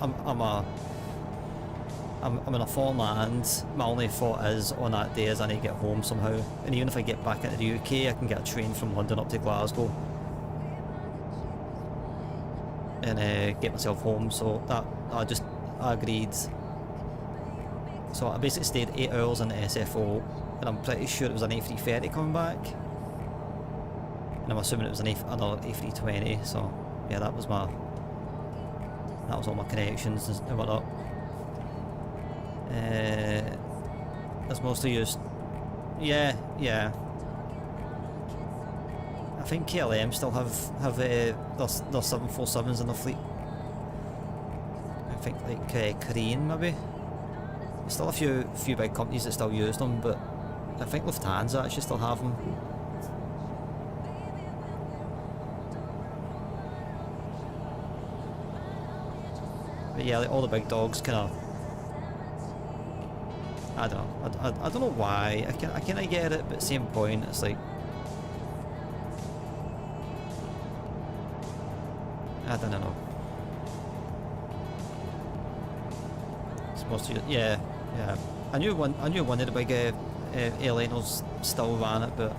I'm in a foreign land. My only thought is on that day is I need to get home somehow, and even if I get back into the UK I can get a train from London up to Glasgow and get myself home. So that I agreed. So I basically stayed 8 hours in the SFO, and I'm pretty sure it was an A330 coming back, and I'm assuming it was another A320. So yeah, that was all my connections and whatnot. It's mostly used. Yeah. I think KLM still have their 747s in their fleet. I think like Korean maybe. There's still a few big companies that still use them, but I think Lufthansa actually still have them. But yeah, like all the big dogs kind of. I don't know. I don't know why. I kind of get it, but at the same point, it's like. I don't know. It's mostly yeah. I knew one of the big airliners still ran it, but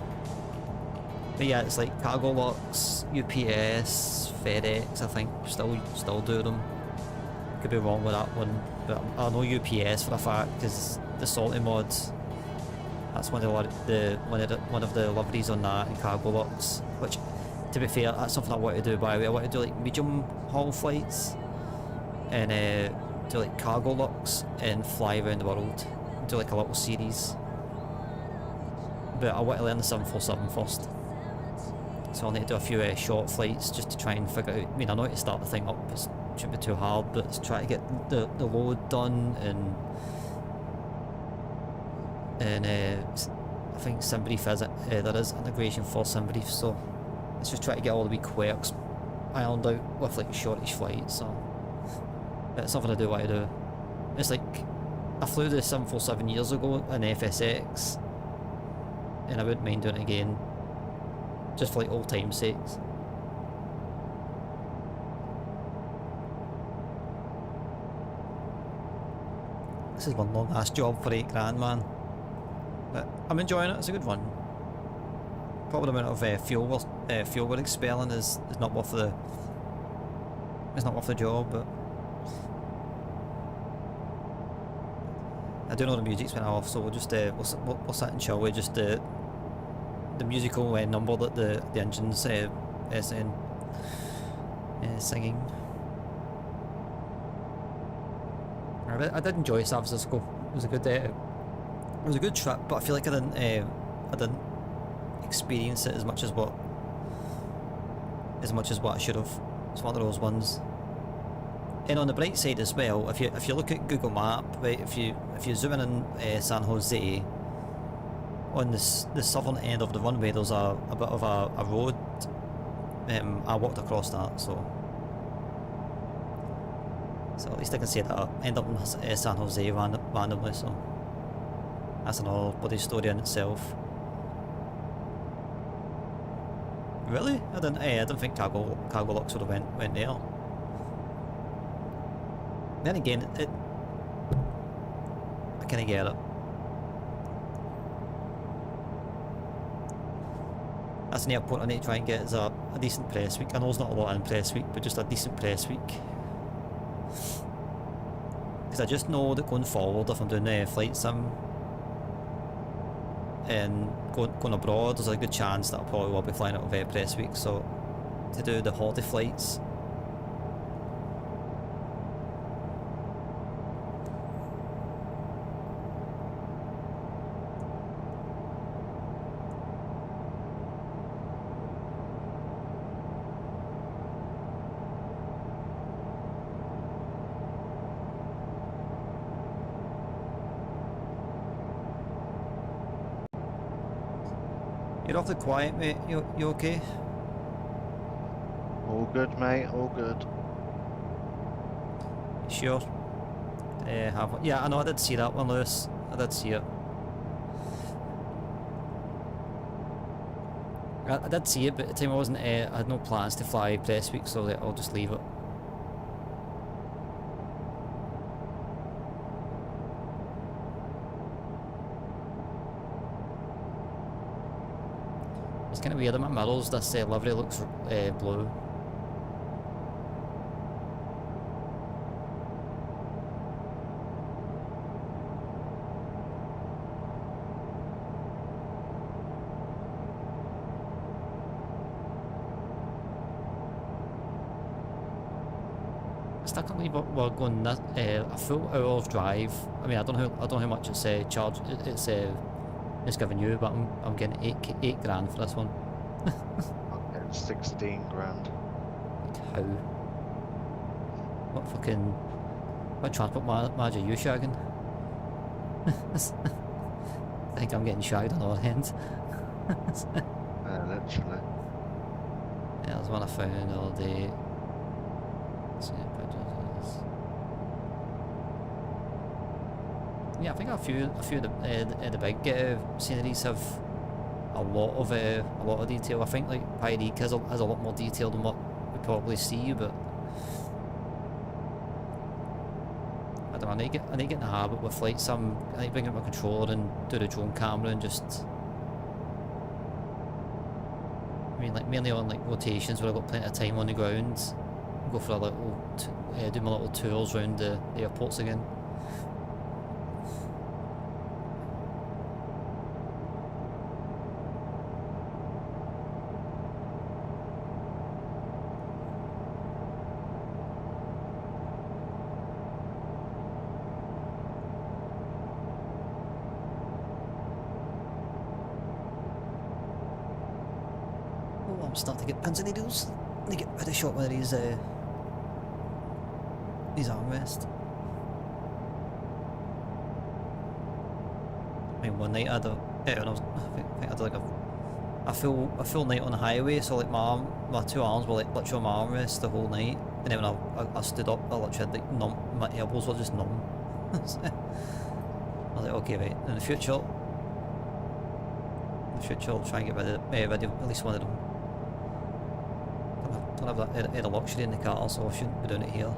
yeah, it's like Cargo Locks, UPS, FedEx. I think still do them. Could be wrong with that one, but I know UPS for a fact because the Salty mods. That's one of the liveries on that in Cargo Locks. Which, to be fair, that's something I want to do. By the way, I want to do like medium haul flights and do like cargo locks and fly around the world. Do like a little series. But I want to learn the 747 first. So I'll need to do a few short flights just to try and figure out. I mean, I know how to start the thing up. It shouldn't be too hard, but it's try to get the load done and I think SimBrief is it. There is integration for SimBrief, so let's just try to get all the wee quirks ironed out with like shortish flights. So it's something I do want to do. It's like I flew the 747 years ago in FSX, and I wouldn't mind doing it again, just for like old time's sakes. This is one long ass job for £8 man, but I'm enjoying it. It's a good one. Probably the amount of fuel we're expelling is not worth the job, but I do know the music's went off, so we'll just we'll sit and chill with just the musical number that the engine's singing. I did enjoy San Francisco. It was a good trip, but I feel like I didn't experience it as much as what I should have. It's one of those ones. And on the bright side as well, if you look at Google Map, right, if you zoom in San Jose, on the southern end of the runway, there's a bit of a road. I walked across that, so at least I can say that I end up in San Jose randomly. So that's another bloody story in itself. Really? I didn't think Cargo Locks would have went there. Then again, I kind of get it. That's an airport I need to try and get is a decent press week. I know there's not a lot in press week, but just a decent press week. Because I just know that going forward, if I'm doing a flight sim and going abroad, there's a good chance that I probably will be flying out of press week. So to do the holiday flights. You're awfully quiet, mate. You okay? All good, mate. All good. Sure. Yeah, I know. I did see that one, Lewis. I did see it. I did see it, but at the time I wasn't. I had no plans to fly press week, so I'll just leave it. It's kind of weird in my mirrors. This livery looks blue. I still can't believe we're going a full hour's drive. I mean, I don't know how much it's charged. It's giving you, but I'm getting eight grand for this one. I'm getting 16 grand. Like how? What transport manager are you shagging? I think I'm getting shagged on all ends. Literally. Yeah, there's one I found the other day. Let's see, pictures. Yeah, I think a few of the big sceneries have a lot of detail. I think like Pyreek has a lot more detail than what we probably see, but I don't know. I need to get in the habit with like some. I need to bring up my controller and do the drone camera and just. I mean, like mainly on like rotations where I've got plenty of time on the ground. Go for a little, do my little tours around the airports again. Oh, I'm starting to get pins and needles. I need to get rid of shot one of these armrests. I mean, one night I had I think I had like a full night on the highway, so like my two arms were like literally on my armrest the whole night, and then when I stood up, I literally had like numb, my elbows were just numb. So, I was like, okay, right, in the future I'll try and get rid of at least one of them. Don't have that air of luxury in the car, so I shouldn't be doing it here.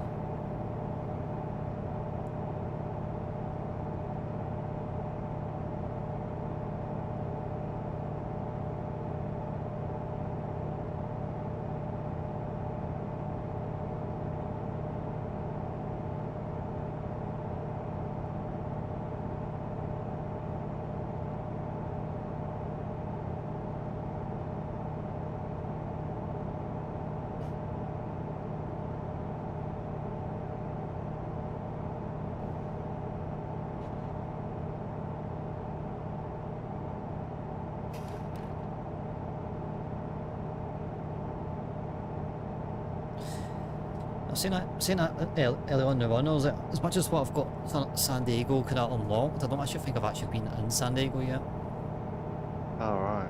I've seen that early on in the run. I was like, as much as what I've got San Diego kind of unlocked, I don't actually think I've actually been in San Diego yet. Oh, right.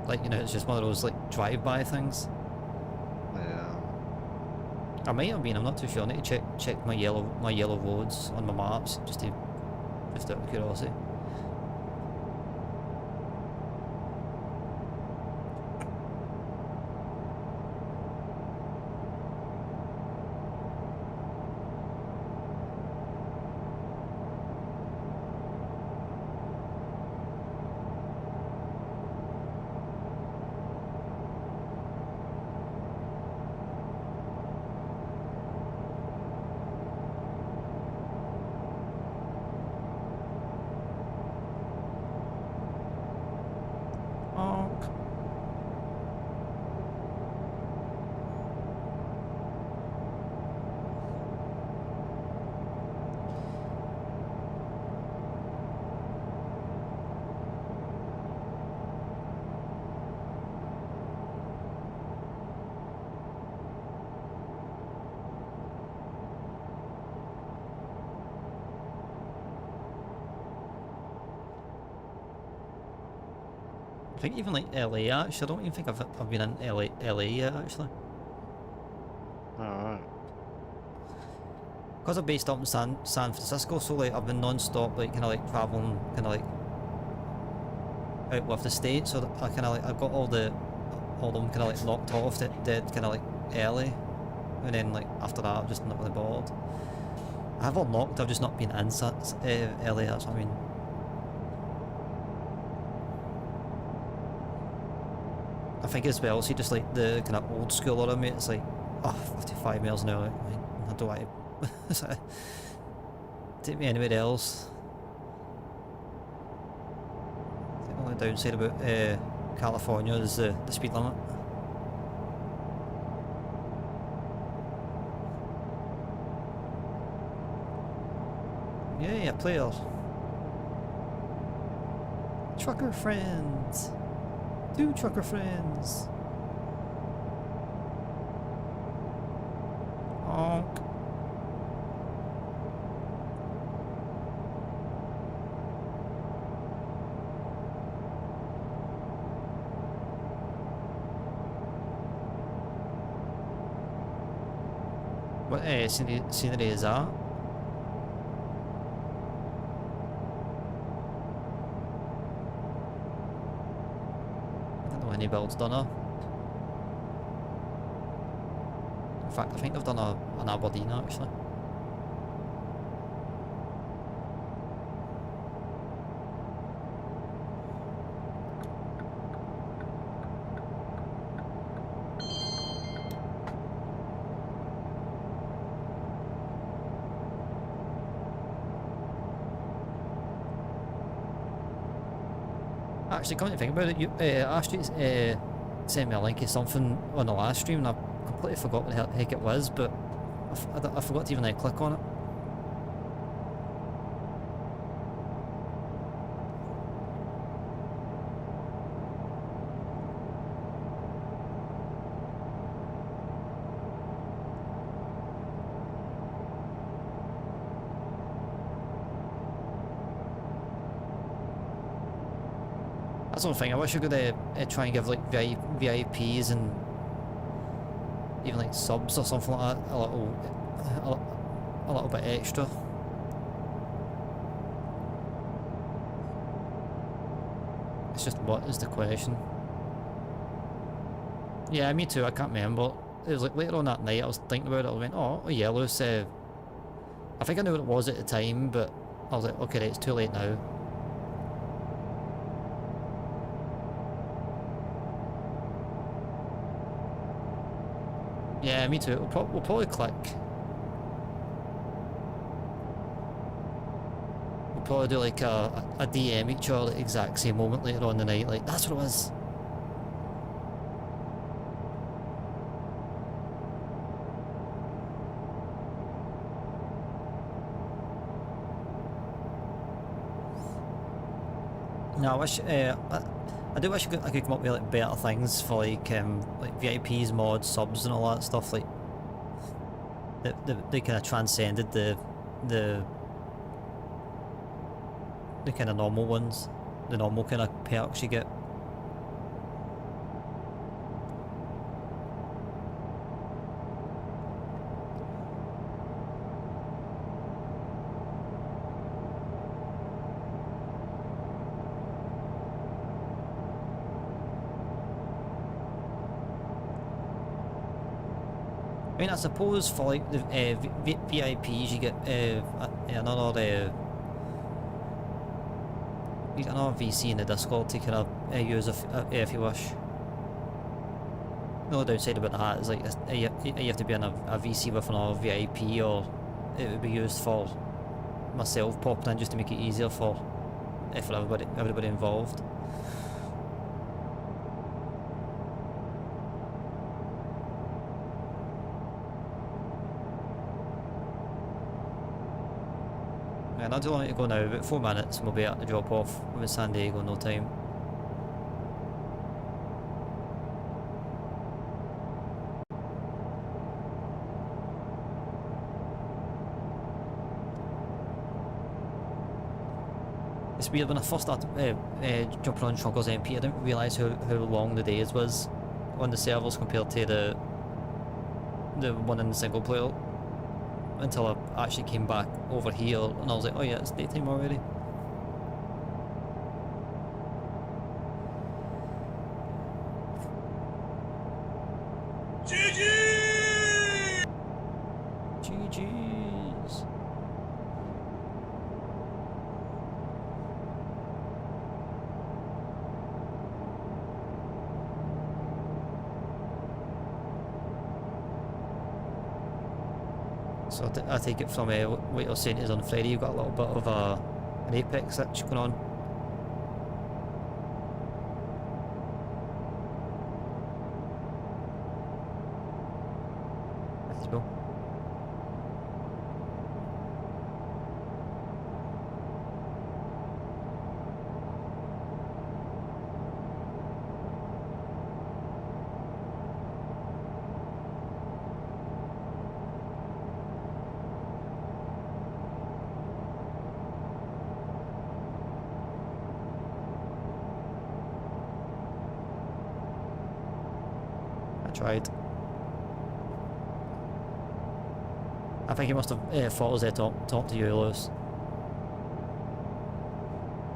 Like, you know, it's just one of those like drive-by things. Yeah. I might have been. I'm not too sure. I need to check my yellow roads on my maps just out of curiosity. I think even like LA actually, I don't even think I've been in LA yet actually. Alright. Because I'm based up in San Francisco, so like I've been non-stop like kind of like traveling kind of like out with the state, so that I kind of like I've got all them kind of like locked off dead kind of like early, and then like after that I've just not really bored. I have unlocked, I've just not been in LA, that's what I mean. I think as well, see just like the kind of old school around me, it's like, oh, 55 miles an hour, I don't want to take me anywhere else. I think the only downside about California is the speed limit. Yeah, players. Trucker friends. 2 trucker friends. Honk. What scenery is that? any builds done her. In fact, I think they've done an Aberdeen actually. Actually, come to think about it, you asked you to send me a link of something on the last stream, and I completely forgot what the heck it was, but I forgot to even click on it. That's the only thing. I wish I could try and give like VIPs and even like subs or something like that a little bit extra. It's just, what is the question? Yeah, me too. I can't remember. It was like later on that night I was thinking about it. I went, oh Yellow's. I think I knew what it was at the time, but I was like, okay, right, it's too late now. Yeah, me too. We'll probably click. We'll probably do like a DM each other at the exact same moment later on the night. Like, that's what it was. No, I wish. I do wish I could come up with like better things for like VIPs, mods, subs, and all that stuff. Like they kind of transcended the kind of normal ones, the normal kind of perks you get. I mean, I suppose for like the VIPs, you get another VC in the Discord to kind of use if you wish. The only downside about that is like you have to be in a VC with another VIP, or it would be used for myself popping in just to make it easier for everybody involved. And I don't want to go now, about 4 minutes and we'll be at the drop off with San Diego in no time. It's weird, when I first started jumping on Chunkles MP, I didn't realise how long the days was on the servers compared to the one in the single player. Until I actually came back over here and I was like, oh yeah, it's daytime already. GG! GG's. So I take it from what you're saying is on Friday you've got a little bit of an Apex itch going on. Let's go. Tried. I think he must have thought I was there to talk to you, Lewis.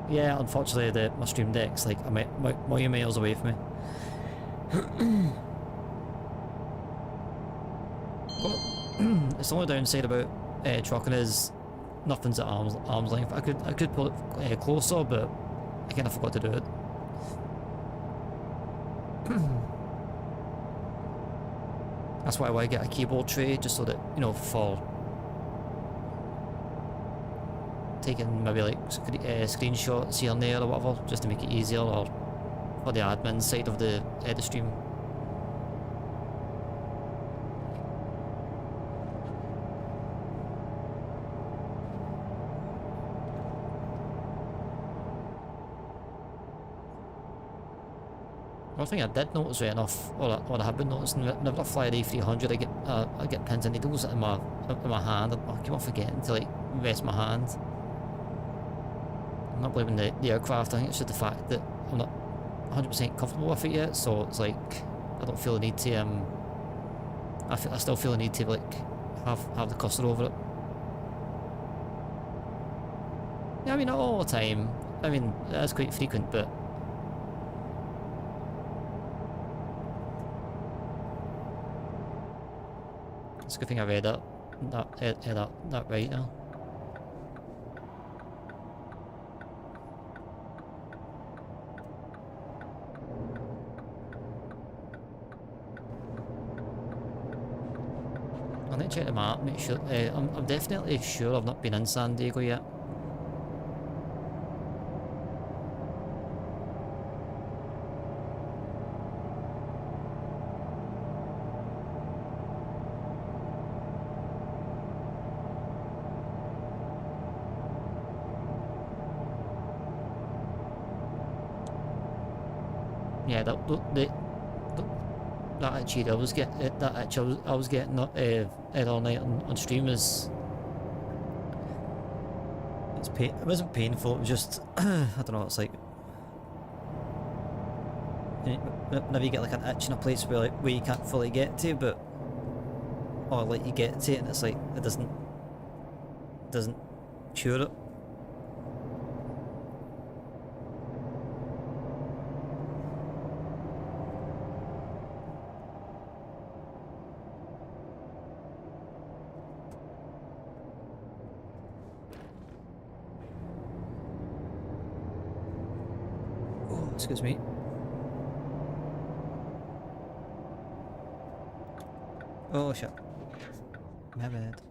Yeah, unfortunately my stream deck's like a million miles away from me. Well, it's the only downside about trucking is nothing's at arm's length. I could pull it closer, but I kind of forgot to do it. That's why I get a keyboard tray, just so that, you know, for taking maybe like screenshots here and there or whatever, just to make it easier, or for the admin side of the stream. One thing I did notice right enough, or I have been noticing, whenever I fly the A300, I get pins and needles in my hand. I keep on forgetting to like rest my hand. I'm not blaming the aircraft. I think it's just the fact that I'm not 100% comfortable with it yet. So it's like I don't feel the need to. I still feel the need to like have the cursor over it. Yeah, I mean not all the time. I mean it is quite frequent, but. It's a good thing I read that right now. I need to check the map, make sure. I'm definitely sure I've not been in San Diego yet. Yeah, that attitude I was getting, I was getting all night on stream is. It wasn't painful. It was just I don't know. It's like whenever you get like an itch in a place where you can't fully get to, but or like you get to it and it's like it doesn't cure it. Excuse me. Oh shit. My bad.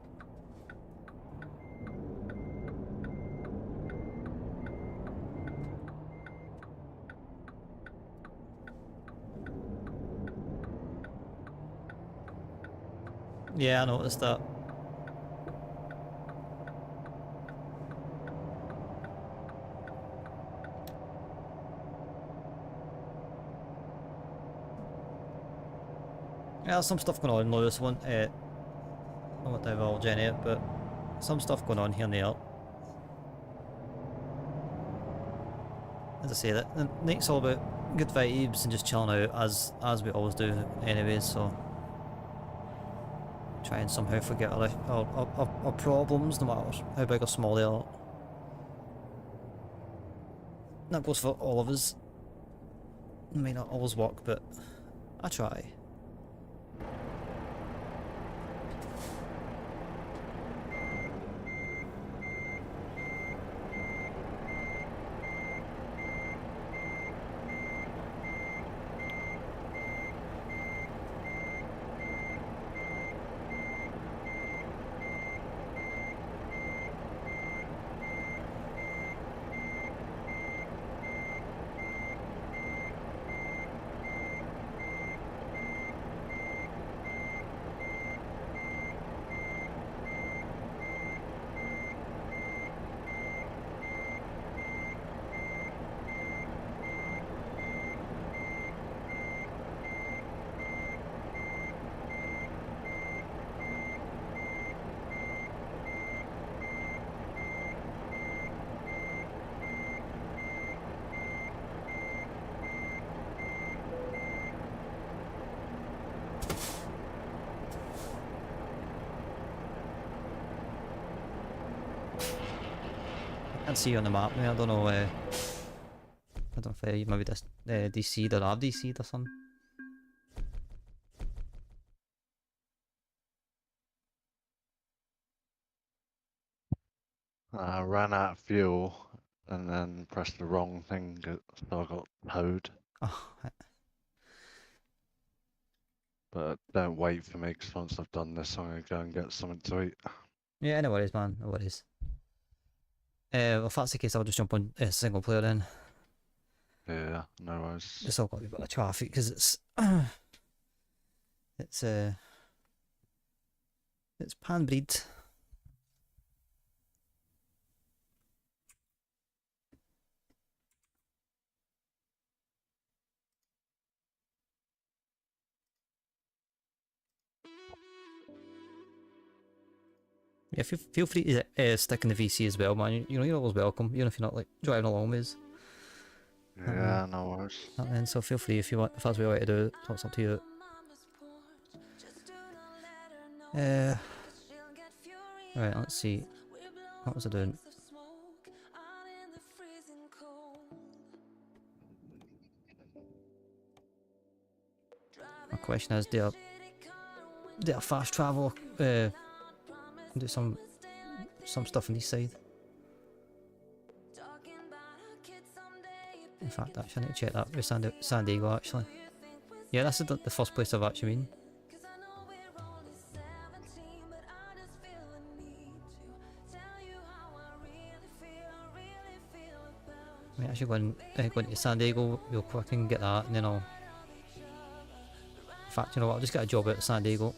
Yeah, I noticed that. Yeah, there's some stuff going on in this one. I won't divulge any of it, but some stuff going on here and there. As I say, the night's all about good vibes and just chilling out as we always do anyways, so try and somehow forget our problems, no matter how big or small they are. That goes for all of us. It may not always work, but I try. I can't see you on the map now. I don't know. I don't know if you maybe just DC'd or RDC'd or something. I ran out of fuel and then pressed the wrong thing, so I got towed. Oh, But don't wait for me, because once I've done this, I'm going to go and get something to eat. yeah, no worries, man. No worries. Well, if that's the case, I'll just jump on single player then. Yeah, no worries. It's all got a bit of traffic because it's it's Panbreed. Yeah, feel free to stick in the VC as well, man. You know, you're always welcome, even if you're not like driving along with us. Yeah, no worries. And so feel free if you want, if that's what you want to do it. It's up to you. Right, let's see. What was I doing? My question is, do I fast travel? Do some stuff on this side. In fact, actually, I need to check that with San Diego, actually. Yeah, that's the first place I've actually been. I mean, actually going to San Diego real quick and get that, and then I'll... In fact, you know what, I'll just get a job out at San Diego.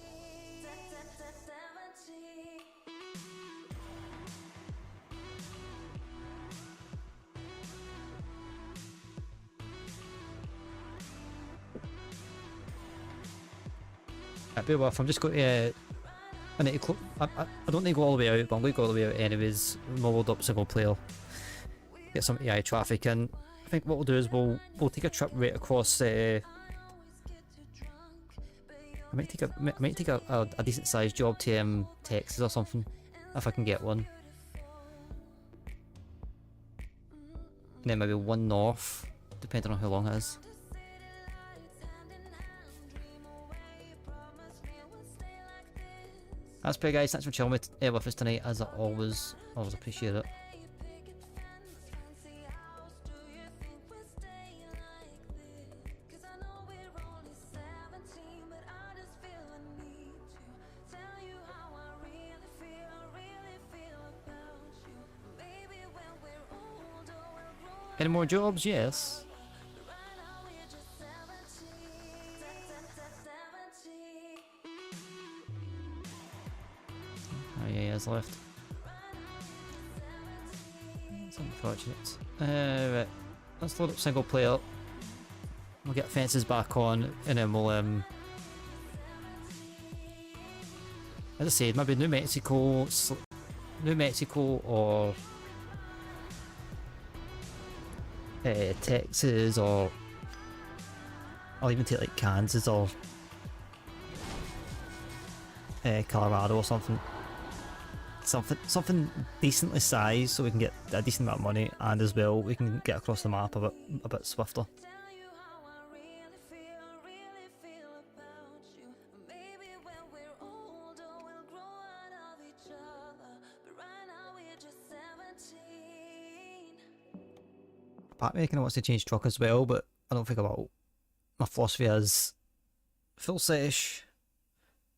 But well, if I'm just going to... I need to I don't need to go all the way out, but I'm going to go all the way out anyways. We'll load up single player. Get some AI traffic in. I think what we'll do is we'll take a trip right across... I might take a decent sized job to Texas or something, if I can get one. And then maybe one north, depending on how long it is. That's pretty, guys. Thanks for chilling with us tonight, as I always appreciate it. Any more jobs? Yes. Oh yeah, he has left. It's unfortunate. Right. Let's load up single player. We'll get fences back on, and then we'll as I said, maybe New Mexico or Texas, or I'll even take like Kansas or Colorado or something decently sized, so we can get a decent amount of money, and as well we can get across the map a bit swifter. Part of me kind of wants to change truck as well, but I don't think about my philosophy as full setish.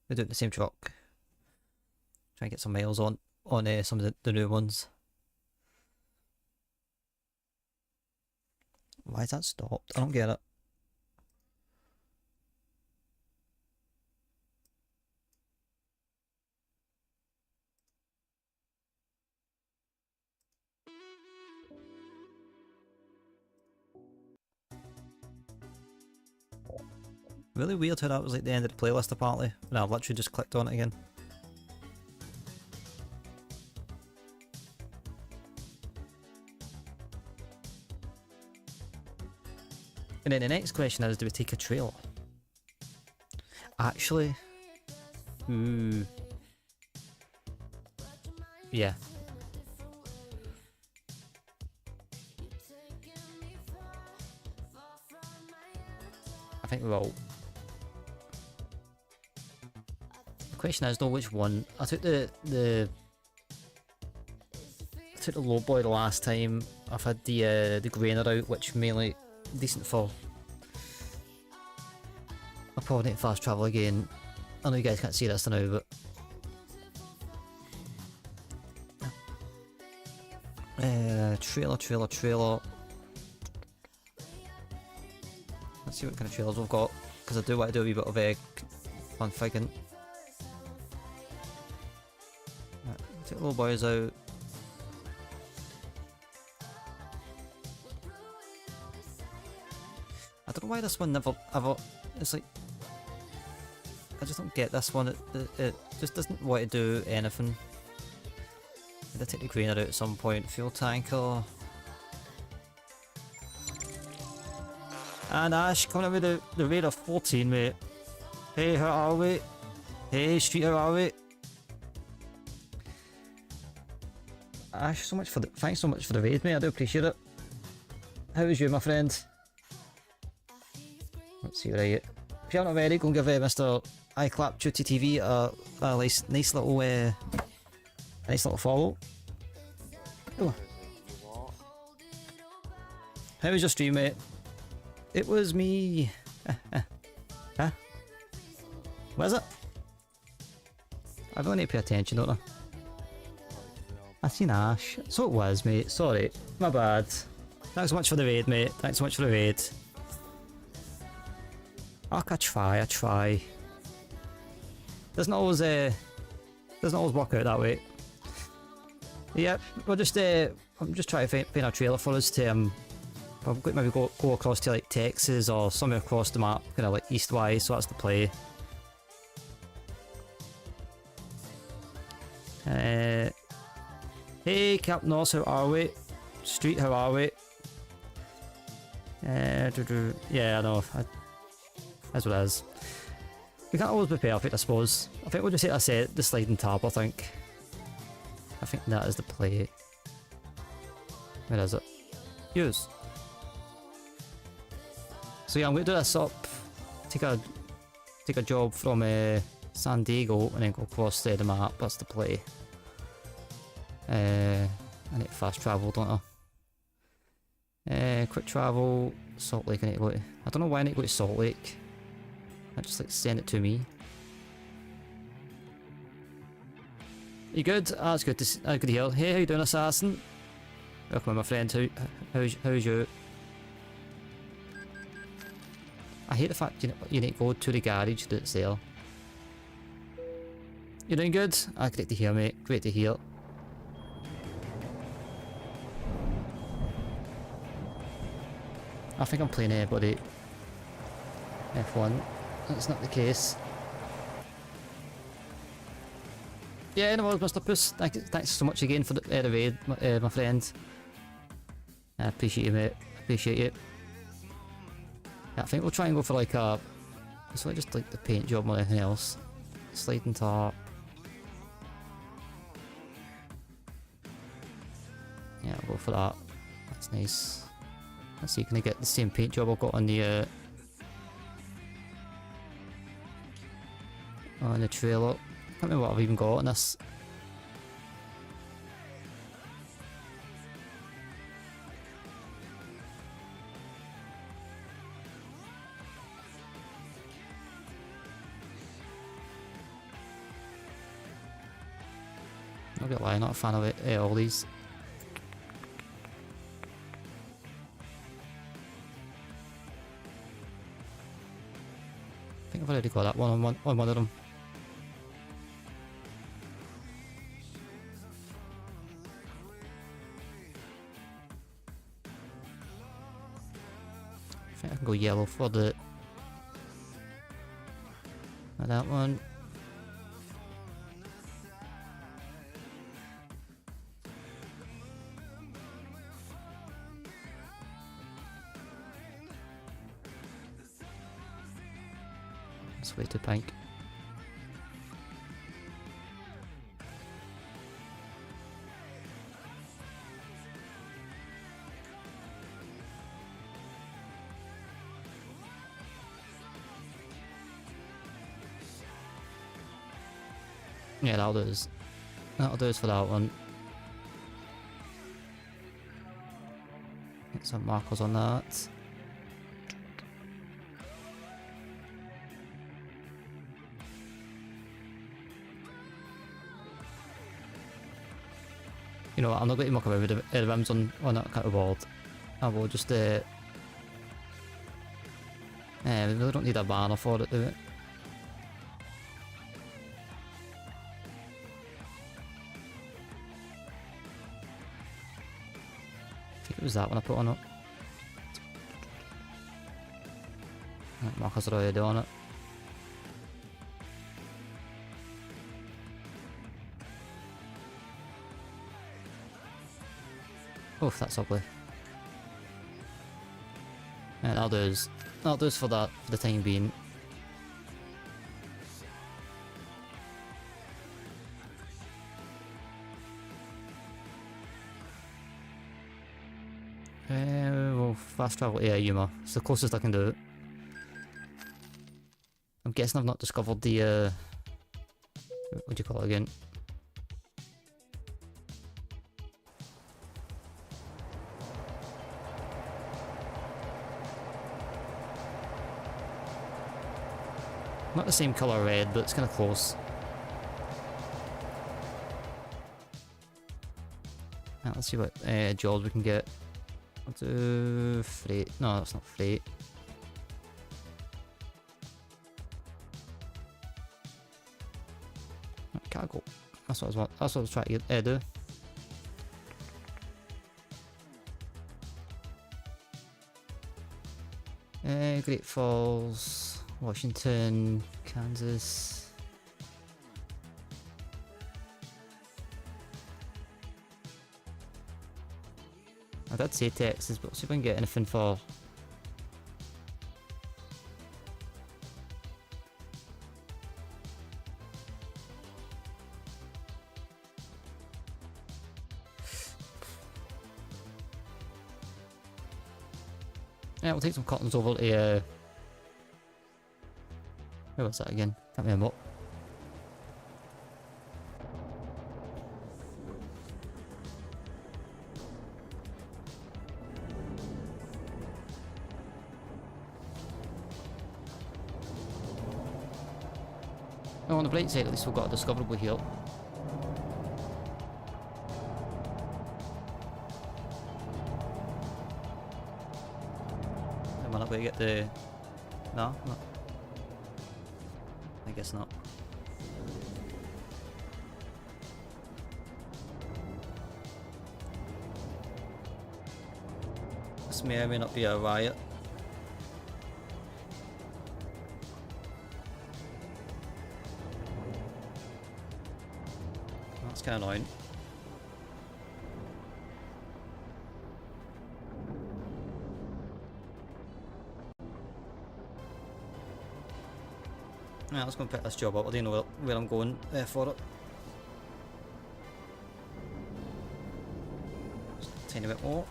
We're doing the same truck. Try and get some miles on some of the new ones. Why is that stopped? I don't get it. Really weird how that was like the end of the playlist apparently, and I literally just clicked on it again. And then the next question is, do we take a trailer? Actually, yeah. I think we will. The question is though, which one? I took the took the low boy the last time. I've had the grainer out, which mainly decent for. I'll probably need to fast travel again. I know you guys can't see this now, but trailer. Let's see what kind of trailers we've got, because I do want to do a wee bit of configuring. Take the little boys out. I don't know why this one never ever. It's like I just don't get this one. It just doesn't want to do anything. I did take the grainer out at some point. Fuel tanker. And Ash coming in with the rate of 14, mate. Hey, how are we? Hey, Street, how are we? Ash, thanks so much for the raid, mate. I do appreciate it. How is you, my friend? Let's see what I get. If you're not ready, go and give Mr. iClap Duty TV a nice little follow. Oh. How was your stream, mate? It was me. Huh? What is it? I don't need to pay attention, don't I? I seen Ash. So it was, mate. Sorry. My bad. Thanks so much for the raid, mate. Thanks so much for the raid. I try. Doesn't always work out that way. Yep, we're just I'm just trying to find a trailer for us to probably maybe go across to like Texas or somewhere across the map, kind of like east-wise, so that's the play. Hey Cap North, how are we? Street, how are we? Yeah, I know. That's what it is. We can't always be perfect, I suppose. I think we'll just hit the sliding tab, I think. I think that is the play. Where is it? Use. So yeah, I'm going to do this up. Take a job from San Diego and then go across the map. That's the play. I need to fast travel, don't I? Quick travel. Salt Lake I need to go to. I don't know why I need to go to Salt Lake. I just like send it to me. You good? Ah, it's good to hear. Hey, how you doing, Assassin? Welcome, my friend. How's you? I hate the fact you need to go to the garage that's there. You doing good? Ah, great to hear, mate. Great to hear. I think I'm playing everybody F1. That's not the case. Yeah, no worries, Mr. Puss. Thanks so much again for the raid, my friend. I appreciate you, mate. Appreciate you. Yeah, I think we'll try and go for like a... It's like just like the paint job more than anything else. Sliding top. Yeah, I'll go for that. That's nice. Let's see, can I get the same paint job I've got on the trailer? I can't remember what I've even got on this. Not gonna lie, not a fan of it, all these. I think I've already got that one on one of them. I think I can go yellow for that one. That's way too pink. Yeah, that'll do us for that one. Get some markers on that. You know what, I'm not going to muck around with the rims on that kind of board. I will just we really don't need a banner for it, do it? I think it was that one I put on it. Right, markers are already on it. Oof, that's ugly. Yeah, that'll do us for that for the time being. We'll fast travel to Yuma. It's the closest I can do it. I'm guessing I've not discovered the what do you call it again? Not the same colour red, but it's kind of close. Right, let's see what jobs we can get. I'll do freight. No, that's not freight. Right, cargo. That's what I was trying to do. Great Falls, Washington, Kansas. I did say Texas, but we'll see if we can get anything for. Yeah, we'll take some cottons over to where was that again? Can't remember. Oh, on the bright side, at least we've got a discoverable here. Am I not going to get the... No? No. I guess not. This may or may not be a riot. That's kind of annoying. Yeah, let's go and pick this job up. I don't know where I'm going for it. Just a tiny bit more.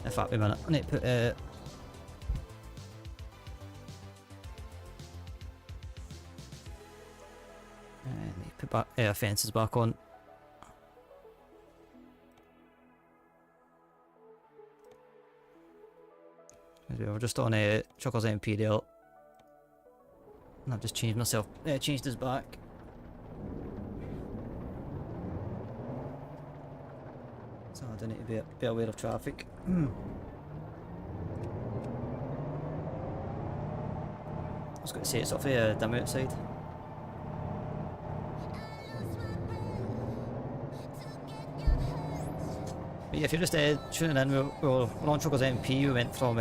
In fact, wait a minute. I need to put I need to put back fences back on. We're just on Chuckle's Imperial. And I've just changed myself, changed his back. So I don't need to be aware of traffic. I was going to say it's off dim outside. But yeah, if you're just tuning in, we're on Chuckle's MP. We went from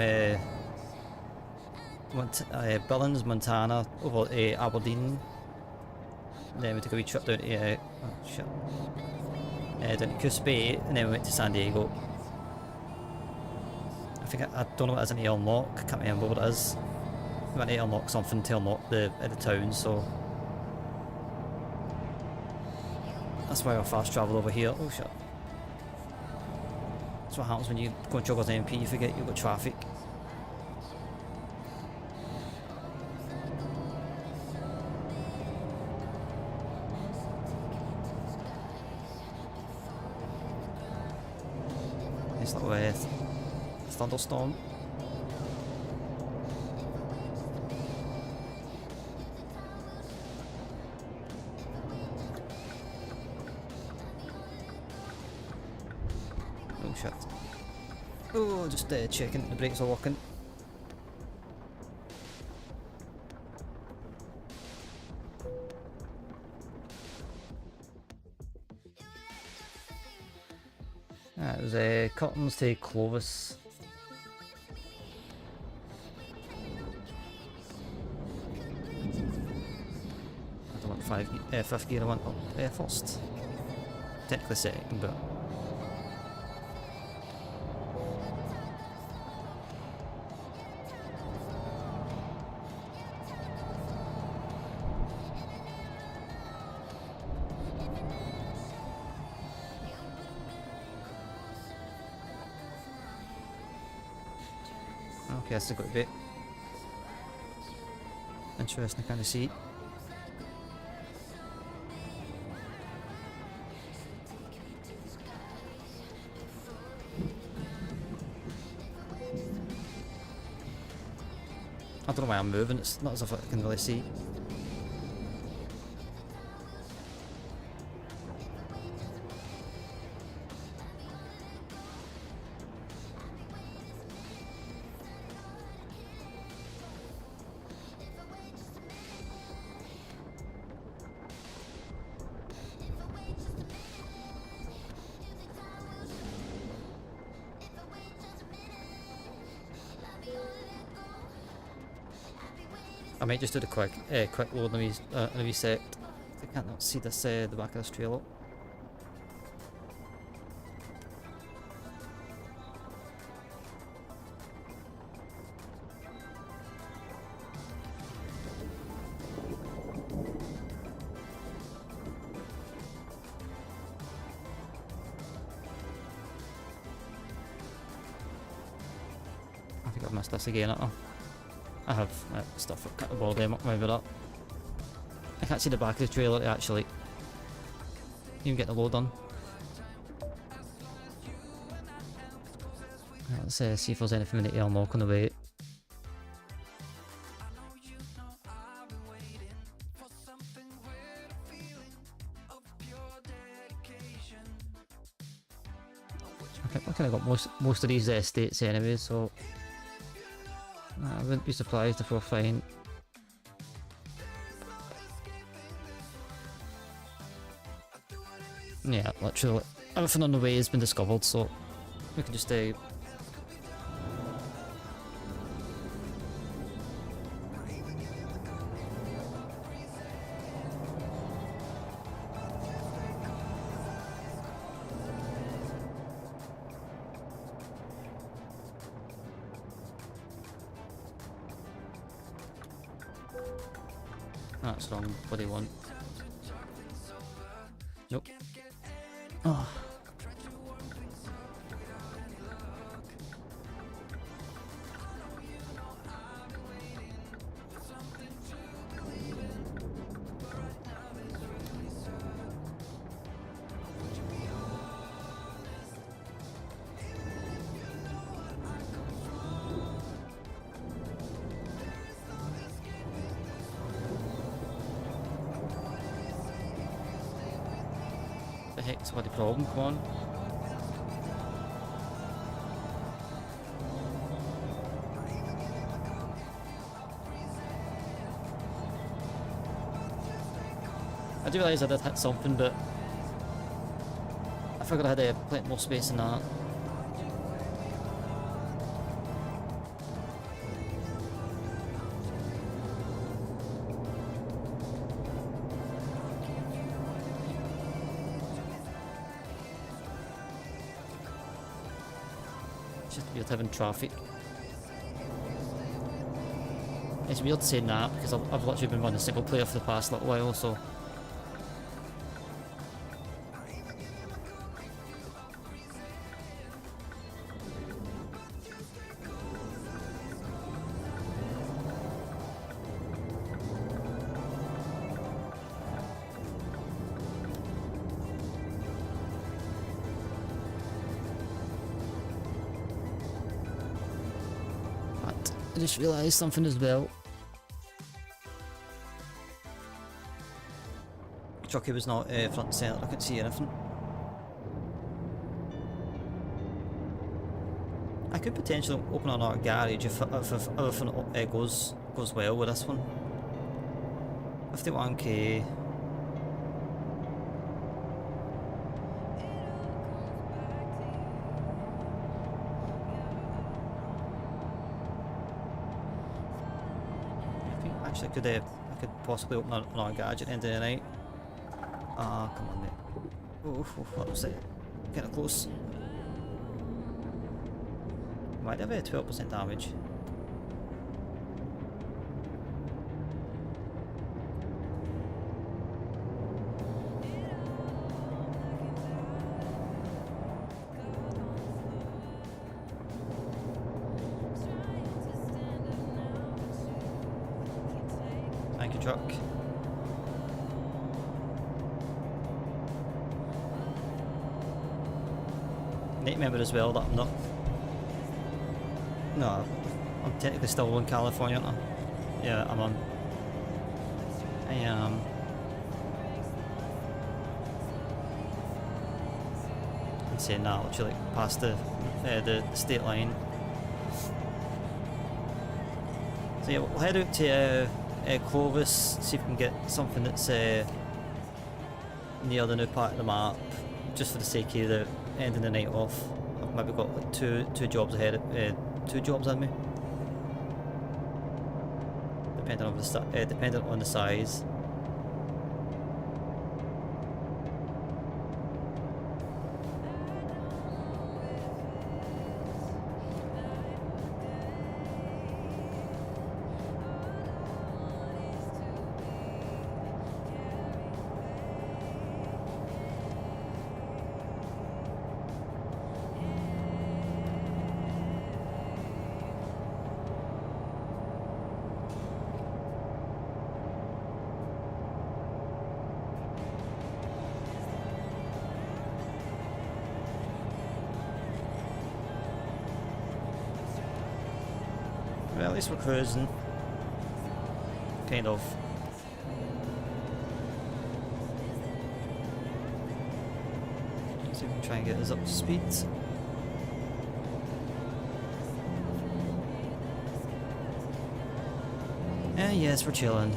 Billings, Montana, over to Aberdeen. And then we took a wee trip down to down to Coos Bay, and then we went to San Diego. I think I don't know what it is in Elmlock. I can't remember what it is. We went to Elmlock something to Elmlock the town, so that's why I fast travel over here. Oh shit. That's what happens when you go and Chuckle's MP, you forget you've got traffic. thunderstorm. Oh shit. Oh, just checking the brakes are working. It was curtains to Clovis. I don't want fifth gear, I want up first. Technically second, but... Okay, that's a good bit. Interesting kind of seat. I don't know why I'm moving, it's not as if I can really see. I might just do the quick load in a wee sec. I can't not see this the back of this trailer. I think I've missed this again, I have stuff that cut the ball them up, maybe that. I can't see the back of the trailer to actually even get the load done. Right, let's see if there's anything in the air knock on the way. I think we kind of got most of these estates anyway, so I wouldn't be surprised if we're fine. Yeah, literally everything on the way has been discovered, so we can just that's the wrong bloody one. Nope. Oh. The heck's what the problem, come on. I do realise I did hit something, but I figured I had plenty more space than that. It's just weird having traffic. It's weird saying that because I've literally been running single player for the past little while, so. I just realised something as well. Chucky was not front and centre, I couldn't see anything. I could potentially open another garage if everything goes well with this one. 51k. I think actually I could possibly open another garage at the end of the night. Ah, come on, mate. Oh, what was it? Getting close. Might have a 12% damage. Thank you, truck. Need to remember as well that I'm not. No, I'm technically still in California, aren't I? Yeah, I'm on. I am. I'm saying that literally past the state line. So yeah, we'll head out to Clovis, see if we can get something that's near the new part of the map, just for the sake of the ending the night off. I've maybe got like two jobs ahead, two jobs on me, depending on the size. Well, at least we're cruising. Kind of. Let's see if we can try and get us up to speed. Yes, we're chilling.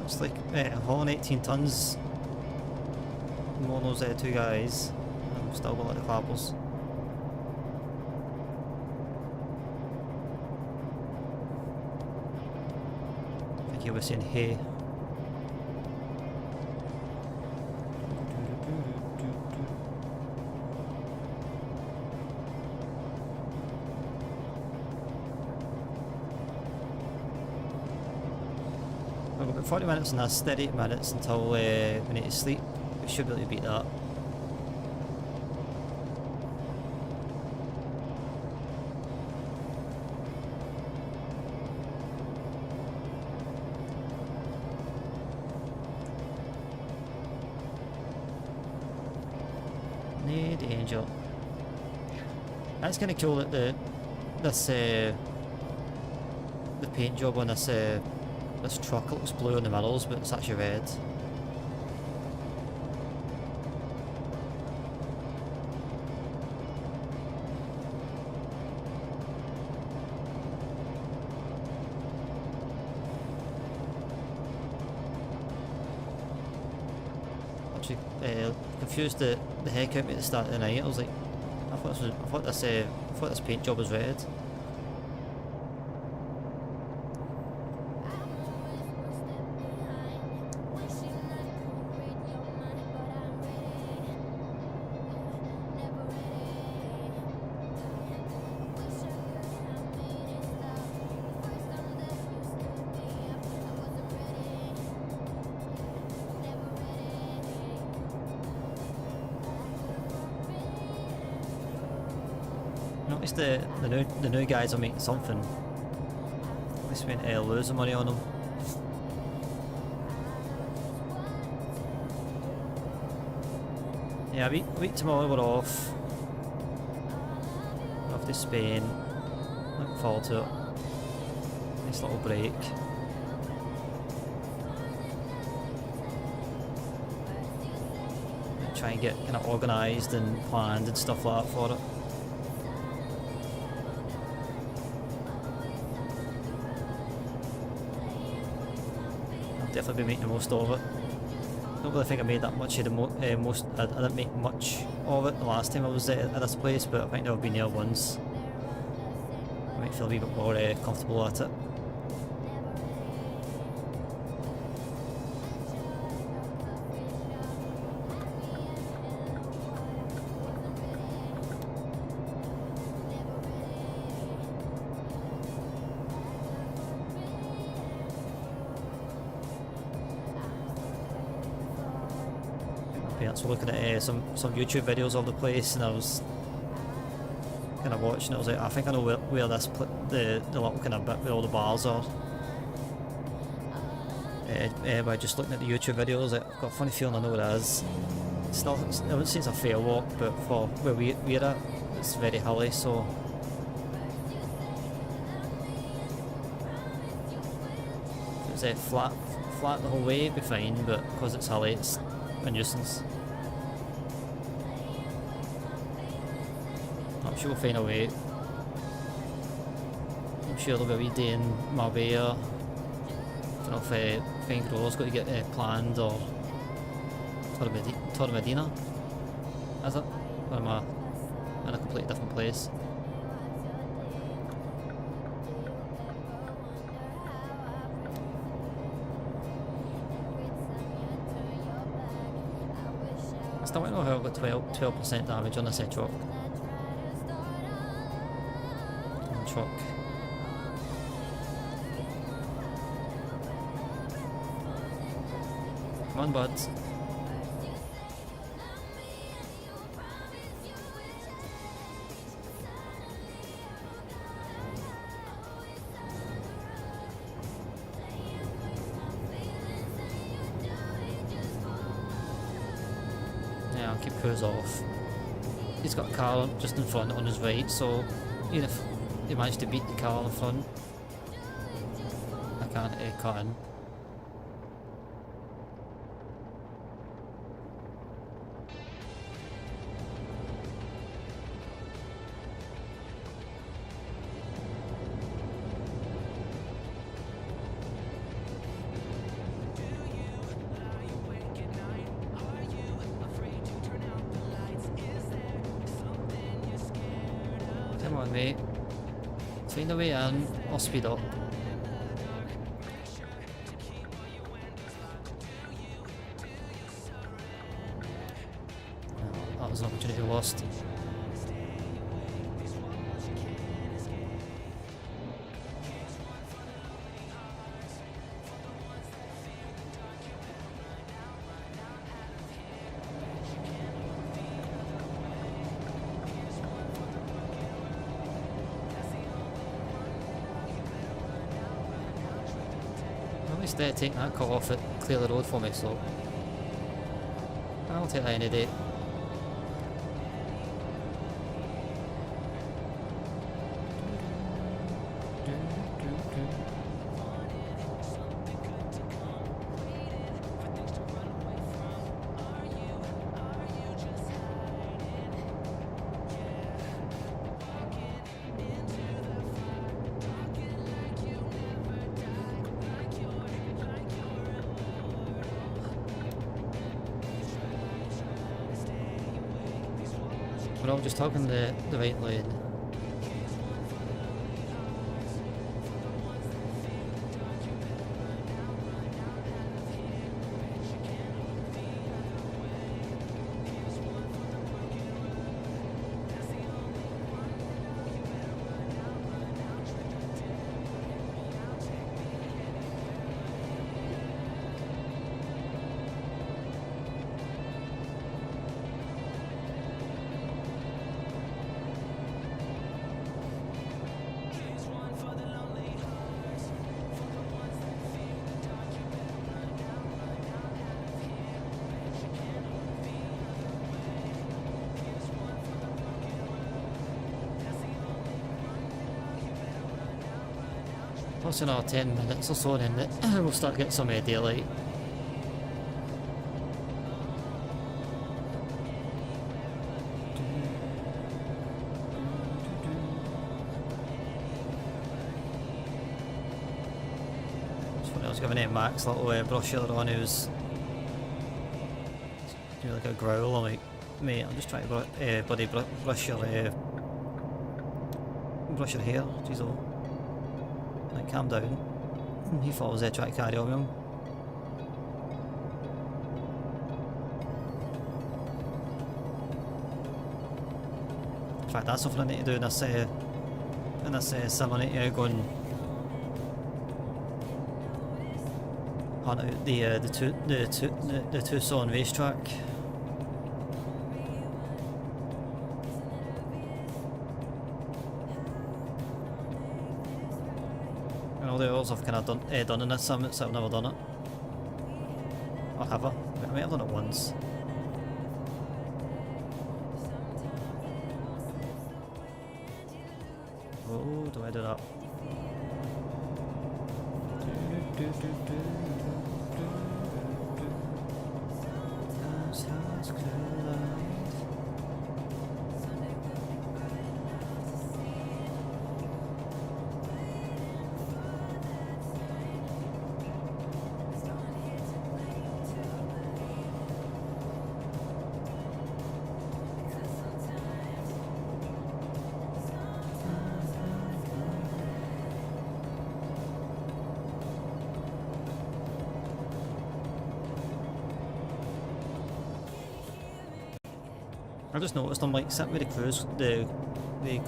It's like hauling 18 tons. More those two guys. I'm still got like the clappers. I think he was saying hey. I've got about 40 minutes and that's 38 minutes until we need to sleep. We should be able to beat that. Need Angel. That's kind of cool that the paint job on this truck looks blue in the middles, but it's actually red. actually confused the heck out of me at the start of the night. I was like, I thought this paint job was red. Notice the new guys are making something. At least we ain't losing money on them. Yeah, a week tomorrow we're off. We're off to Spain. Looking forward to it. Nice little break. Try and get kind of organised and planned and stuff like that for it. Definitely be making the most of it. Don't really think I made that much of the most. I didn't make much of it the last time I was at this place, but I think I've been there once. I might feel a wee bit more comfortable at it. Parents were looking at some YouTube videos of the place, and I was kind of watching it. I was like, I think I know where this the little kind of bit where all the bars are. By just looking at the YouTube videos, I've got a funny feeling I know where it is. Still, I wouldn't say it's a fair walk, but for where we're at, it's very hilly. So if it was flat the whole way, it'd be fine. But because it's hilly, it's a nuisance. I'm sure we'll find a way. I'm sure there'll be a wee day in Marbella. I don't know if Fine Grow's got to get planned, or Torre Medina, is it? Or am I in a completely different place? I still don't know how I've got 12% damage on this truck. Truck. Come on, buds. Yeah, I'll keep Cruz off. He's got a car just in front on his right, so even if he managed to beat the car in front, I can't cut in. Come on, mate. Find a way in, or speed up. Oh, that was an opportunity lost. Take that cut off it, clear the road for me, so I'll take that any day. we're all just talking the right lane. Plus another 10 minutes or so, and then we'll start getting some daylight. It's funny, I was giving Max a little brush earlier on. He was doing like a growl. I'm like, mate, I'm just trying to bloody brush your hair. Jeez, oh. Like, calm down. He thought I was trying to carry on with him. In fact, that's something I need to do in this sim. I need to go and hunt out the Tucson racetrack. All the others I've kind of done in this sim, except I've never done it. Or have I? I mean, I've done it once. Oh, do I do that? I just noticed I'm like sitting with the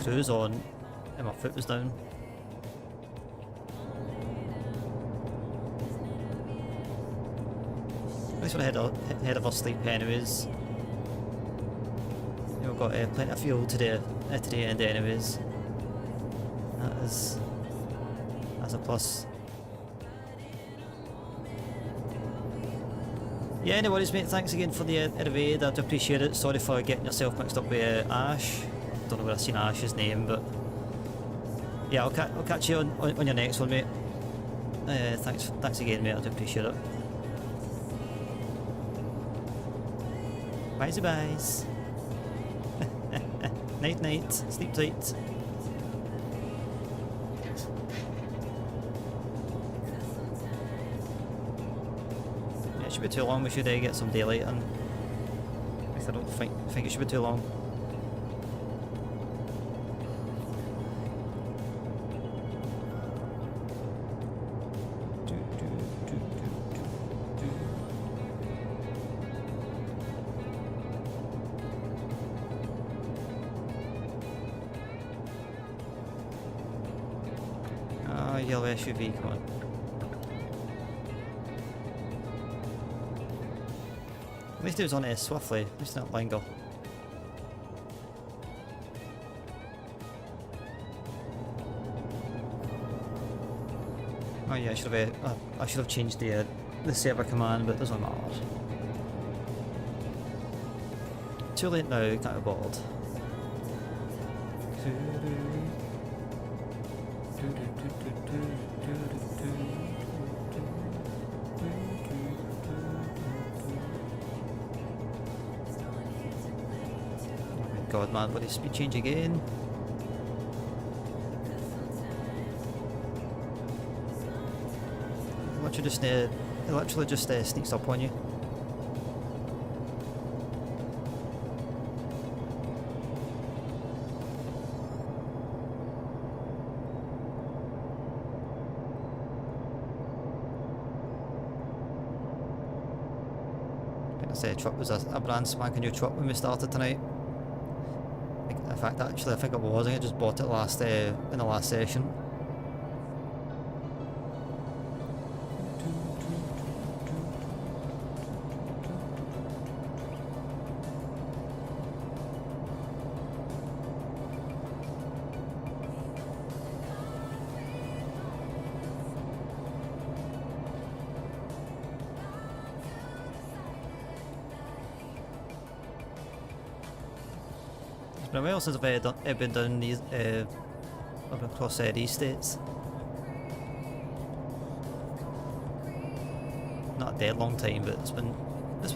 cruise on and my foot was down. At least we're ahead of our sleep anyways. We've got plenty of fuel today end anyways. That's a plus. Yeah, no worries, mate. Thanks again for the raid. I'd appreciate it. Sorry for getting yourself mixed up with Ash. Don't know where I've seen Ash's name, but yeah, I'll catch you on your next one, mate. Thanks again, mate. I'd appreciate it. Byes. Night. Sleep tight. It should be too long. We should get some daylight in. I don't think it should be too long. Yellow SUV, come on. At least it was on it swiftly, at least not linger. Oh yeah, I should have changed the server command, but it doesn't matter. Too late now, can't be bothered. God man, bloody speed change again. It literally just sneaks up on you. This truck was a brand spanking new truck when we started tonight. In fact, actually, I think it was. I think I just bought it in the last session. It's been a while since I've been down these up across these states. Not a dead long time, but it's been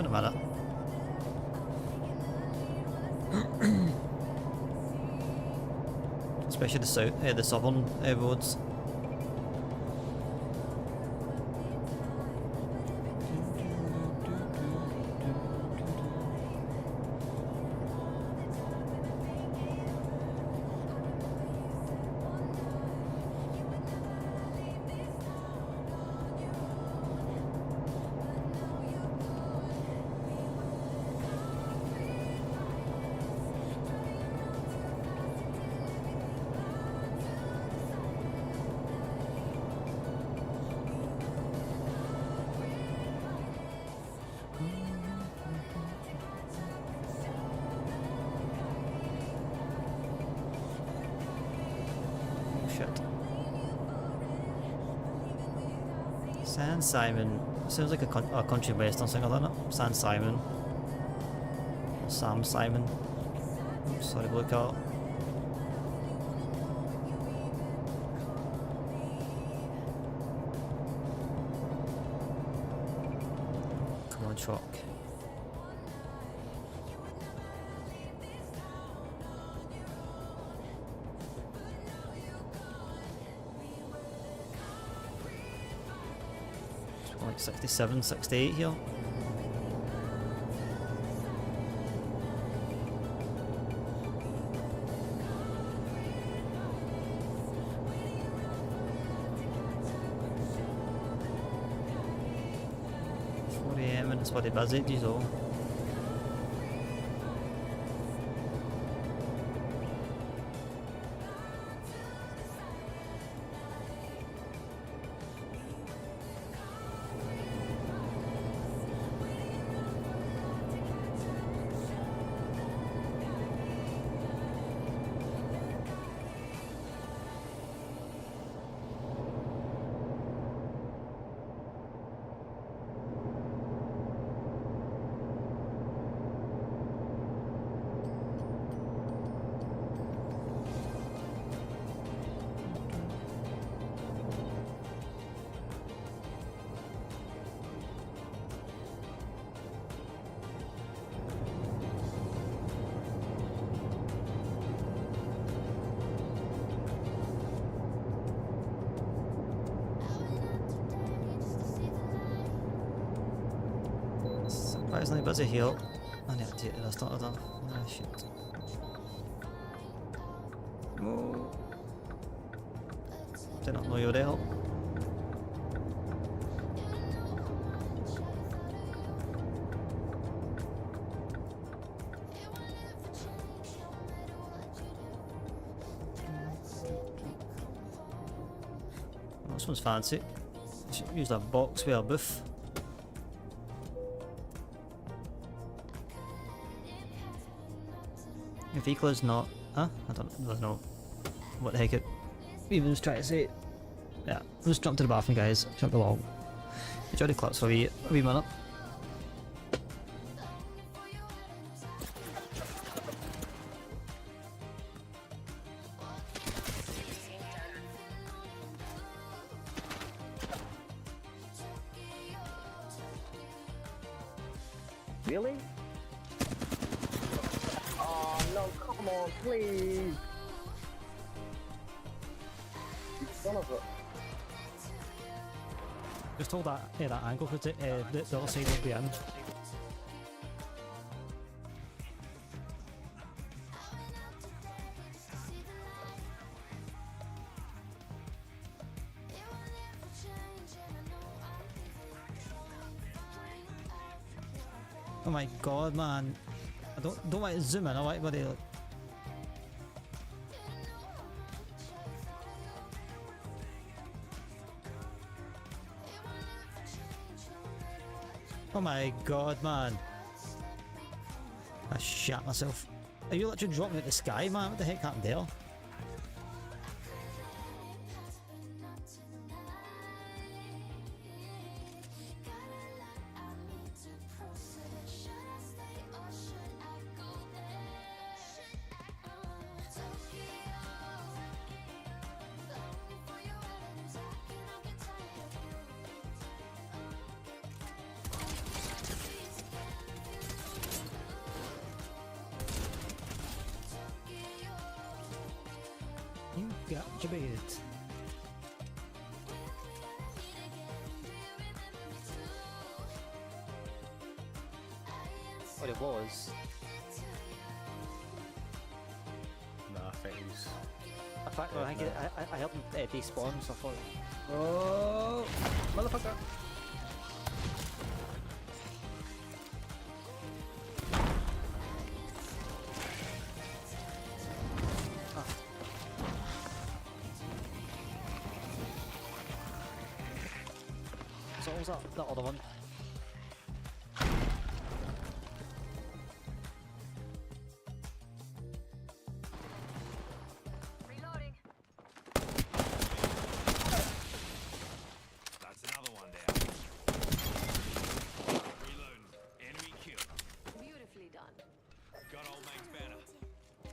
a minute. Especially the southern roads. San Simon sounds like a country western singer, doesn't it? San Simon. Or Sam Simon. Oops, sorry, blue car. Come on, truck. Like 67, 68 here. And it's bloody busy, geez all. Surprisingly busy here. I need to take the started that. Ah, shit. Oh. Did not know you were there. Oh, this one's fancy. Use that box with a booth. The vehicle is not. Huh? I don't know what the heck it even was trying to say. Yeah, just jump to the bathroom, guys. Jump along. Enjoy the clips for a wee minute. Really? Oh no, come on, please! You son of a... Just hold that angle because the other side will be in. Oh my god, man. I don't want to zoom in, I want to bloody look. Oh my god, man. I shat myself. Are you literally dropping out the sky, man? What the heck happened there? You got your bait. What it was. Nah, I think he's. In fact, I think I helped him despawn, so I thought. Oh, motherfucker! So what was that other one? Reloading. That's another one down. Reloading. Enemy kill. Beautifully done. Got old mate's banner.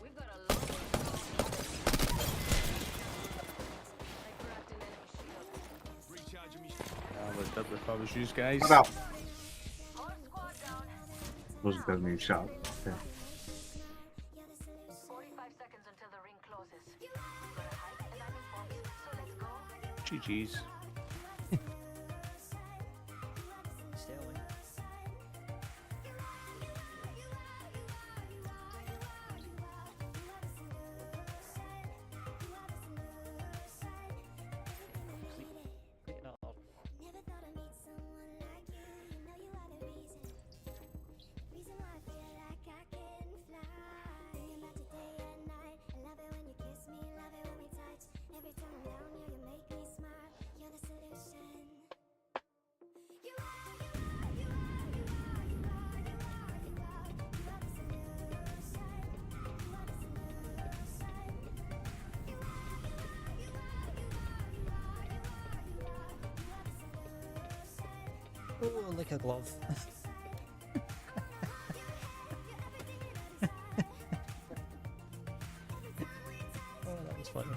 We've got a lot of I cracked an enemy shield. Recharging me. I would did if I was you guys. What up? Whole squad down. Wasn't telling me to shut up. Okay. 45 seconds until the ring closes. Gotta hide a landing point, so let's go. GG's. Sterling. Never thought I'd meet someone like you. You know you are the reason. Reason why I feel like I can fly. Thinking about you day and night. I love it when you kiss me, love it when we touch. Every time I'm down here, you make me smile. You're the solution. You are, you are, you are, you are, you are, you are, you are, you are the solution. You are the solution. You are, you are, you are, you are, you are, you are, you are, you are the solution. Oh, like a glove. Oh, that was funny.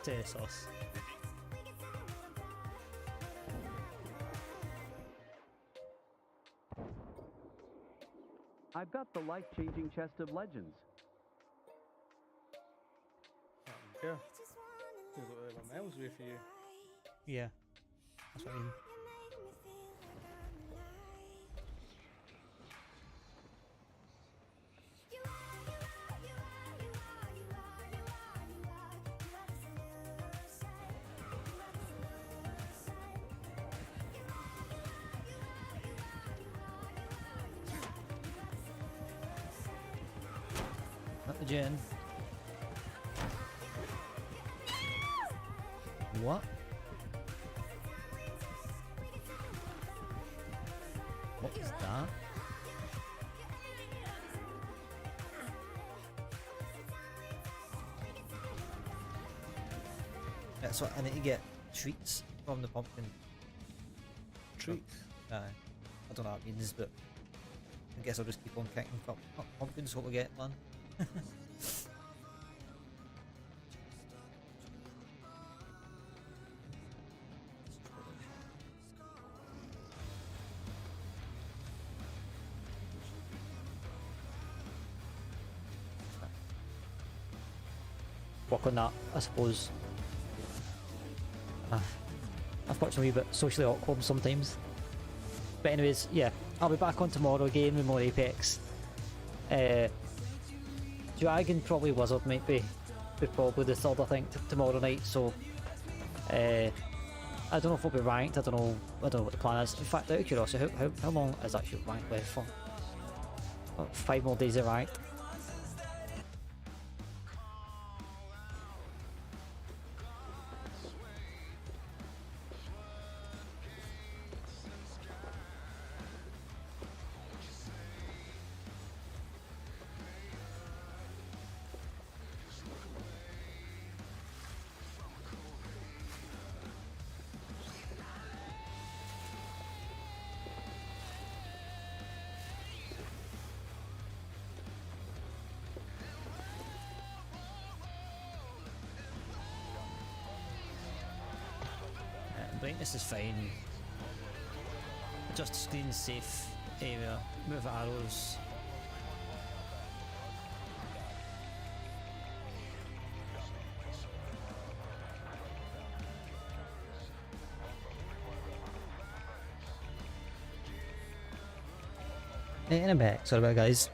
Tomato sauce. I've got the life-changing chest of legends. Yeah. We've got over miles away for you. Yeah. That's what I mean. Not the gin. What? What was that? That's what I need to get treats from the pumpkin. Treats. I don't know what it means, but I guess I'll just keep on kicking pumpkins. What we get, man. Work on that, I suppose. I've got some wee bit socially awkward sometimes. But anyways, yeah, I'll be back on tomorrow again with more Apex. Dragon, probably Wizard might be probably the third, I think, tomorrow night, so I don't know if we'll be ranked. I don't know what the plan is. In fact, out of curiosity, how long is actually ranked left for? What, 5 more days of ranked. Brightness is fine. Adjust the screen, safe area, move arrows. And I'm back, sorry about it, guys.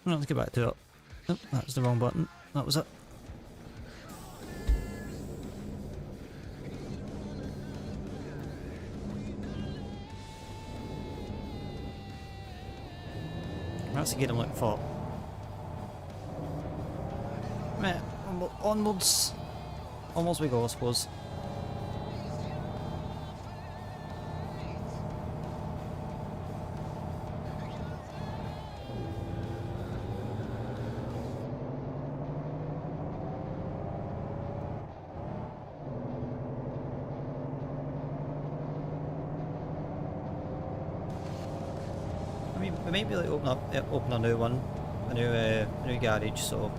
Right, let's get back to it. Oh, that was the wrong button. That was it. That's the game I'm looking for. Right, onwards. Onwards we go, I suppose. We might be like open a new one, a new garage. So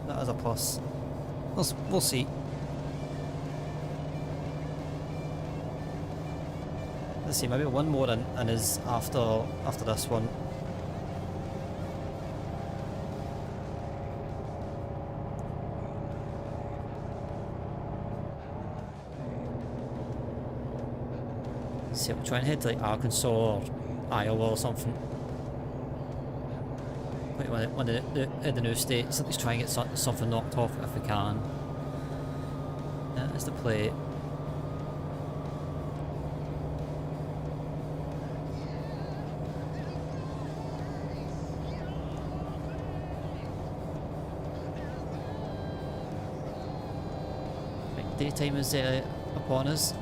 that is a plus. We'll see. Let's see, maybe one more and is after this one. See, I'm trying to head to like Arkansas or Iowa or something. Like one of the new states. Let's try and get something knocked off if we can. That is the play. Right, daytime is upon us.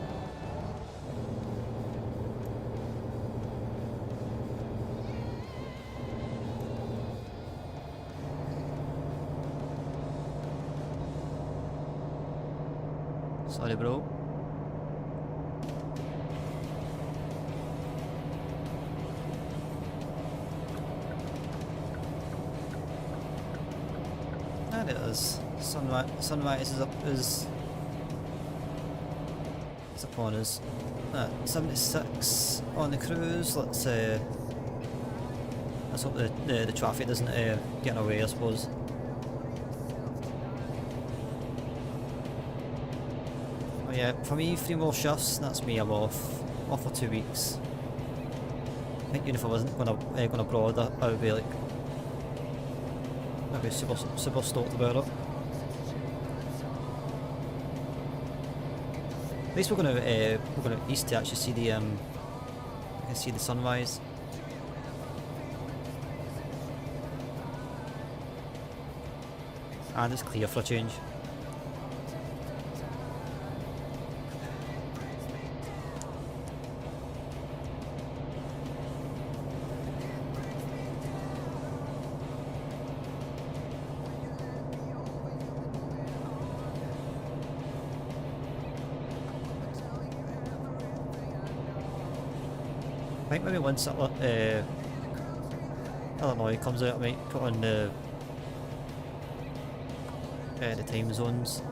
Sorry, bro. There it is. Sunrise is upon us. 76 on the cruise. Let's hope the traffic doesn't get in our way, I suppose. Yeah, for me, 3 more shifts, that's me, I'm off for 2 weeks. I think even if I wasn't going abroad, I would be like, I'd be super stoked about it. At least we're going east to actually see the I can see the sunrise. And it's clear for a change. I think maybe once Illinois comes out, I might put on the time zones.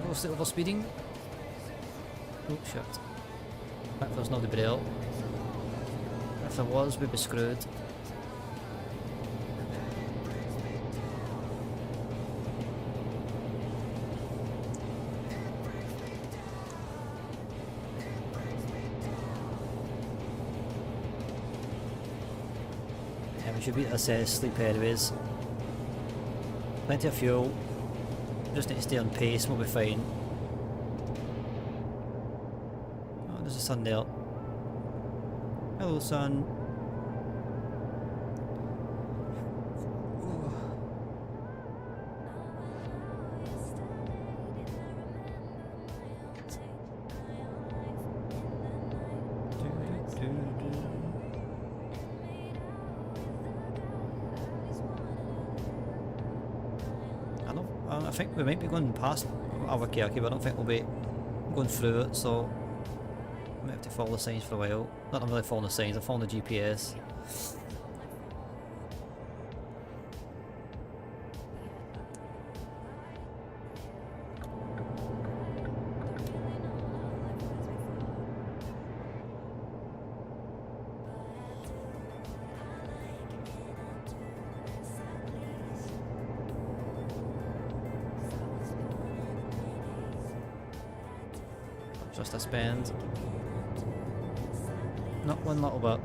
Close to overspeeding. Oh shit. If there's no debris out. If there was, we'd be screwed. Yeah, we should beat this sleep anyways. Plenty of fuel. Just need to stay on pace, we'll be fine. Oh, there's a sun there. Hello, sun. I think we might be going past Albuquerque, but I don't think we'll be going through it, so I might have to follow the signs for a while. Not really following the signs, I'm following the GPS. Just a spend. Not one little bit.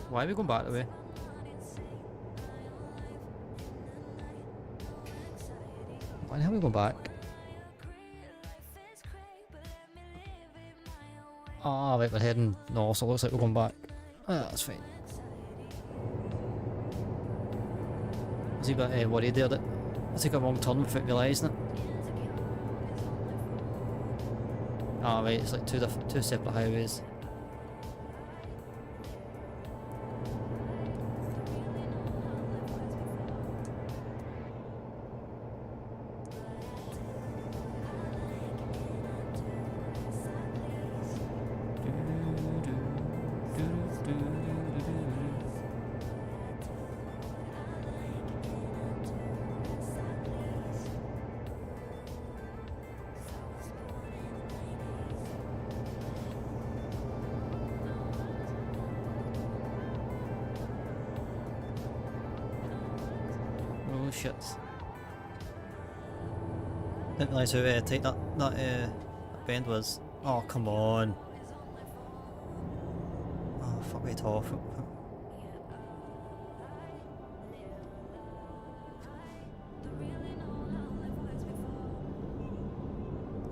Why are we going back that way? Why the hell are we going back? Ah, right, we're heading north, so it looks like we're going back. Ah, that's fine. Has he got worried there that has he got a wrong turn without realising it? Ah, right, it's like two separate highways. Oh shit. Didn't realise how tight that bend was. Oh, come on. Oh, fuck it off.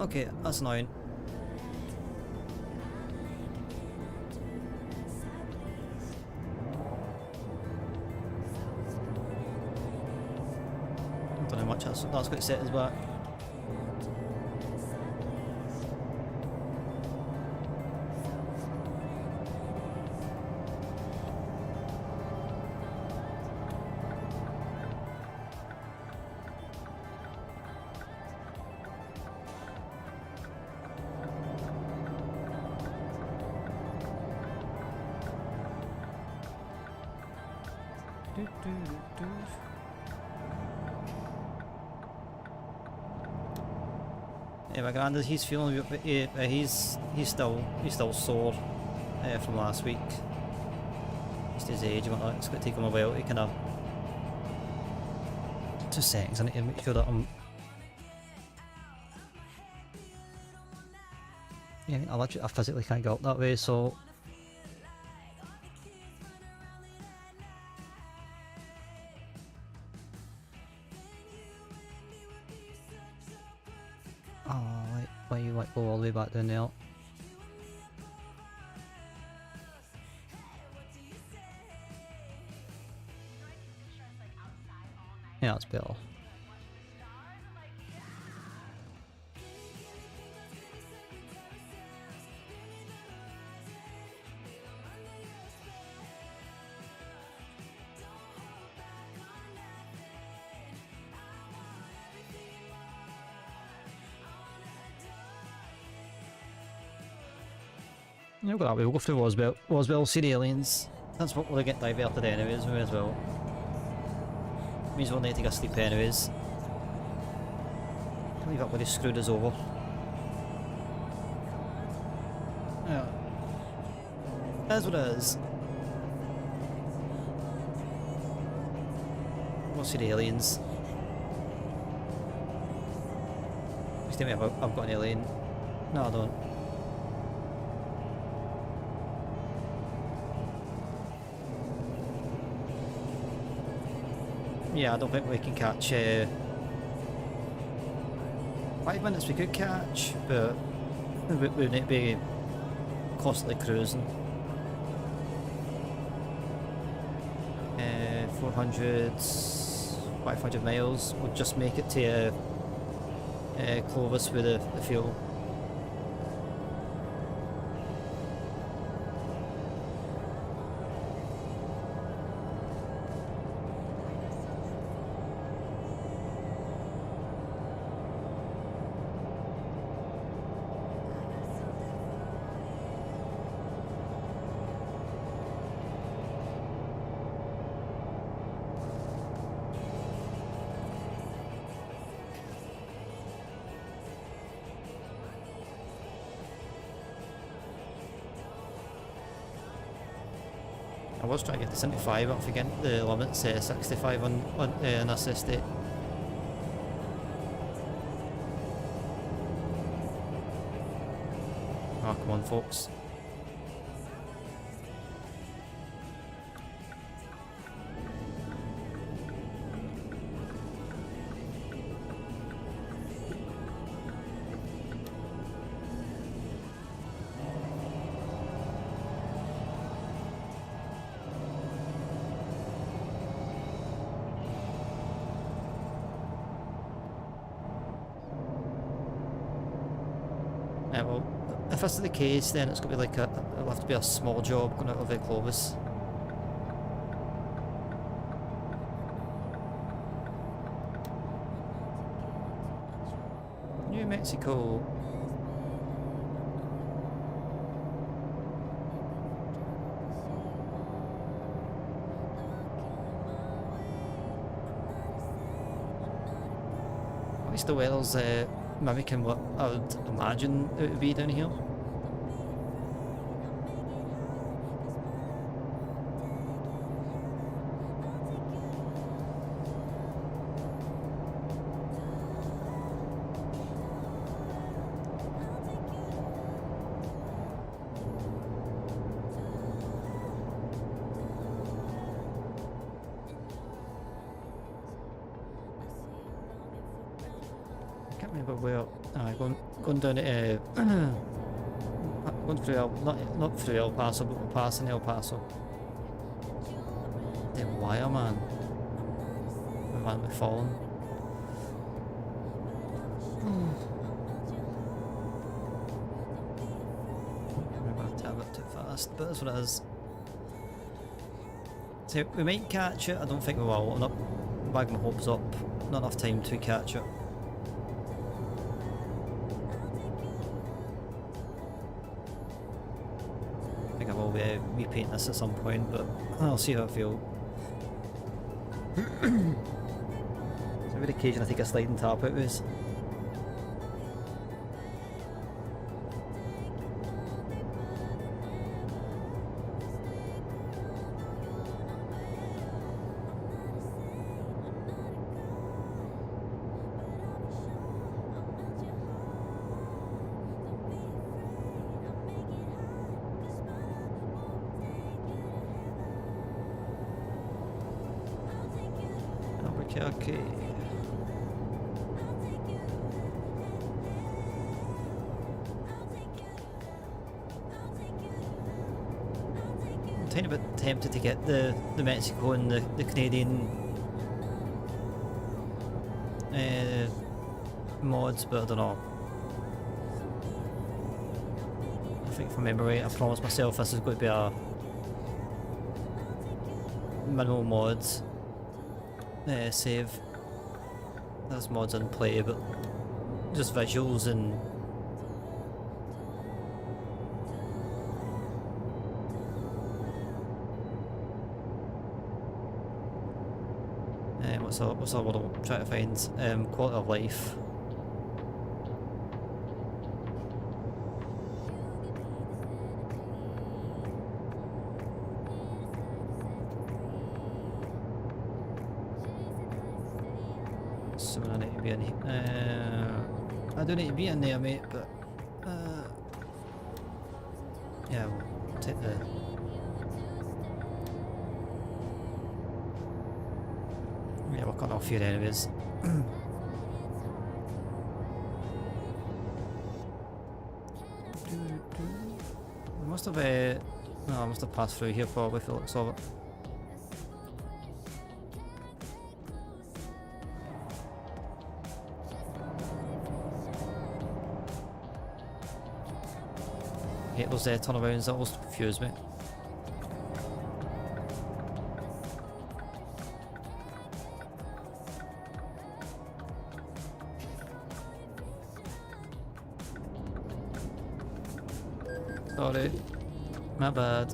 Okay, that's annoying. I don't know how much that's got to set us back. Yeah, my granddad, he's feeling a bit, he's still sore from last week. Just his age and whatnot. It's going to take him a while to kind of 2 seconds. I need to make sure that I'm. Yeah, I physically can't get up that way, so. Why you like go all the way back down there? Yeah, that's better. Yeah, we'll go that way. We'll go through Roswell, see the aliens. That's what we'll get diverted anyways, we may as well. Means we'll need to go sleep anyways. Can't believe that bloody screwed us over. Yeah. That's what it is. We'll see the aliens. Please tell me I've got an alien. No, I don't. Yeah, I don't think we can catch 5 minutes we could catch, but we need to be constantly cruising. 400, 500 miles would just make it to Clovis with the fuel. I was trying to get to 75, but again the limit's 65 on this estate. Oh, come on, folks. Well, if this is the case, then it's going to be like it'll have to be a small job going out of Clovis. New Mexico. At least the weather's mimicking what I would imagine it would be down here. Can't remember where. Going down to going through not through El Paso, but passing El Paso. The wire man. The man with fallen. Maybe I've tapped it too fast, but that's what it is. So we might catch it. I don't think we will. I'm not bagging my hopes up. Not enough time to catch it. I think I will be repainting this at some point, but I'll see how I feel. So every occasion I take a sliding tap out with. Okay. I'm a tiny bit tempted to get the Mexico and the Canadian mods, but I don't know. I think from memory I promised myself this is going to be a minimal mods save. There's mods in play, but just visuals and what's the word I'm trying to find? Quality of life. Assuming I need to be in here. I do need to be in there, mate, but yeah, we'll take the. Yeah, we're cutting off here anyways. We must have no, I must have passed through here probably for the looks of it. Hate those turnarounds, that always confuse me. Sorry, my bad.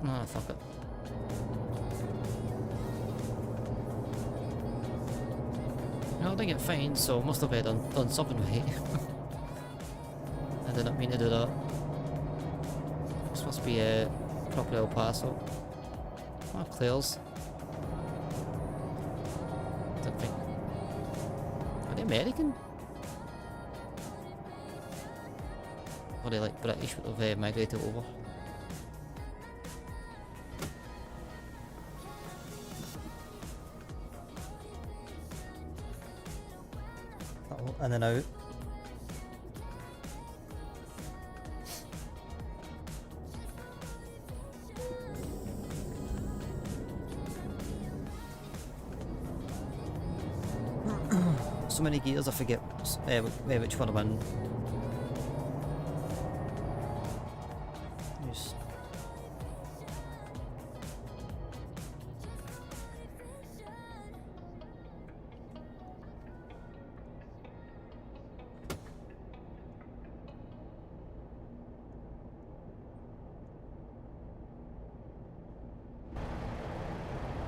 Ah, fuck it. No, I didn't get fined, so must have done something right. I did not mean to do that. This must be a proper El Paso. Oh, clears. Don't think. Are they American? Or are they like British but they've migrated over? And then out. So many gears, I forget which one I'm in. Yes.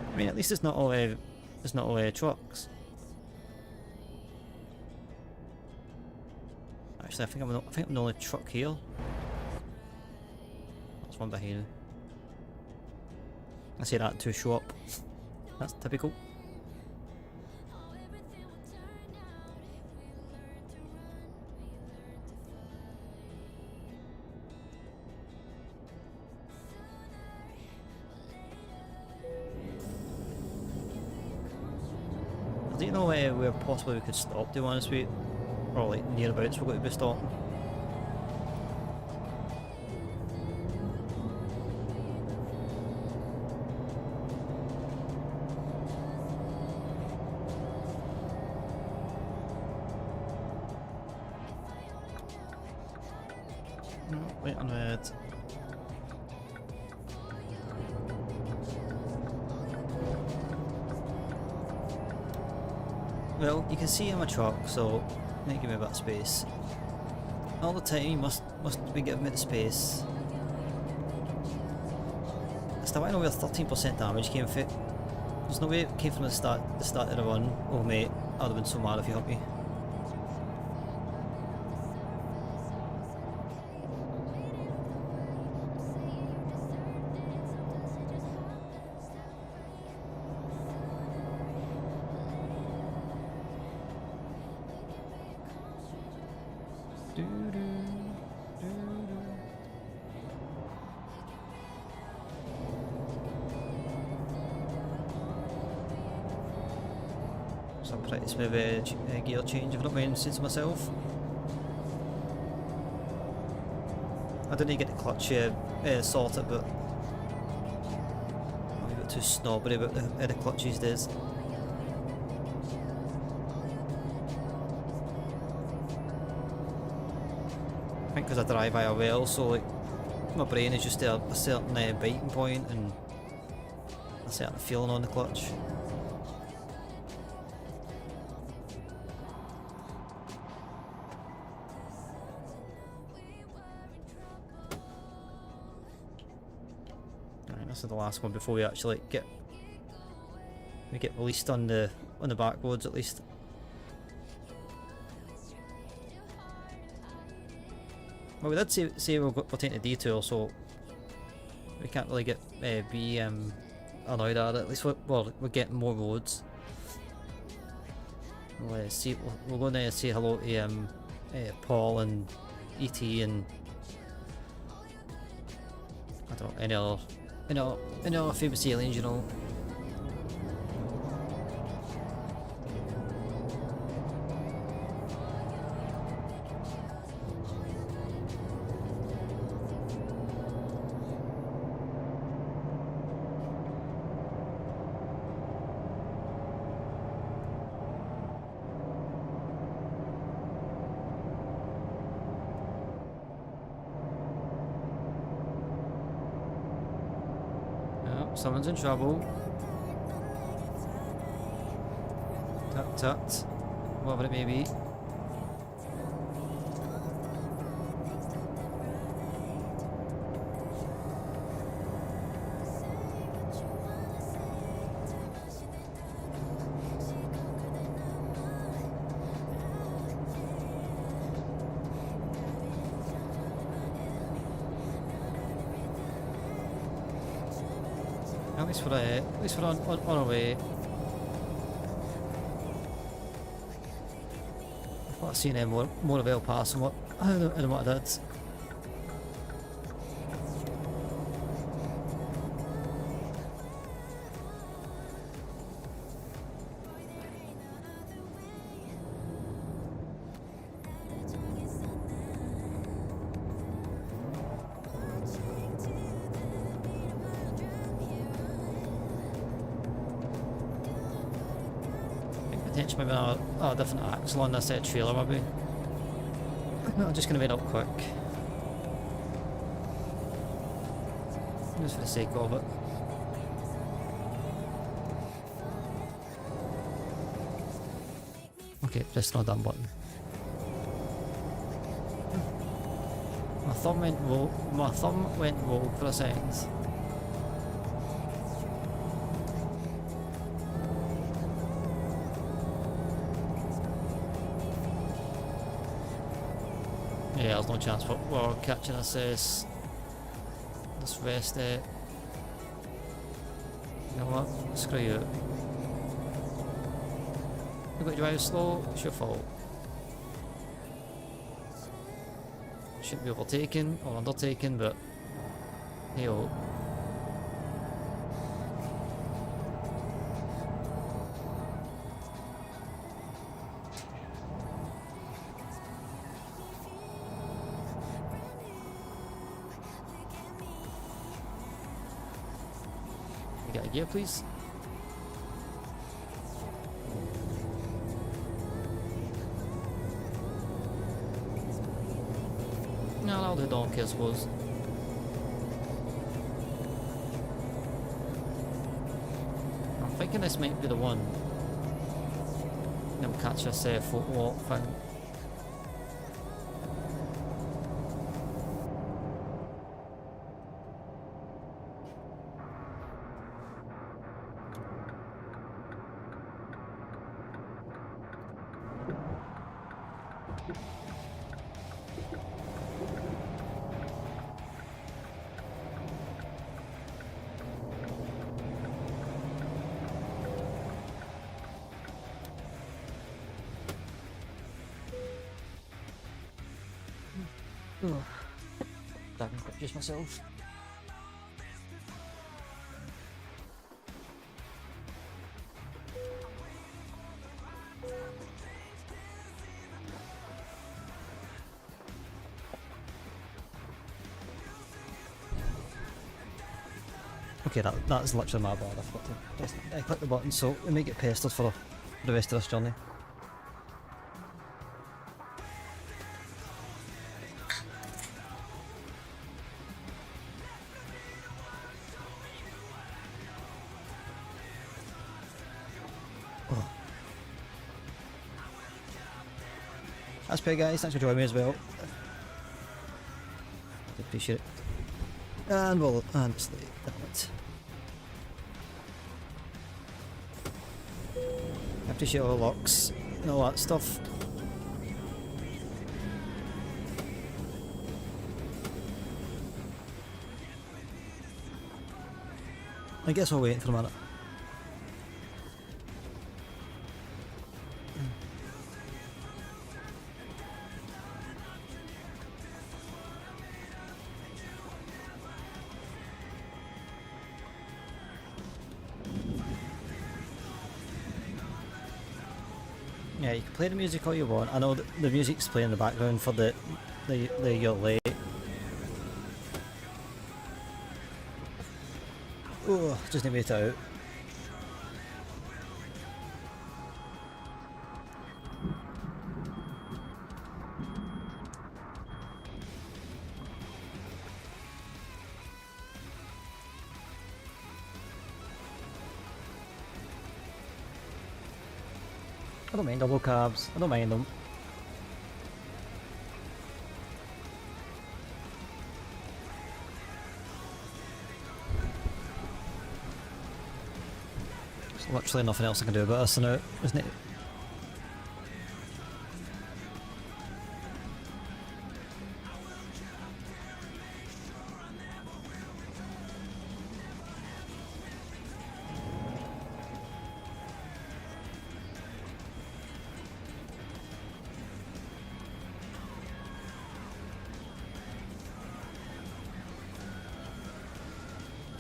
I mean, at least it's not all trucks. Actually, I think I'm the only truck here. That's one behind me. I say that to show up. That's typical. I don't know where possibly we could stop, to be honest with you. Or like nearabouts we're going to be stopping. No, wait on red. Well, you can see I'm a truck, so you need to give me a bit of space. All the time you must be giving me the space. I still want to know where 13% damage came from. There's no way it came from the start of the run. Oh mate, I would have been so mad if you helped me. So I'm pretty smooth gear change if I don't mind saying to myself. I didn't get the clutch sorted, but I'm a bit too snobbery about the clutch these days. I think because I drive IRL, so like my brain is just at a certain biting point and a certain feeling on the clutch. Alright, this is the last one before we actually get released on the back roads at least. Well, we did say we're taking a detour, so we can't really get be annoyed at it. At least we're getting more roads. We'll see. We're going to say hello to Paul and ET and I don't know any other famous aliens, you know. Someone's in trouble. Tut tut. Whatever it may be. At least we're on our way. I thought I'd seen more of El Paso and what I did. Potentially maybe a different axle on this trailer maybe. No, I'm just going to make it up quick. Just for the sake of it. Okay, press the done button. My thumb went rogue for a second. Yeah, there's no chance we're catching this rest. You know what? Screw you. You got to drive slow, it's your fault. Shouldn't be overtaken or undertaken, but hey oh. You got a gear, please? No, I'll do donkey, I suppose. I'm thinking this might be the one. Then we'll catch this foot walk thing. I can confuse myself. Okay, that's literally my bad. I forgot to click the button, so we may get pestered for the rest of this journey. Oh. That's pretty, guys. Thanks for joining me as well. I appreciate it. And we'll slay that. I appreciate all the locks and all that stuff. I guess we'll wait for a minute. Yeah, you can play the music all you want. I know that the music's playing in the background for the you're late. Oh, just need to wait it out. I don't mind double cabs. I don't mind them. There's literally nothing else I can do about this now, isn't it?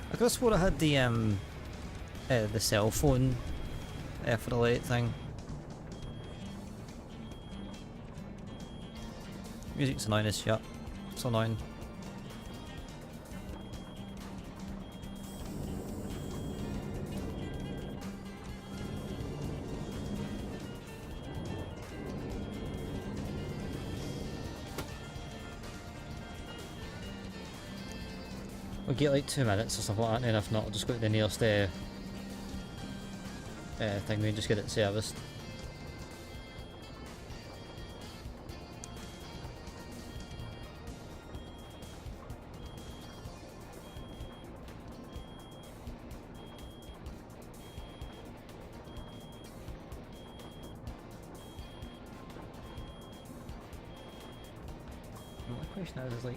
I could have swore I had the cell phone for the late thing. Music's annoying as shit. It's annoying. We'll get like 2 minutes or something like that, and if not, I'll just go to the nearest thing and just get it serviced. And the question is like,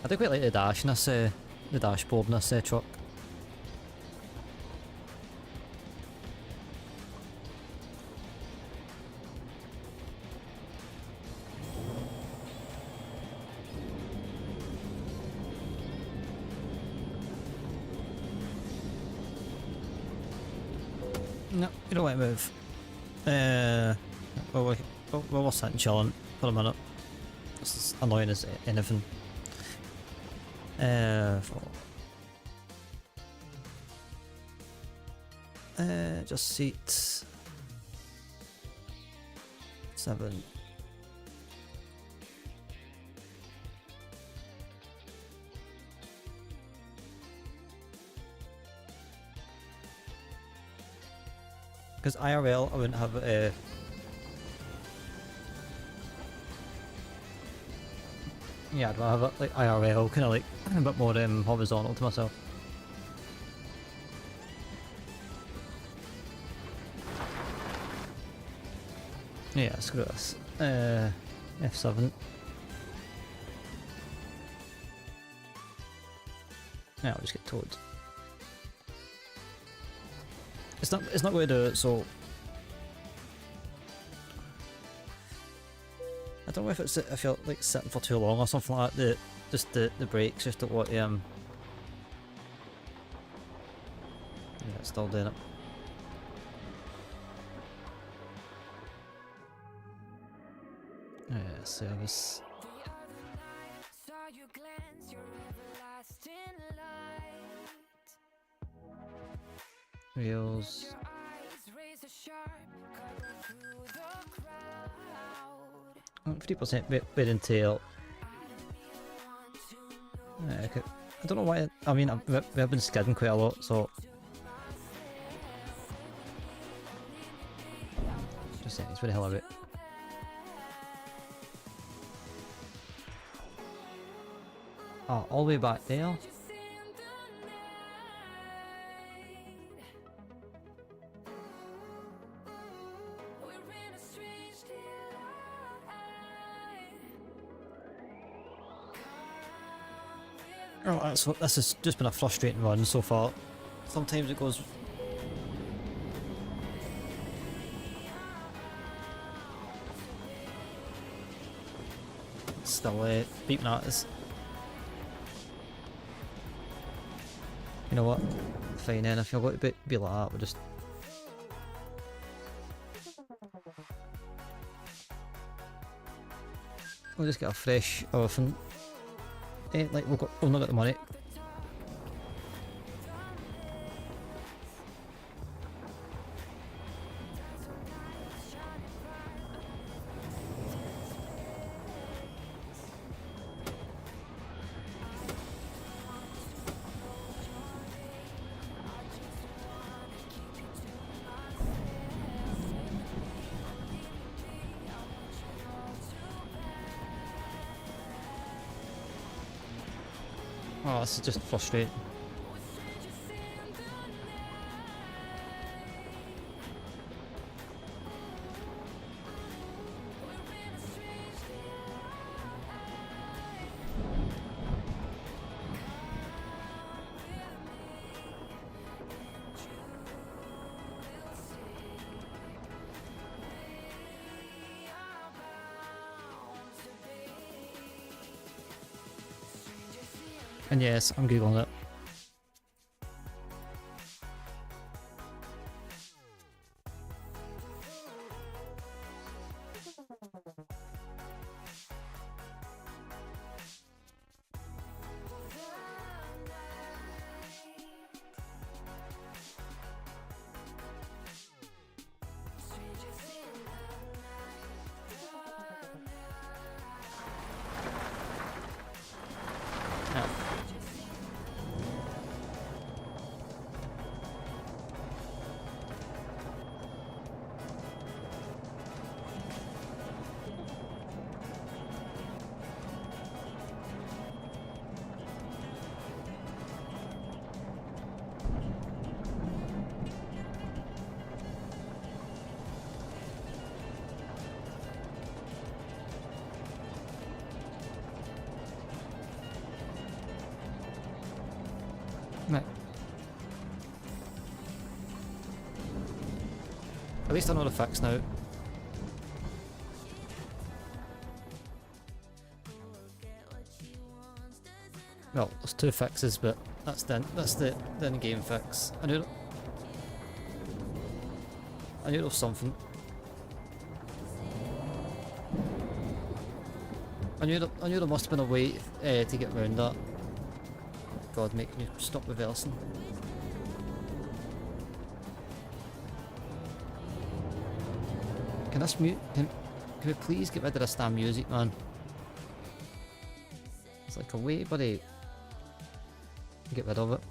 I do quite like the dash in this, the dashboard in this truck. No, you don't want to move. Well, we're sitting chilling for a minute. This is annoying as anything. Just seat 7. Because IRL, I wouldn't have yeah, I'd rather have like IRL, kind of like a bit more horizontal to myself. Yeah, screw this. F7. Yeah, I'll just get towed. It's not going to do it, so I don't know if it's if you're like sitting for too long or something like that. Just the brakes just don't want it's still doing it. Yeah, service. Reels. 3% wearing tail. Okay. I don't know why. I mean, we've been skidding quite a lot, so. Just saying, it's very hell of it. Oh, all the way back there. Oh, this has just been a frustrating run so far. Sometimes it goes. Still beeping at us. You know what? Fine then, if you're going to be like that, we'll just. We'll just get a fresh elephant. Like we've not got the money. Oh, this is just frustrating. And yes, I'm googling it. Right. At least I know the fix now. Well, there's two fixes, but that's the in-game fix. I knew there was something. I knew there must have been a way to get around that. God, make me stop reversing. Can this mute? Can we please get rid of this damn music, man? It's like a way, buddy. Get rid of it.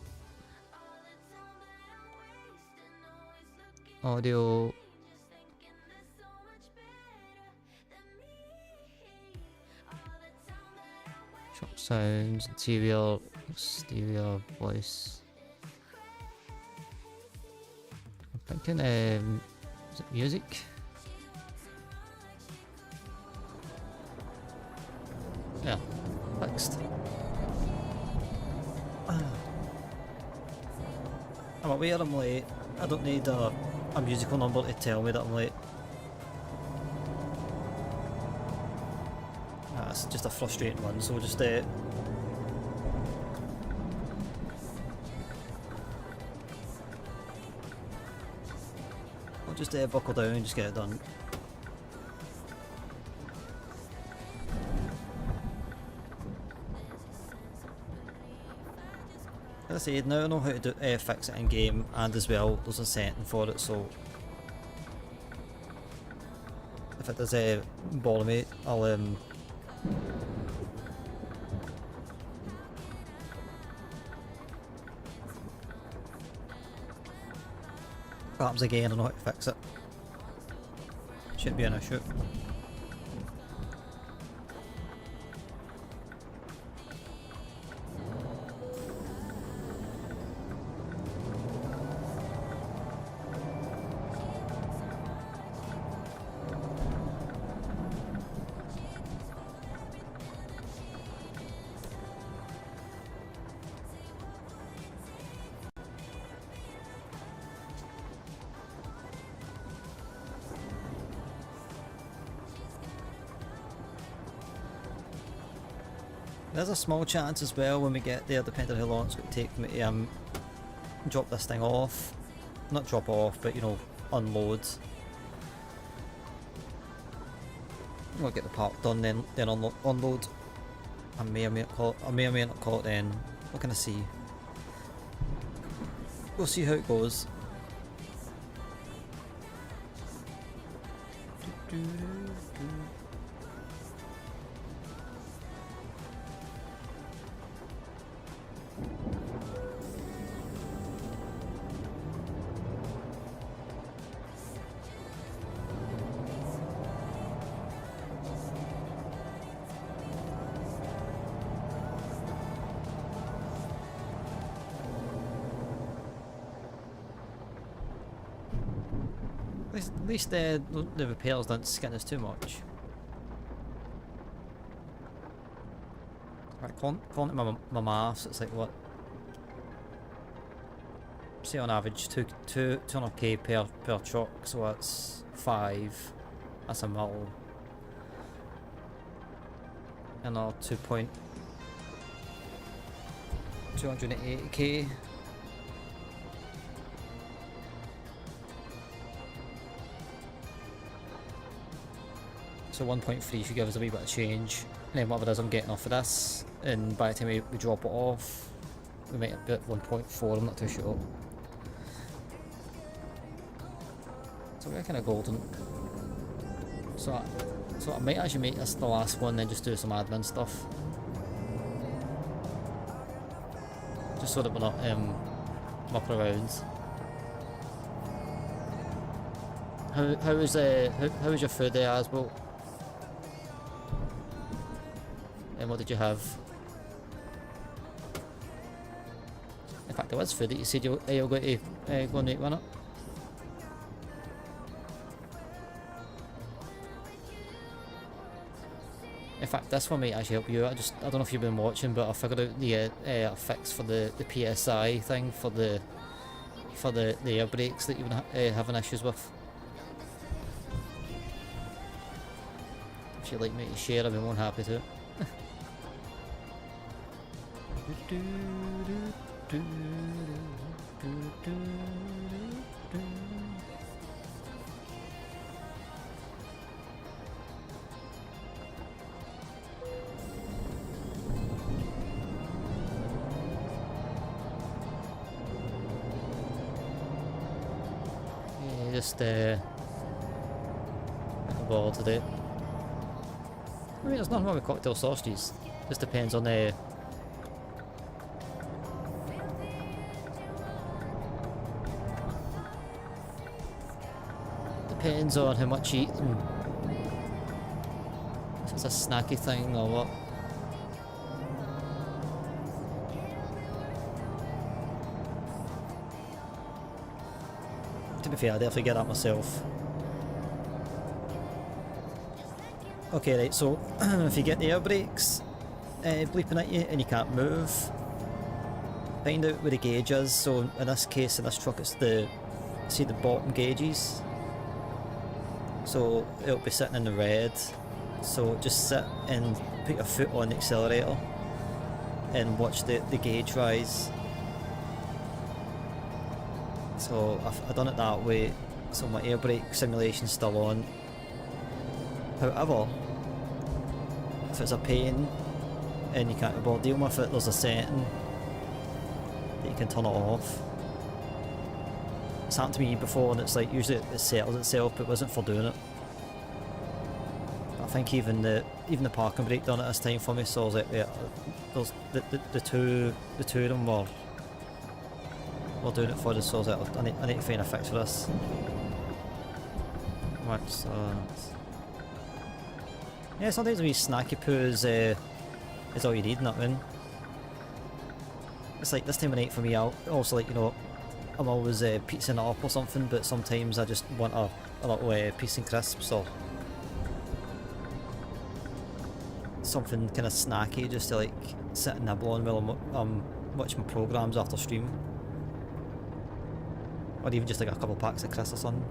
Audio. Shop sounds, interior, exterior, voice. I'm thinking, is it music? Yeah, fixed. I'm aware I'm late. I don't need a musical number to tell me that I'm late. It's just a frustrating one, so we'll just I'll just buckle down and just get it done. As I said, now I know how to do, fix it in game, and as well there's a setting for it, so if it does bother me, I'll perhaps again I know how to fix it. Shouldn't be an issue. There's a small chance as well when we get there, depending on how long it's going to take me to drop this thing off. Not drop off, but you know, unload. We'll get the part done, then unload. I may or may not call it then. What can I see? We'll see how it goes. At least the repairs don't skin us too much. Right, calling it my maths, it's like what? Say on average 200k per truck, so that's 5. That's a mil. Another 280k. So 1.3 should give us a wee bit of change. And then whatever it is I'm getting off of this, and by the time we drop it off, we might have bit 1.4, I'm not too sure. So we're kind of golden. So I might actually make this the last one, then just do some admin stuff. Just so that we're not mucking around. How was your food there, Asbo? And what did you have? In fact, there was food that you said you were going to go and eat, wasn't it? In fact, this one might actually help you out. I don't know if you've been watching, but I figured out the fix for the PSI thing for the air brakes that you've been having issues with. If you'd like me to share, I'd be more than happy to. Just a ball today. I mean, there's nothing wrong with cocktail sausages. Just depends on the. Depends on how much you eat them. If it's a snacky thing or what. To be fair, I definitely get that myself. Okay, right, so if you get the air brakes bleeping at you and you can't move, find out where the gauge is. So in this case, in this truck, it's the bottom gauges. So it'll be sitting in the red. So just sit and put your foot on the accelerator and watch the gauge rise. So I've done it that way, so my air brake simulation's still on. However, if it's a pain and you can't be bothered dealing with it, there's a setting that you can turn it off. It's happened to me before, and it's like usually it settles itself, but it wasn't for doing it. I think even the parking brake done it this time for me, so I was like, yeah, there's the two of them were doing it for us, so I was like, I need to find a fix for this. Right, so yeah, sometimes a wee snacky poo is all you need, not win. It's like this time of night for me, I'll also, like, you know, I'm always pizzing it up or something, but sometimes I just want a little piece and crisps or something kind of snacky just to like sit and nibble on while I'm watching my programmes after stream. Or even just like a couple of packs of crisps or something.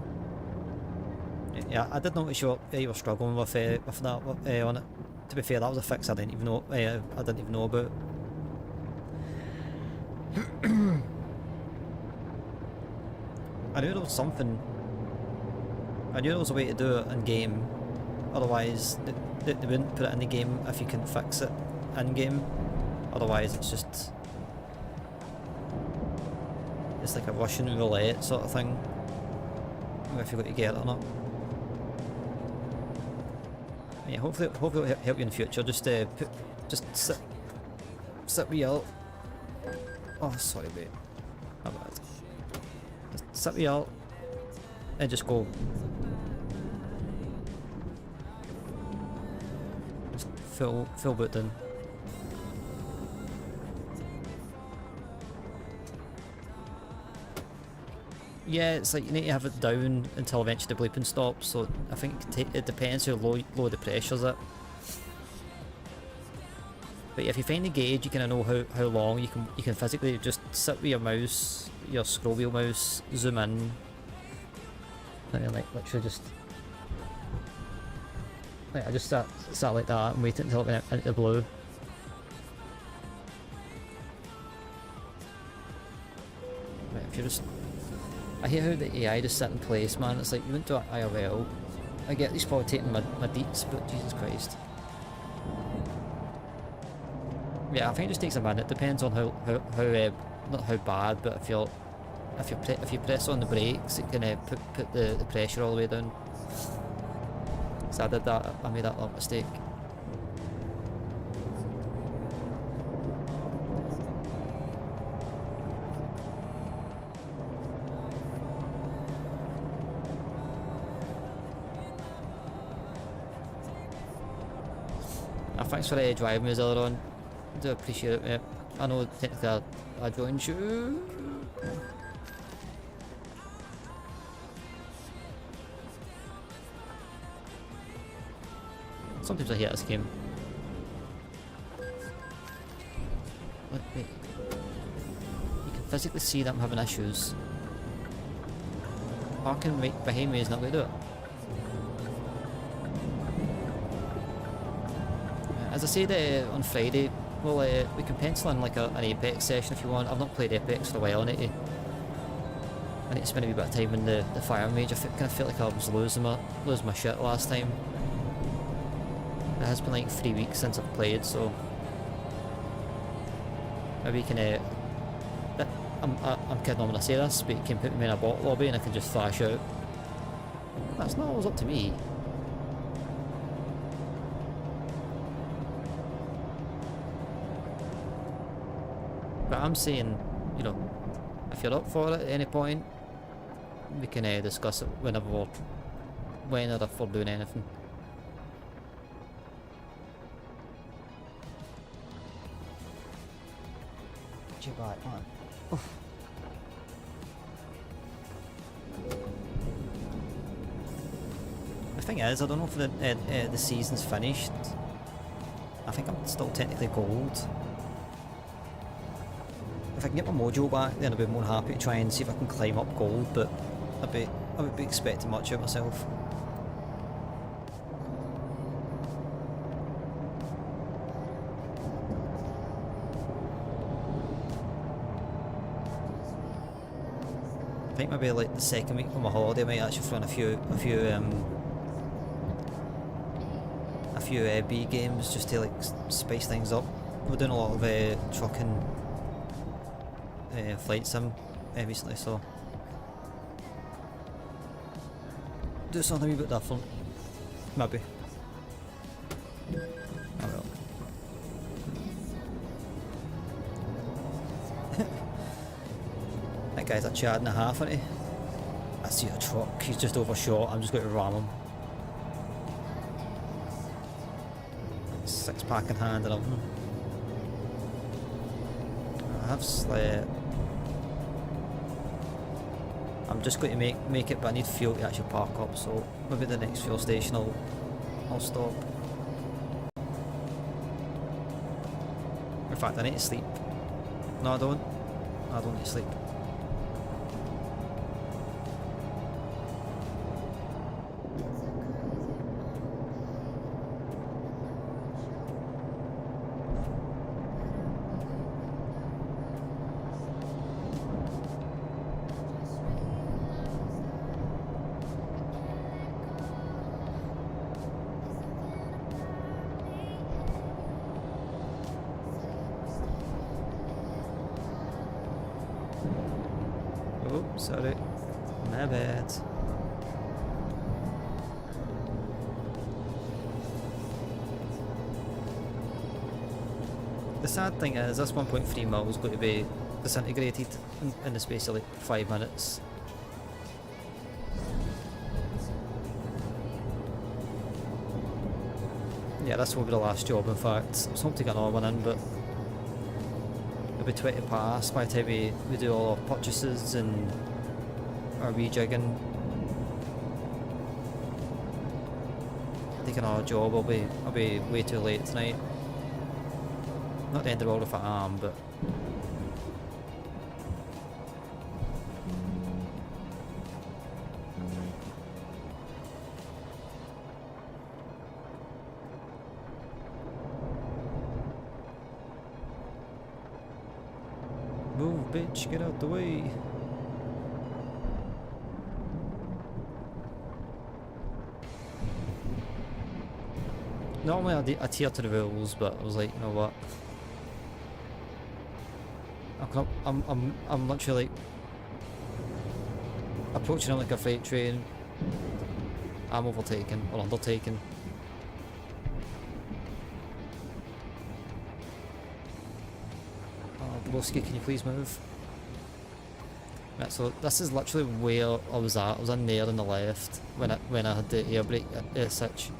Yeah, I did notice you were struggling with that on it. To be fair, that was a fix I didn't even know about. I knew there was something. I knew there was a way to do it in game. Otherwise, they wouldn't put it in the game if you can fix it in game. Otherwise, it's like a Russian roulette sort of thing. If you've got to get it or not. Yeah, hopefully it'll help you in the future. Just sit with your. Oh, sorry, mate. My bad. Just sit with your and just go. Just full boot in. Yeah, it's like you need to have it down until eventually the bleeping stops, so I think it depends how low the pressure's at. But if you find the gauge, you kind of know how long you can physically just sit with your mouse, your scroll wheel mouse, zoom in, and then like literally just like I just sat like that and waited until it went into blue. Right, if you just I hate how the AI just sit in place, man. It's like you went to IRL. I get these probably taking my deets, but Jesus Christ. Yeah, I think it just takes a minute. Depends on how not how bad, but if you press on the brakes, it can put the pressure all the way down. So I did that. I made that little mistake. Thanks for driving me earlier on. Do appreciate it, mate. I know technically I joined you. Sometimes I hate this game. Wait. You can physically see that I'm having issues. Parking right behind me is not going to do it. As I said on Friday, well, we can pencil in like an Apex session if you want. I've not played Apex for a while. I need to spend a wee bit of time in the fire mage. I kind of felt like I was losing my shit last time. It has been like 3 weeks since I've played, so maybe you can. I'm kidding when I say this, but you can put me in a bot lobby and I can just flash out. That's not always up to me. But I'm saying, you know, if you're up for it at any point, we can discuss it when or if we're doing anything. Get you back, man. Oof. The thing is, I don't know if the season's finished. I think I'm still technically gold. If I can get my mojo back, then I'll be more happy to try and see if I can climb up gold, but I would be expecting much out of myself. I think maybe like the second week of my holiday I might actually throw in a few B games just to like spice things up. We're doing a lot of trucking flight sim recently, so do something a wee bit different. Maybe. Oh well. That guy's a Chad and a half, isn't he? I see a truck, he's just overshot, I'm just going to ram him. 6-pack in hand and everything. I have slept. I'm just going to make it, but I need fuel to actually park up, so maybe the next fuel station I'll stop. In fact, I need to sleep. No, I don't. I don't need to sleep. Oh, sorry. My bad. The sad thing is, this 1.3 mil is going to be disintegrated in the space of like 5 minutes. Yeah, this will be the last job, in fact. I was hoping to get another one in, but it'll be 20 past by the time we do all our purchases and our rejigging. Taking another job, I'll be way too late tonight. Not the end of the world if I am, but move, bitch, get out the way. Normally I adhere to the rules, but I was like, you know what? I'm literally like approaching him like a freight train. I'm overtaken or undertaken. Oh, Broski, can you please move? Right, so this is literally where I was at. I was in there on the left when I had the air brake switch.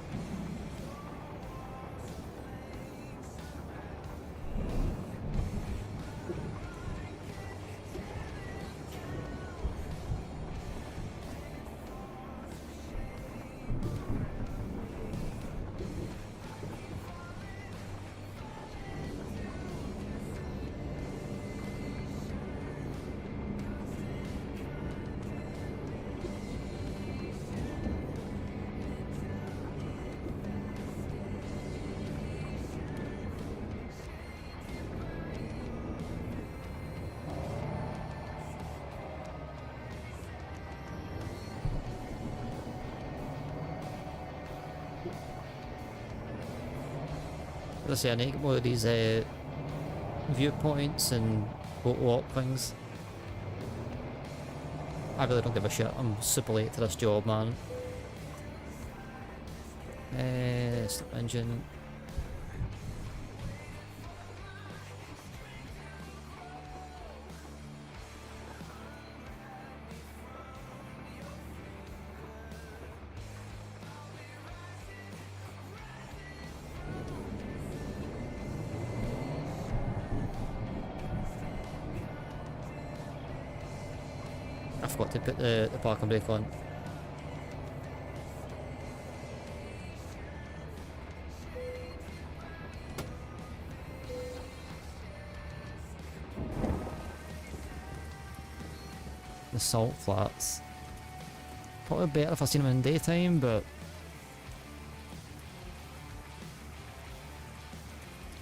As I say, I need to get more of these viewpoints and walk things. I really don't give a shit. I'm super late to this job, man. Stop engine. I forgot to put the parking brake on. The salt flats. Probably better if I seen them in daytime, but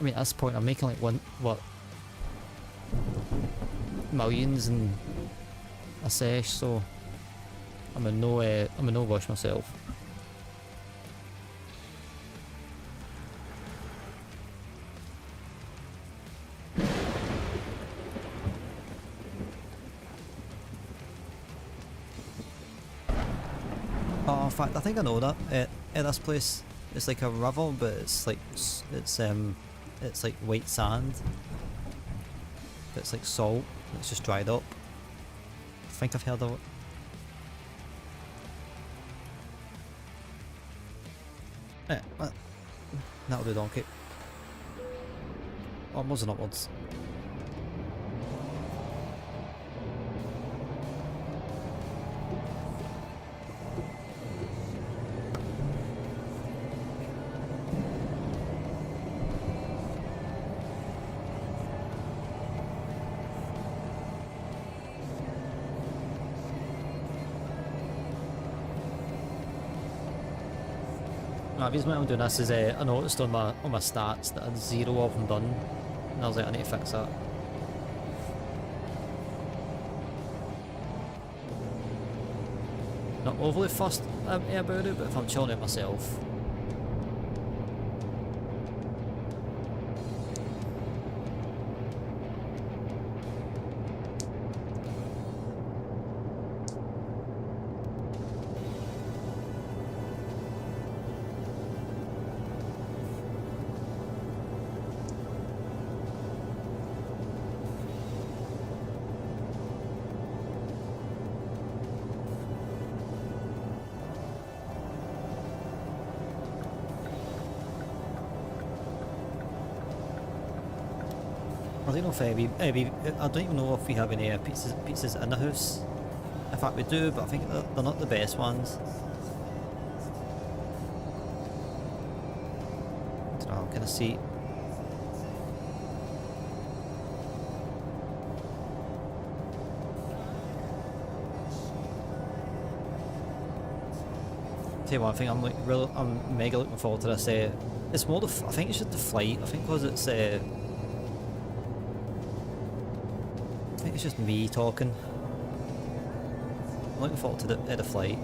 I mean at this point I'm making like millions in a a sesh, so I'm in no rush myself. Oh, in fact, I think I know that. At this place, it's like a river, but it's like it's like white sand. It's like salt. It's just dried up. I think I've heard of it. Yeah, that'll do, donkey. Onwards and upwards. The reason why I'm doing this is I noticed on my stats that I had 0 of them done, and I was like, I need to fix that. Not overly fussed about it, but if I'm chilling out myself. I don't know if I don't even know if we have any pizzas in the house. In fact, we do, but I think they're not the best ones. I don't know, I'm kind of see. Tell you one thing, I'm mega looking forward to this. It's more I think it's just the flight. I think because it's I think it's just me talking. I'm looking forward to the flight,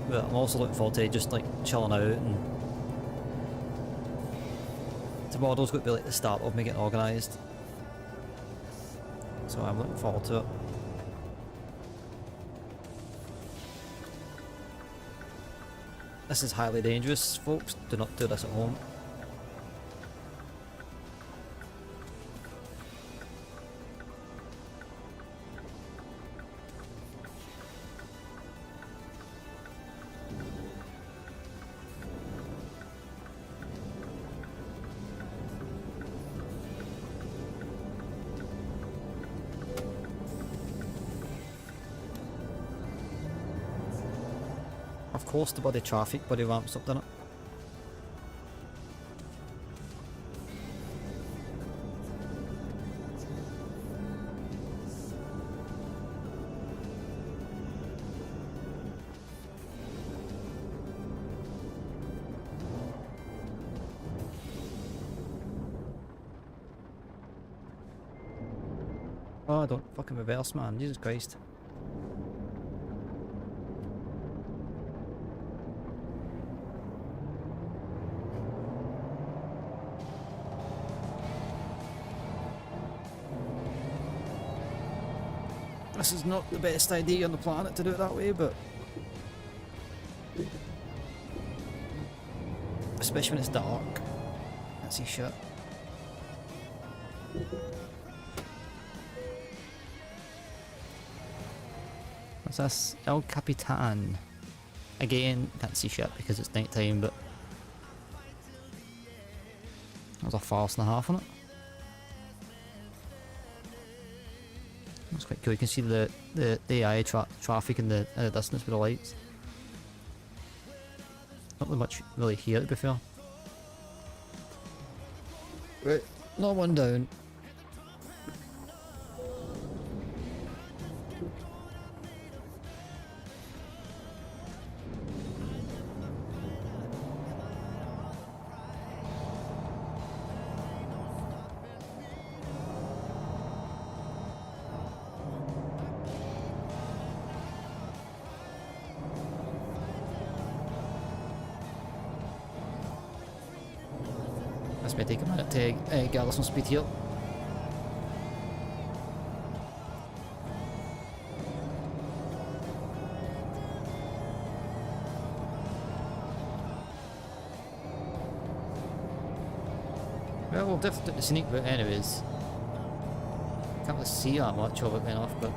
but I'm also looking forward to just like chilling out, and tomorrow's going to be like the start of me getting organised. So I'm looking forward to it. This is highly dangerous, folks. Do not do this at home. Of course the bloody traffic bloody ramps up, doesn't it? Oh, I don't fucking reverse, man. Jesus Christ. This is not the best idea on the planet to do it that way, but especially when it's dark. Can't see shit. What's this? El Capitan. Again, can't see shit because it's night time, but there's a farce and a half on it. That's quite cool. You can see the AI traffic in the distance with the lights. Not really much really here, to be fair. Right, not one down. This may take a minute to gather some speed here. Well, we'll definitely take the sneak route anyways. Can't really see that much of it going off, but...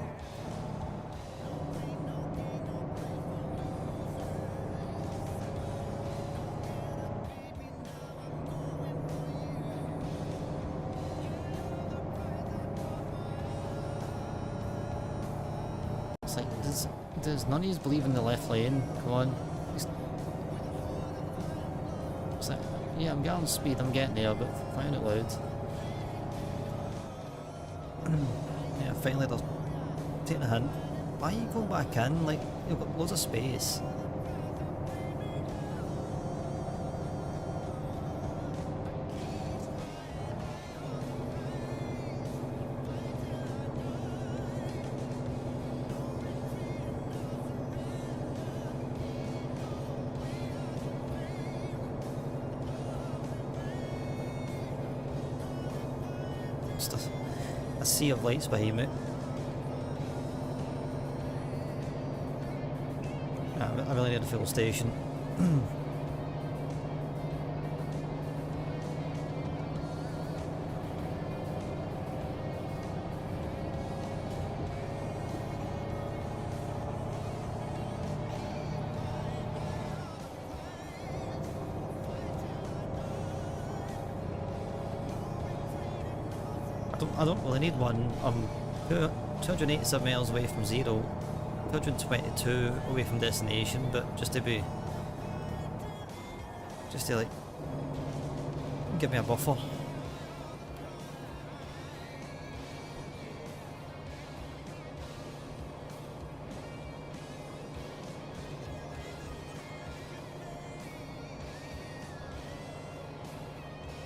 It's like, does none of you believe in the left lane? Come on. It's like, yeah, I'm getting speed, I'm getting there, but find it loud. Yeah, finally they're taking a hint. Why are you going back in? Like, you've got loads of space. Just a sea of lights behind me. I really need a fuel station. I don't really need one. I'm 287 miles away from zero, 222 away from destination, but just to like give me a buffer.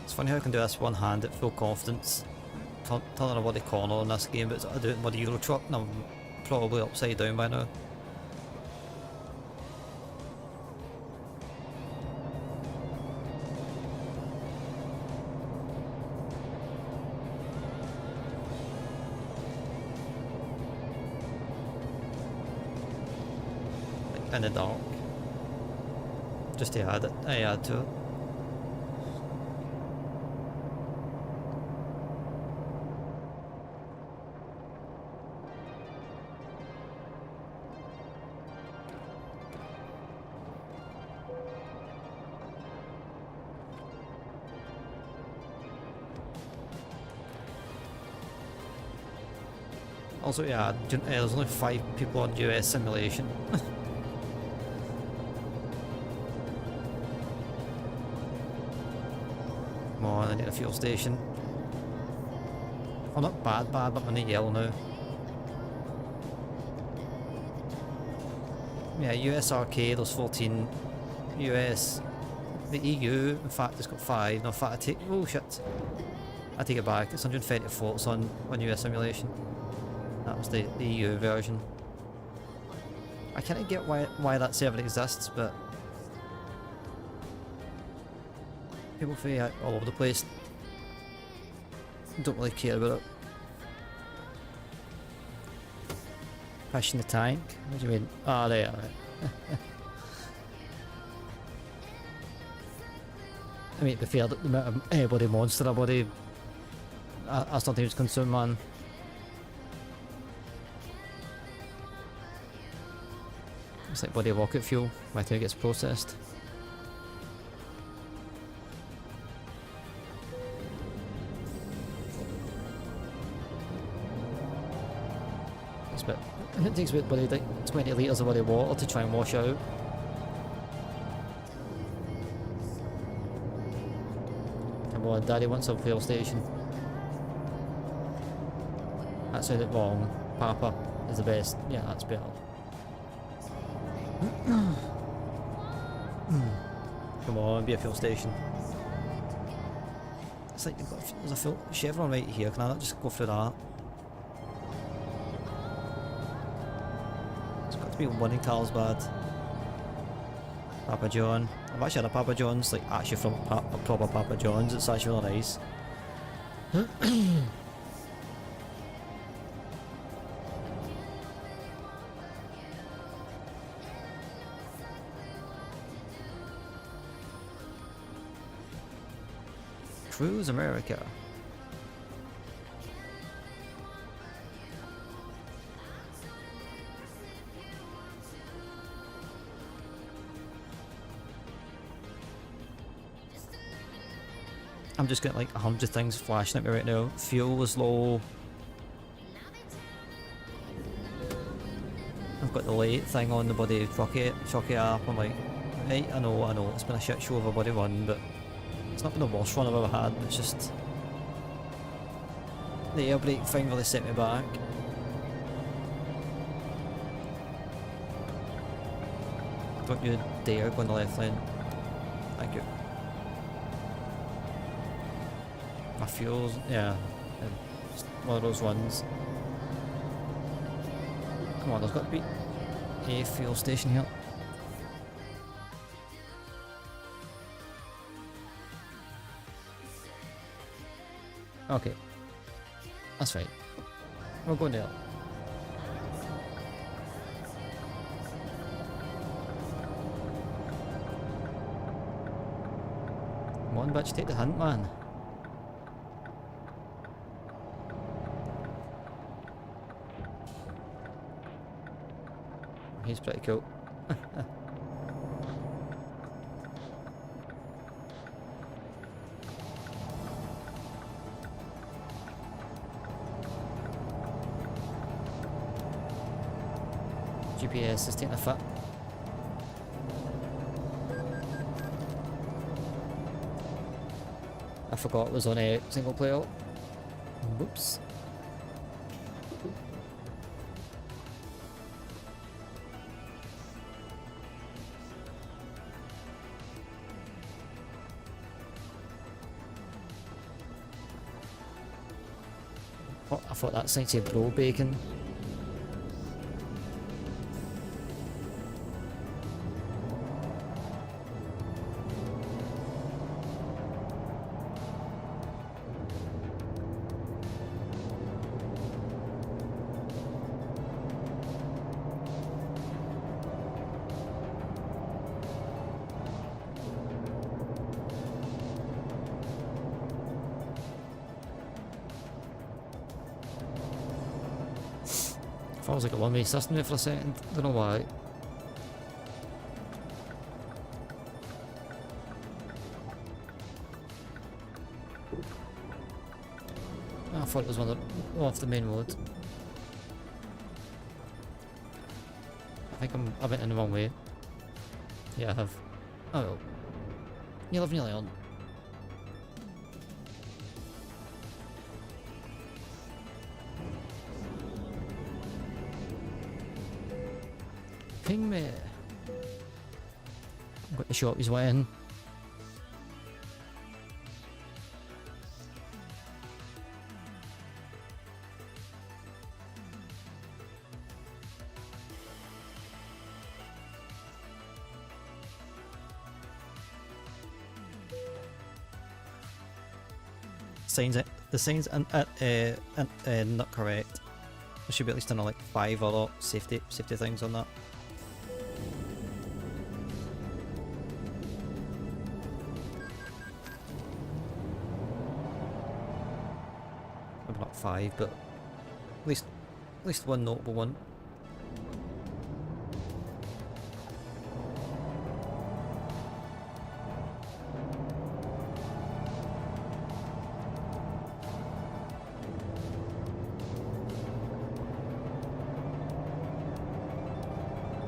It's funny how I can do this one hand at full confidence. Turning a bloody corner in this game, but I do it in my Euro truck and I'm probably upside down by now. Like in the dark. Just to add to it. Also, yeah, there's only 5 people on US simulation. Come on, I need a fuel station. Oh, not bad, but I need yellow now. Yeah, US arcade, there's 14. US. The EU, in fact, it's got 5. No, in fact, oh shit. I take it back, it's 130 floats on US simulation. That was the EU version. I can't get why that server exists, but people fly out all over the place. Don't really care about it. Pushing the tank? What do you mean? Ah, there, right. I mean, to be fair, the amount of body monster I sometimes consume, man. It's like body rocket fuel by the time it gets processed. It takes about like 20 litres of body water to try and wash out. Come on, Daddy wants a fuel station. That sounded wrong. Papa is the best. Yeah, that's better. Come on, be a fuel station. It's like there's a fuel chevron right here. Can I not just go through that? It's got to be one in Carlsbad. Papa John. I've actually had a Papa John's, like actually from a proper Papa John's. It's actually really nice. Cruise America. I'm just getting like 100 things flashing at me right now. Fuel was low. I've got the late thing on the bloody Chucky app. I'm like, right, I know, it's been a shit show of a bloody run, but it's not been the worst run I've ever had. It's just the air brake thing really set me back. Don't you dare go on the left lane. Thank you. My fuels, yeah, just one of those ones. Come on, there's got to be a fuel station here. Okay, that's right. We're going there. Come on, bitch, take the hint, man. He's pretty cool. GPS is taking a fit. I forgot it was on a single player. Whoops. Oh, I thought that sign said bro bacon. Thought it was like a one-way system there for a second, don't know why. I thought it was off the main road. I think I went in the wrong way. Yeah, I have. Oh well. You live and you learn. Ping me. I've got the shop he's wearing. The signs not correct. There should be at least another like 5 other safety things on that. Maybe not 5, but at least one notable one.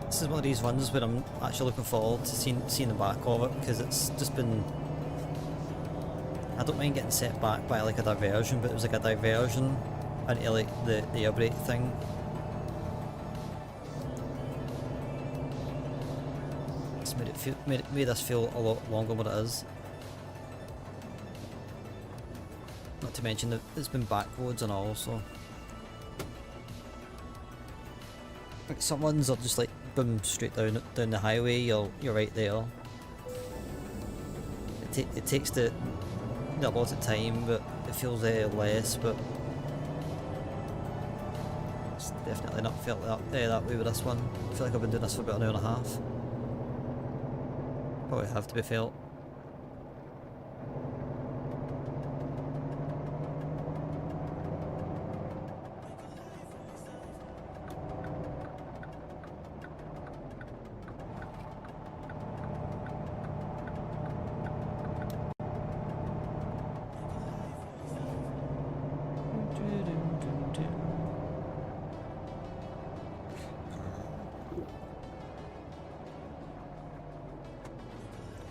This is one of these ones where I'm actually looking forward to seeing the back of it, because it's just been... I don't mind getting set back by like a diversion, but it was like a diversion into like the air brake thing. It's made us feel a lot longer than what it is. Not to mention that it's been back roads and all, so... Like some ones are just like boom straight down the highway, you're right there. it takes the a lot of time, but it feels less. But it's definitely not felt that way with this one. I feel like I've been doing this for about an hour and a half. Probably have to be felt.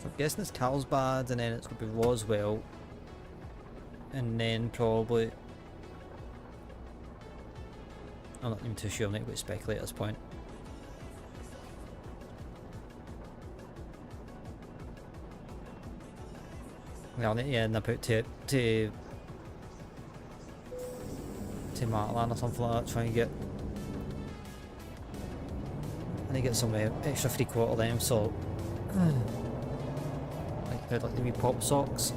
I'm guessing it's Carlsbad, and then it's going to be Roswell, and then probably... I'm not even too sure, I'm not going to speculate at this point. Well, I need to nip out to Martland or something like that, try and get... I need to get some extra free quarter them, so... I'd like the wee pop socks.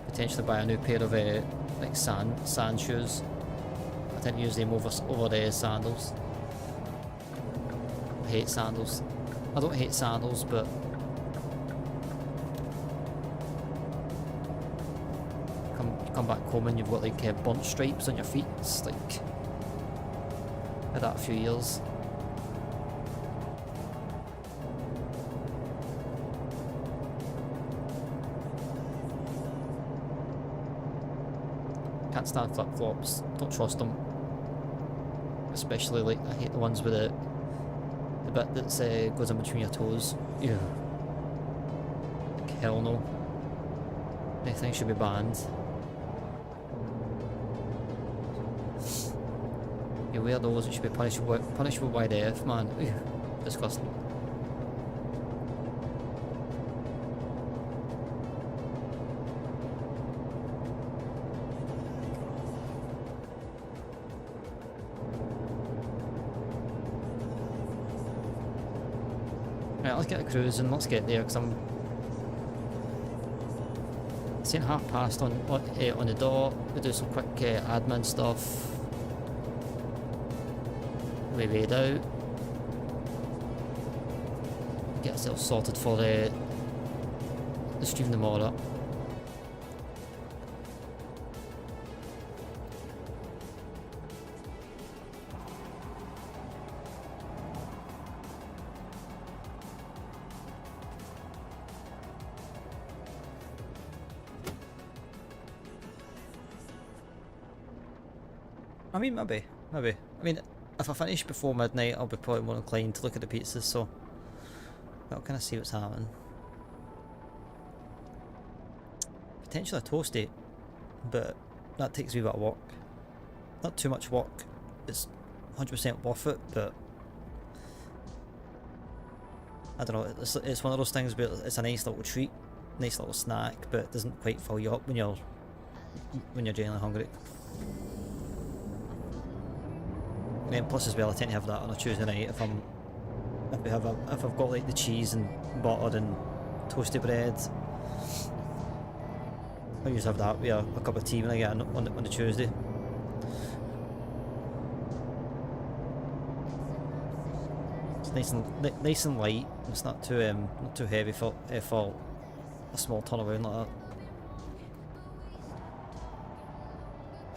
Potentially buy a new pair of like sand shoes. I tend to use them over the sandals. I hate sandals. I don't hate sandals, but come back home and you've got like burnt stripes on your feet. It's like I had that a few years. Can't stand flip flops. Don't trust them. Especially like I hate the ones with the bit that goes in between your toes. Yeah. Hell no. Anything should be banned. You wear those, it should be punishable by death, man. Ew. Disgusting. Right, let's get a cruise and let's get there, because I'm seeing past on the dot. We do some quick admin stuff. We raid out. Get ourselves sorted for the stream tomorrow. I mean, maybe. I mean, if I finish before midnight, I'll be probably more inclined to look at the pizzas, so I'll kind of see what's happening. Potentially a toasty, but that takes a wee bit of work. Not too much work. It's 100% worth it, but I don't know. It's one of those things where it's a nice little treat, nice little snack, but it doesn't quite fill you up when you're genuinely hungry. And then plus as well, I tend to have that on a Tuesday night if I've got like the cheese and butter and toasty bread. I usually have that with a cup of tea when I get on the Tuesday. It's nice and light. It's not too heavy for a small turnaround like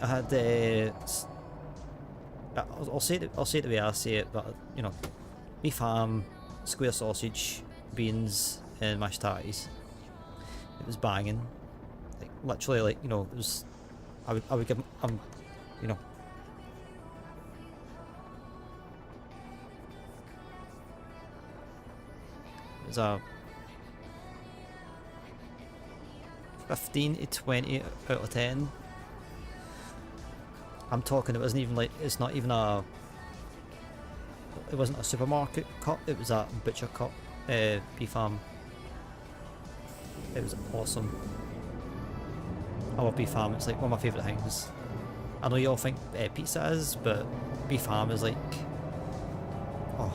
that. I had I'll say it the way I say it, but you know, beef ham, square sausage, beans, and mashed tatties. It was banging. Like literally, like, you know, it was. I would give you know. It was a 15 to 20 out of 10. I'm talking, it wasn't even like, it's not even a, it wasn't a supermarket cut, it was a butcher cut beef ham. It was awesome. I love beef ham, it's like one of my favourite things. I know you all think pizza is, but beef ham is like, oh,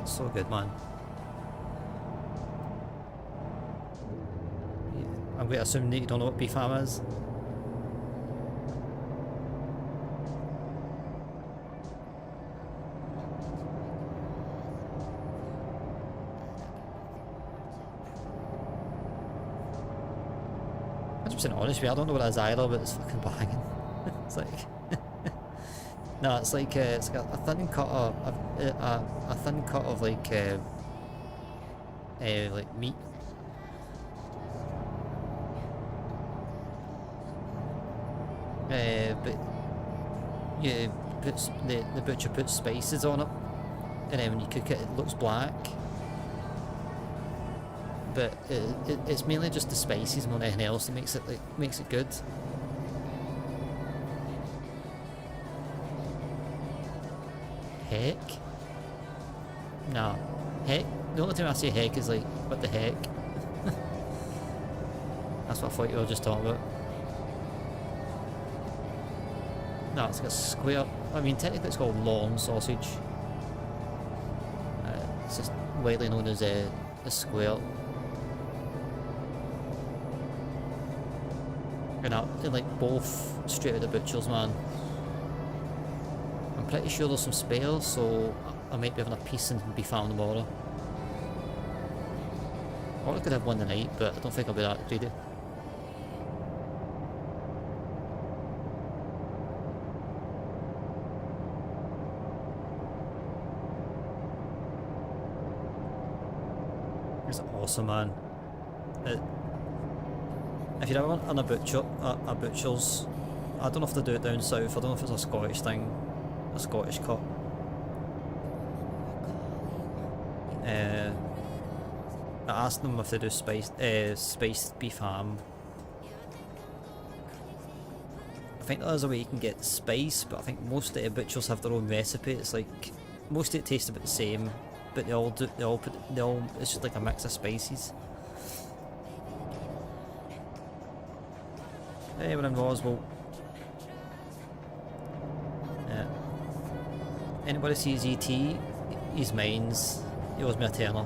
So good, man. Yeah, I'm going to assume that you don't know what BFAM is. I'm honest with you, I don't know what it is either, but it's fucking banging. It's like no, it's like a thin cut of a thin cut of like meat. But yeah, the butcher puts spices on it, and then when you cook it, it looks black. But it's mainly just the spices more than anything else that makes it good. Heck? Nah. Heck? The only time I say heck is like, what the heck? That's what I thought you were just talking about. No, it's like a square. I mean, technically it's called lawn sausage. It's just widely known as a square. And like both straight out the butchers, man. I'm pretty sure there's some spares, so I might be having a piece and be found tomorrow. Or I could have one tonight, but I don't think I'll be that greedy. It's awesome, man. If you're ever on a butcher's, I don't know if they do it down south, I don't know if it's a Scottish thing, a Scottish cut. I asked them if they do spiced beef ham. I think there's a way you can get spice, but I think most of the butchers have their own recipe. It's like, most of it tastes about the same, but it's just like a mix of spices. Hey, we're in Roswell. Yeah. Anybody sees ET? He's mines. He owes me a tenner.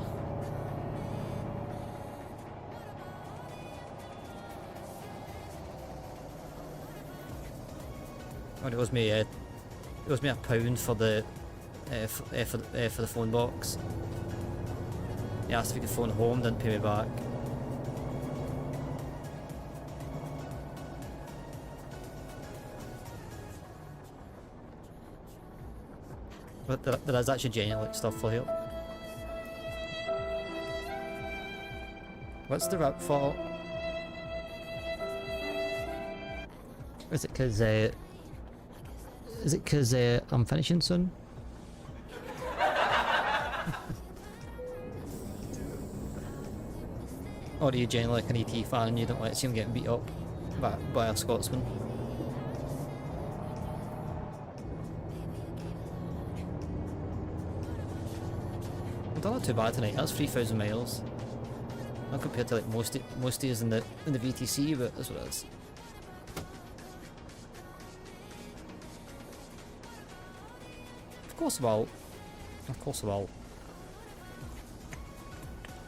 Oh, he owes me a £1 for the for the phone box. He asked if he could phone home, didn't pay me back. But there is actually genuine like stuff for here. What's the rap for? Is it because I'm finishing soon? Or are you genuinely like an ET fan and you don't like to see him getting beat up by a Scotsman? Not too bad tonight. That's 3,000 miles. Not compared to like most days in the VTC, but that's what it is. Of course, well.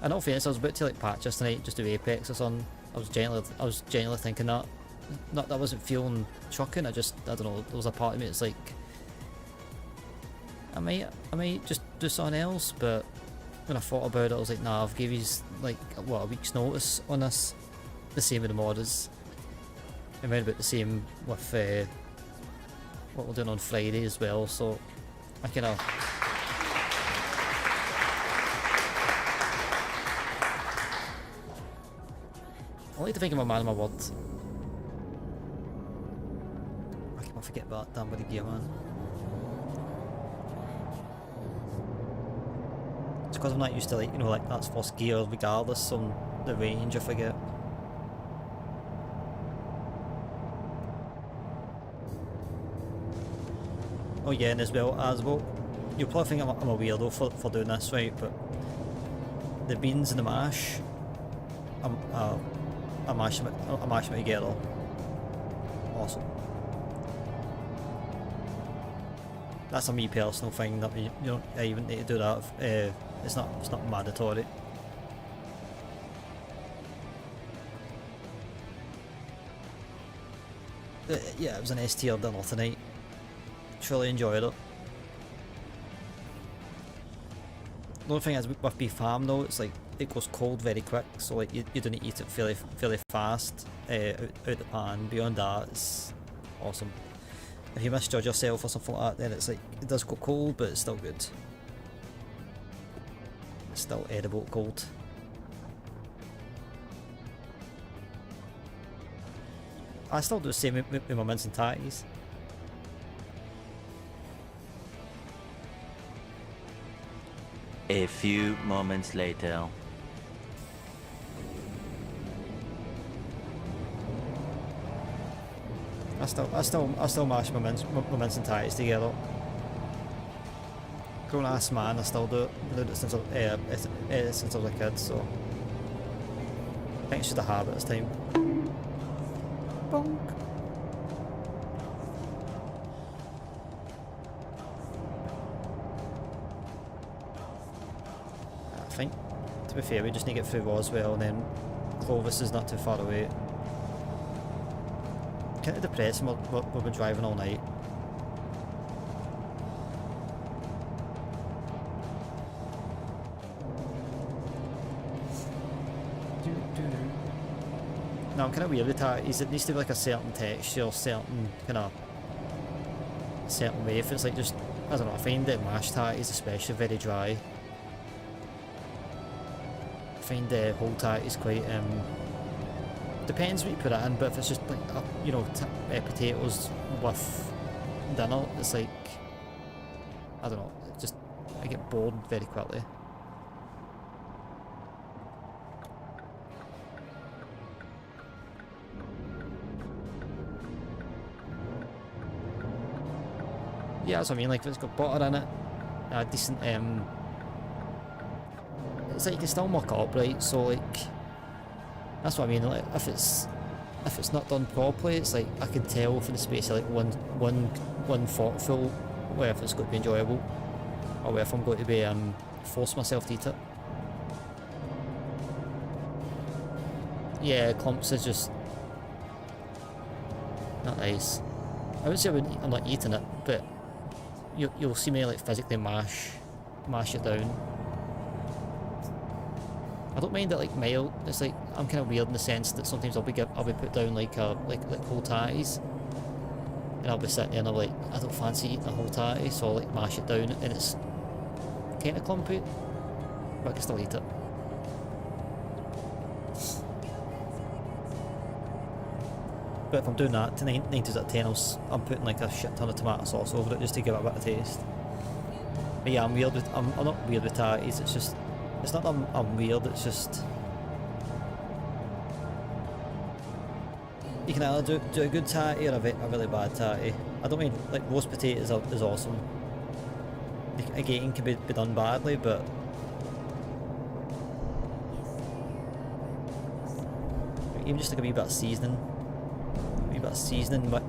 In all fairness, I was about to like patch this tonight, just do Apex or something. I was genuinely thinking that. Not that I wasn't feeling chucking. I don't know. There was a part of me that's like, I might just do something else, but when I thought about it, I was like, nah, I've gave you like a week's notice on this. The same with the modders. And around about the same with what we're doing on Friday as well. So I kind of I like to think I'm a man of my word. I can't forget about that damn bloody gear, man. It's because I'm not used to like, you know, like that's first gear regardless on the range, I forget. Oh yeah, and as well, you'll probably think I'm a weirdo for doing this, right, but the beans and the mash, I mash them together. Awesome. That's a me personal thing that you don't even need to do that. It's not mandatory. Yeah, it was an S tier dinner tonight. Truly enjoyed it. The only thing is with beef ham though, it's like it goes cold very quick, so like you don't eat it fairly fast out the pan. Beyond that, it's awesome. If you misjudge yourself or something like that, then it's like it does go cold, but it's still good. It's still edible cold. I still do the same with my mince and tatties. A few moments later. I still mash my mince and tatties together. Grown ass man, I still do it. I've done it since I was a kid, so I think it's just a habit this time. Bonk. I think, to be fair, we just need to get through Roswell and then Clovis is not too far away. Kind of depressing, we've been driving all night. No, I'm kind of weird with tatties. It needs to be like a certain texture, certain way. If it's like just, I don't know, I find that mashed tatties especially very dry. I find the whole tatties quite, depends what you put it in, but if it's just like, you know, potatoes with dinner, it's like, I don't know, I get bored very quickly. Yeah, that's what I mean, like if it's got butter in it, a decent, it's like you can still muck it up, right, so like, that's what I mean, like if it's not done properly, it's like, I can tell for the space of like one forkful, whether it's going to be enjoyable, or whether I'm going to be, force myself to eat it. Yeah, clumps is just not nice. I would say I'm not eating it, but you'll see me like physically mash it down. I don't mind it like mild. It's like I'm kind of weird in the sense that sometimes I'll be put down like whole tatties, and I'll be sitting there and I'm like, I don't fancy eating a whole tatty, so I'll like mash it down, and it's kind of clumpy, but I can still eat it. But if I'm doing that, to 9 times out of 10, I'm putting like a shit ton of tomato sauce over it just to give it a bit of taste. But yeah, I'm not weird with tatties, it's not that I'm weird, it's just, you can either do a good tatty or a really bad tatty. I don't mean, like roast potatoes is awesome. Again, can be done badly, but even just like a wee bit of seasoning.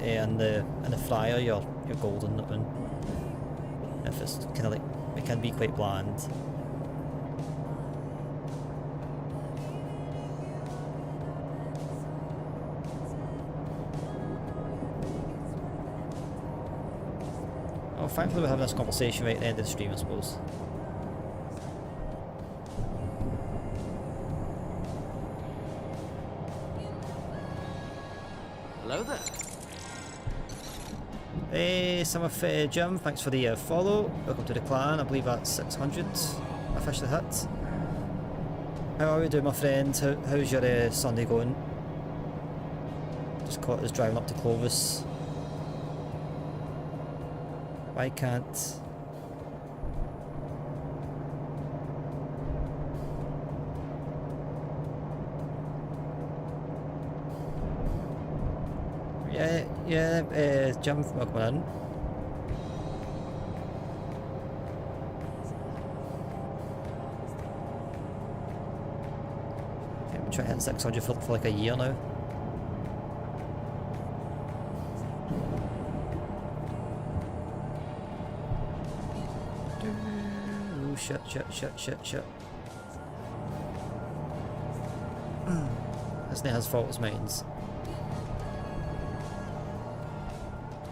In the fryer, you're golden. That one. If it's kind of like, it can be quite bland. Oh, thankfully we're having this conversation right at the end of the stream, I suppose. Hello there. Hey, some of Jim, thanks for the follow. Welcome to the clan. I believe that's 600 officially hit. How are we doing, my friend? How's your Sunday going? Just caught us driving up to Clovis. Why can't... Yeah, Jim, welcome in. Okay, we're trying to hit 600 for like a year now. shit. It's not his fault, it's mine's.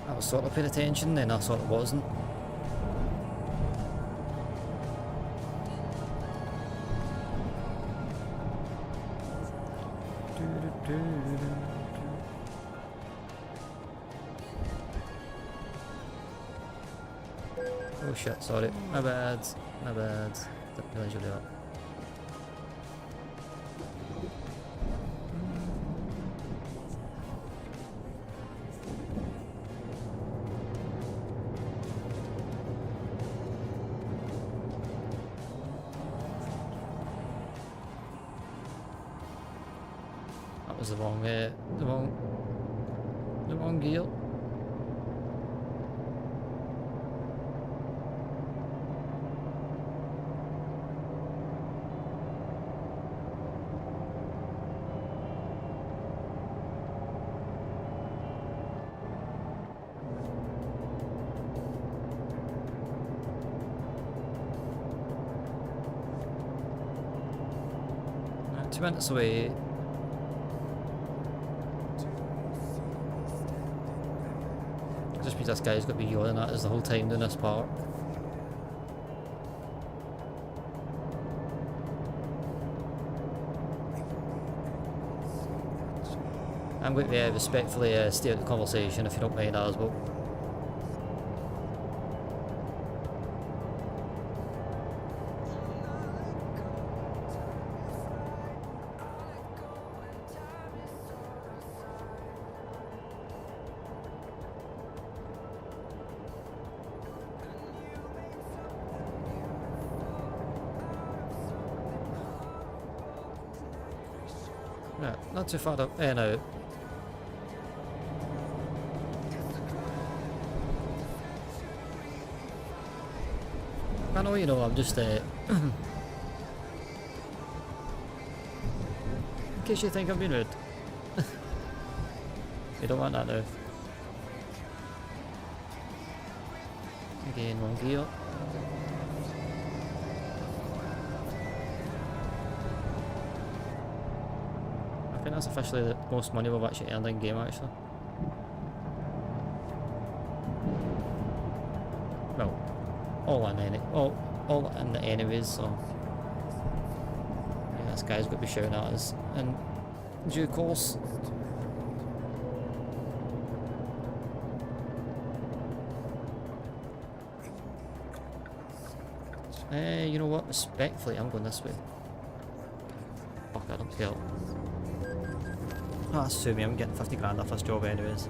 I was sort of paying attention, then I sort of wasn't. Oh shit, sorry. My bad. Didn't realise you'd do that. That was the wrong gear. Right, 2 minutes away. Just means this guy's got to be yawning at us the whole time doing this part. I'm going to respectfully stay out of the conversation if you don't mind as well. Right, not too far up. No. I know, you know, I'm just in case you think I'm being rude. You don't want that now. Again, 1 gear. I think that's officially the most money we've actually earned in game, actually. Well, all in the enemies, so yeah, this guy's got to be shouting at us in due course. You know what, respectfully, I'm going this way. Fuck, I don't care. Oh, that's sue me, I'm getting 50 grand off this job anyways.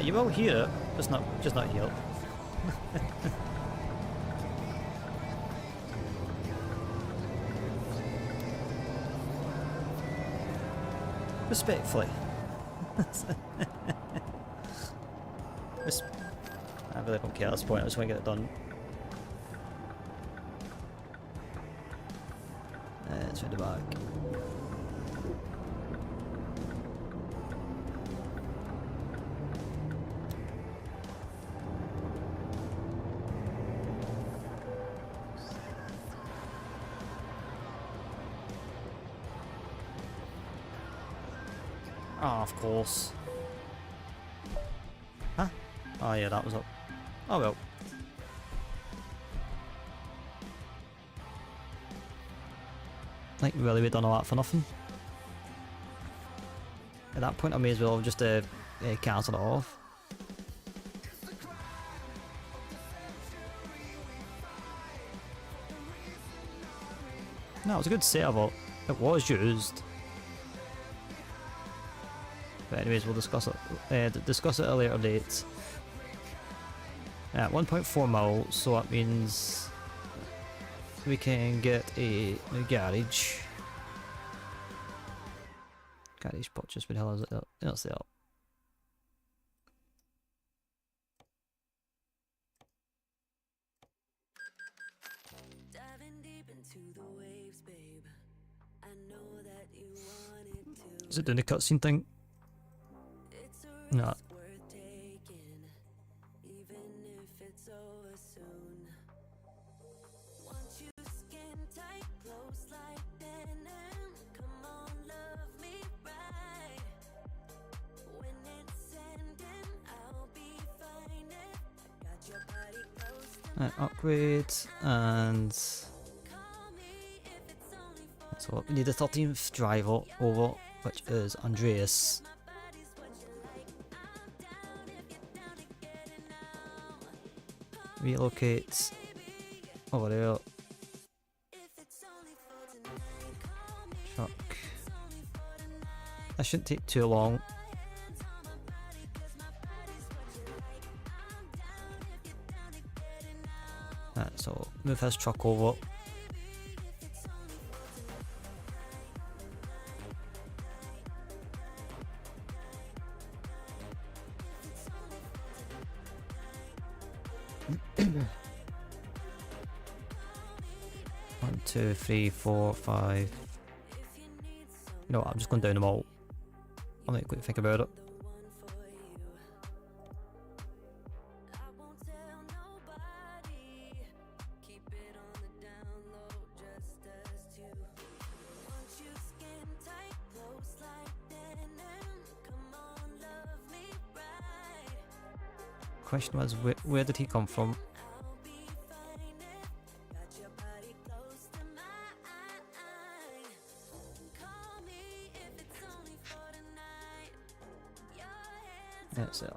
You will hear it, just not here. Respectfully. I really don't care at this point, I just want to get it done. Let's try the back. Oh, of course. Huh? Oh yeah, that was up. Oh well. Like, really, we've done all that for nothing. At that point, I may as well have just cancelled it off. No, it was a good setup. It was used. But anyways, we'll discuss it at a later date. At 1.4 mil, so that means we can get a new garage. Garage purchase, what the hell is it? That's there. Diving Is it doing the cutscene thing? No. Upgrade and so we need the 13th driver over, which is Andreas. Relocate over there. Truck. That shouldn't take too long. So move his truck over. One, two, three, 4, 5. You know what, I'm just going down them all. I'll not quick think about it. Question was, where did he come from? That's it.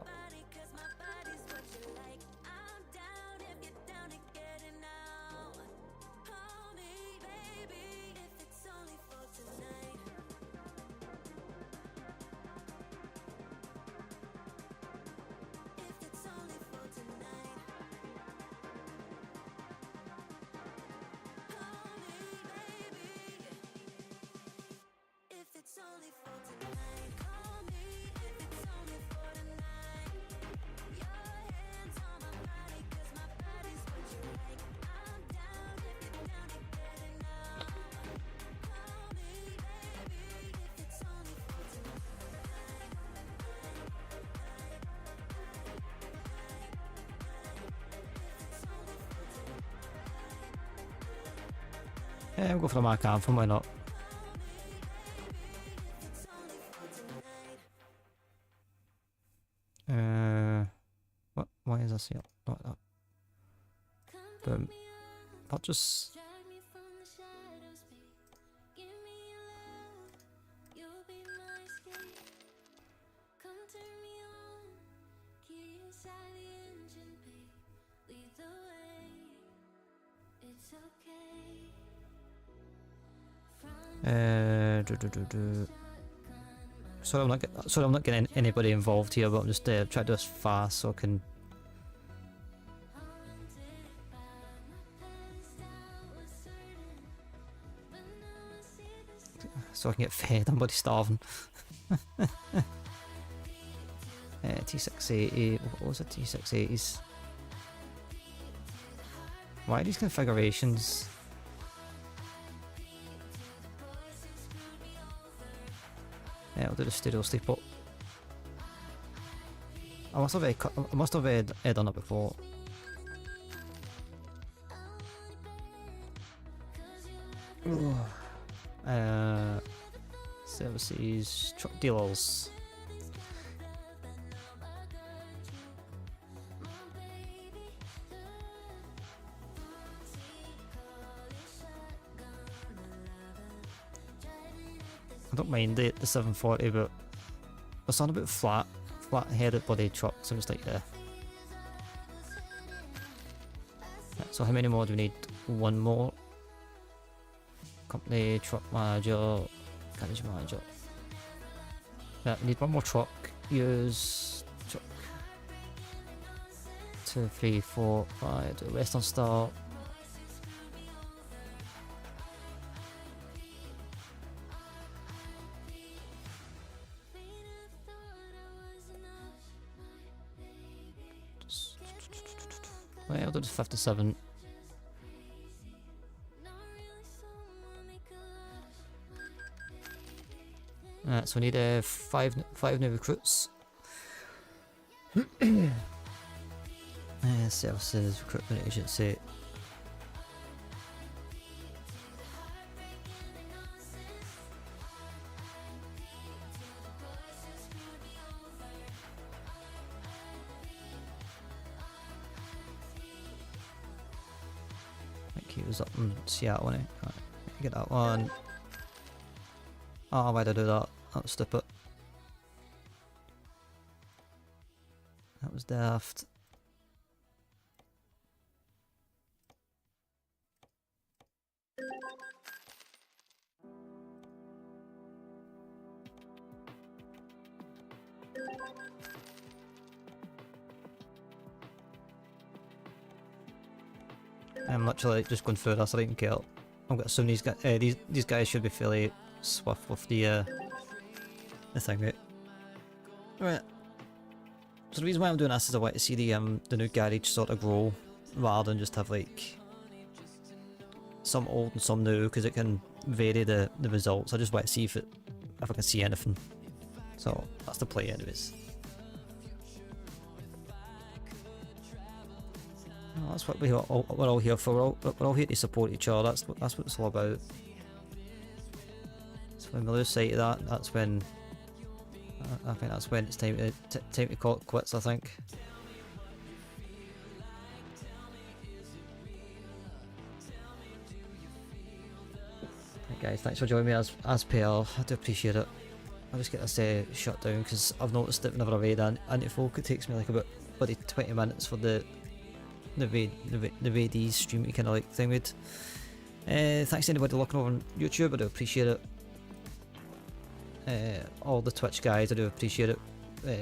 Yeah, we'll go for the Mark Anthem, why not? What? Why is this here? Like that. Boom. Purchase. Sorry, I'm not getting anybody involved here, but I'm just trying to do this fast so I can. So I can get fed. I'm bloody starving. T680. What was it? T680s. Why are these configurations? Yeah, I'll do the stereo sleep up. I must have done it before. Services, truck dealers. I don't mind the 740, but it's on a bit flat-headed body trucks. I'm just like, yeah. So how many more do we need? One more. Company, truck manager, garage manager. Yeah, we need one more truck. Use truck. 2, 3, 4, 5. Do a Western Star. Well, I'll do this 57. So we need five new recruits. Services, recruitment agency. I think he was up in Seattle, wasn't he? Right, get that one. Oh, why'd I do that? That was stupid. That was daft. I'm literally just going through this. I don't care. I'm gonna assume these guys should be fairly swift with the thing, right? Right. So the reason why I'm doing this is I want to see the new garage sort of grow, rather than just have like some old and some new, because it can vary the results. I just want to see if I can see anything. So that's the play, anyways. Oh, that's what we're all here for. We're all here to support each other. That's what it's all about. So when we lose sight of that, that's when I think that's when it's time to call it quits. I think. Hey guys, thanks for joining me as per. I do appreciate it. I'll just get this shut down because I've noticed that whenever I raid into folk, it takes me like about 20 minutes for the raid's stream kind of like thing with. Thanks to anybody looking over on YouTube, I do appreciate it. All the Twitch guys, I do appreciate it.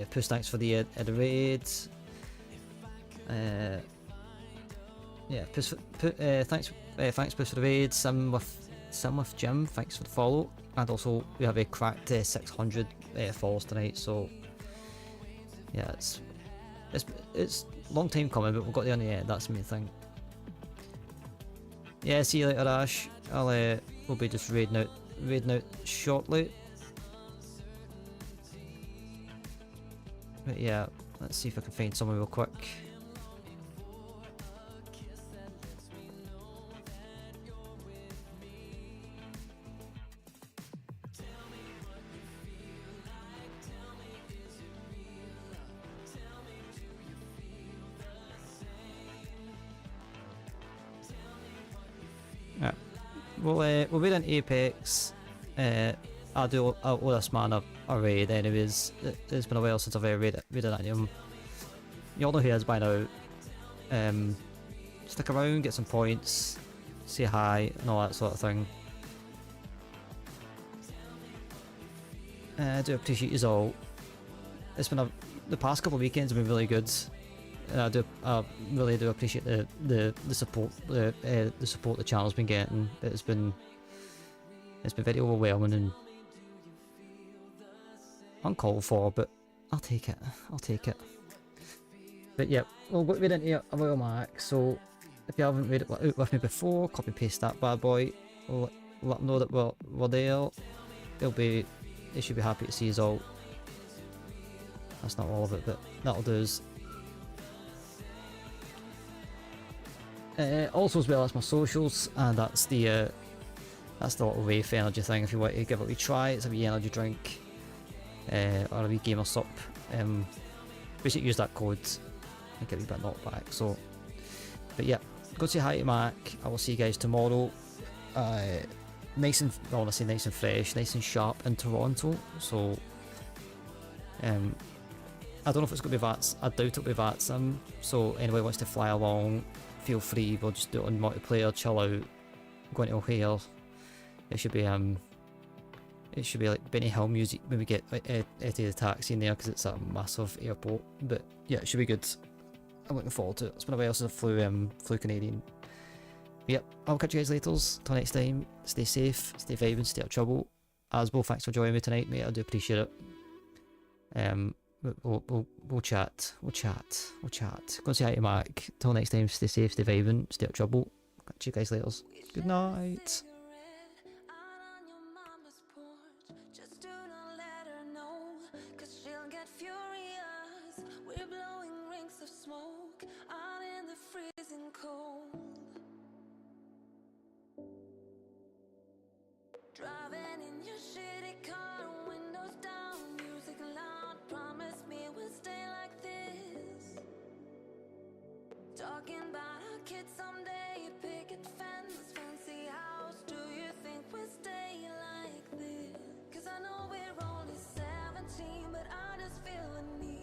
Puss, thanks for the raids. Yeah, Puss, thanks Puss for the raid. Sim with Jim, thanks for the follow. And also we have a cracked 600 follows tonight, so yeah, it's long time coming, but we've got there in the end. That's the main thing. Yeah, see you later, Ash. We'll be just raiding out shortly. But yeah, let's see if I can find someone real quick. We'll be in Apex. I'll owe this man a raid anyways. It's been a while since I've raided him. You all know who he is by now. Stick around, get some points, say hi, and all that sort of thing. I do appreciate you all. It's been the past couple of weekends have been really good. And I really do appreciate the support the support the channel's been getting. It's been very overwhelming and uncalled for, but I'll take it. But yeah, we'll get into a while back. So if you haven't read it out with me before, copy paste that bad boy. Let them know that we're there. They should be happy to see us all. That's not all of it, but that'll do us. Also as well as my socials, and that's the little Wraith energy thing. If you want to give it a wee try, it's a wee energy drink or a wee gamer sup. Basically use that code and get a wee bit knocked back. So, but yeah, go say hi to Mac. I will see you guys tomorrow. Nice and fresh, nice and sharp in Toronto. So, I don't know if it's going to be VATS. I doubt it'll be VATS. So anybody wants to fly along, feel free. We'll just do it on multiplayer, chill out, go into O'Hare. It should be like Benny Hill music when we get out of the taxi in there, because it's a massive airport. But yeah, it should be good. I'm looking forward to it. It's been a while since I flew Canadian. But yep, I'll catch you guys later. Till next time, stay safe, stay vibing, stay out of trouble. Asbo, thanks for joining me tonight, mate. I do appreciate it. We'll chat. Go and say hi to Mac. Till next time, stay safe, stay vibing, stay out of trouble. Catch you guys later. Good night. Out on your mama's porch, just to not let of smoke out in the freezing cold. Driving in your shitty car, windows down, music loud. Promise me we'll stay like this. Talking about our kids someday, picket fence, fancy house. Do you think we'll stay like this? 'Cause I know we're only 17, but I just feel the need.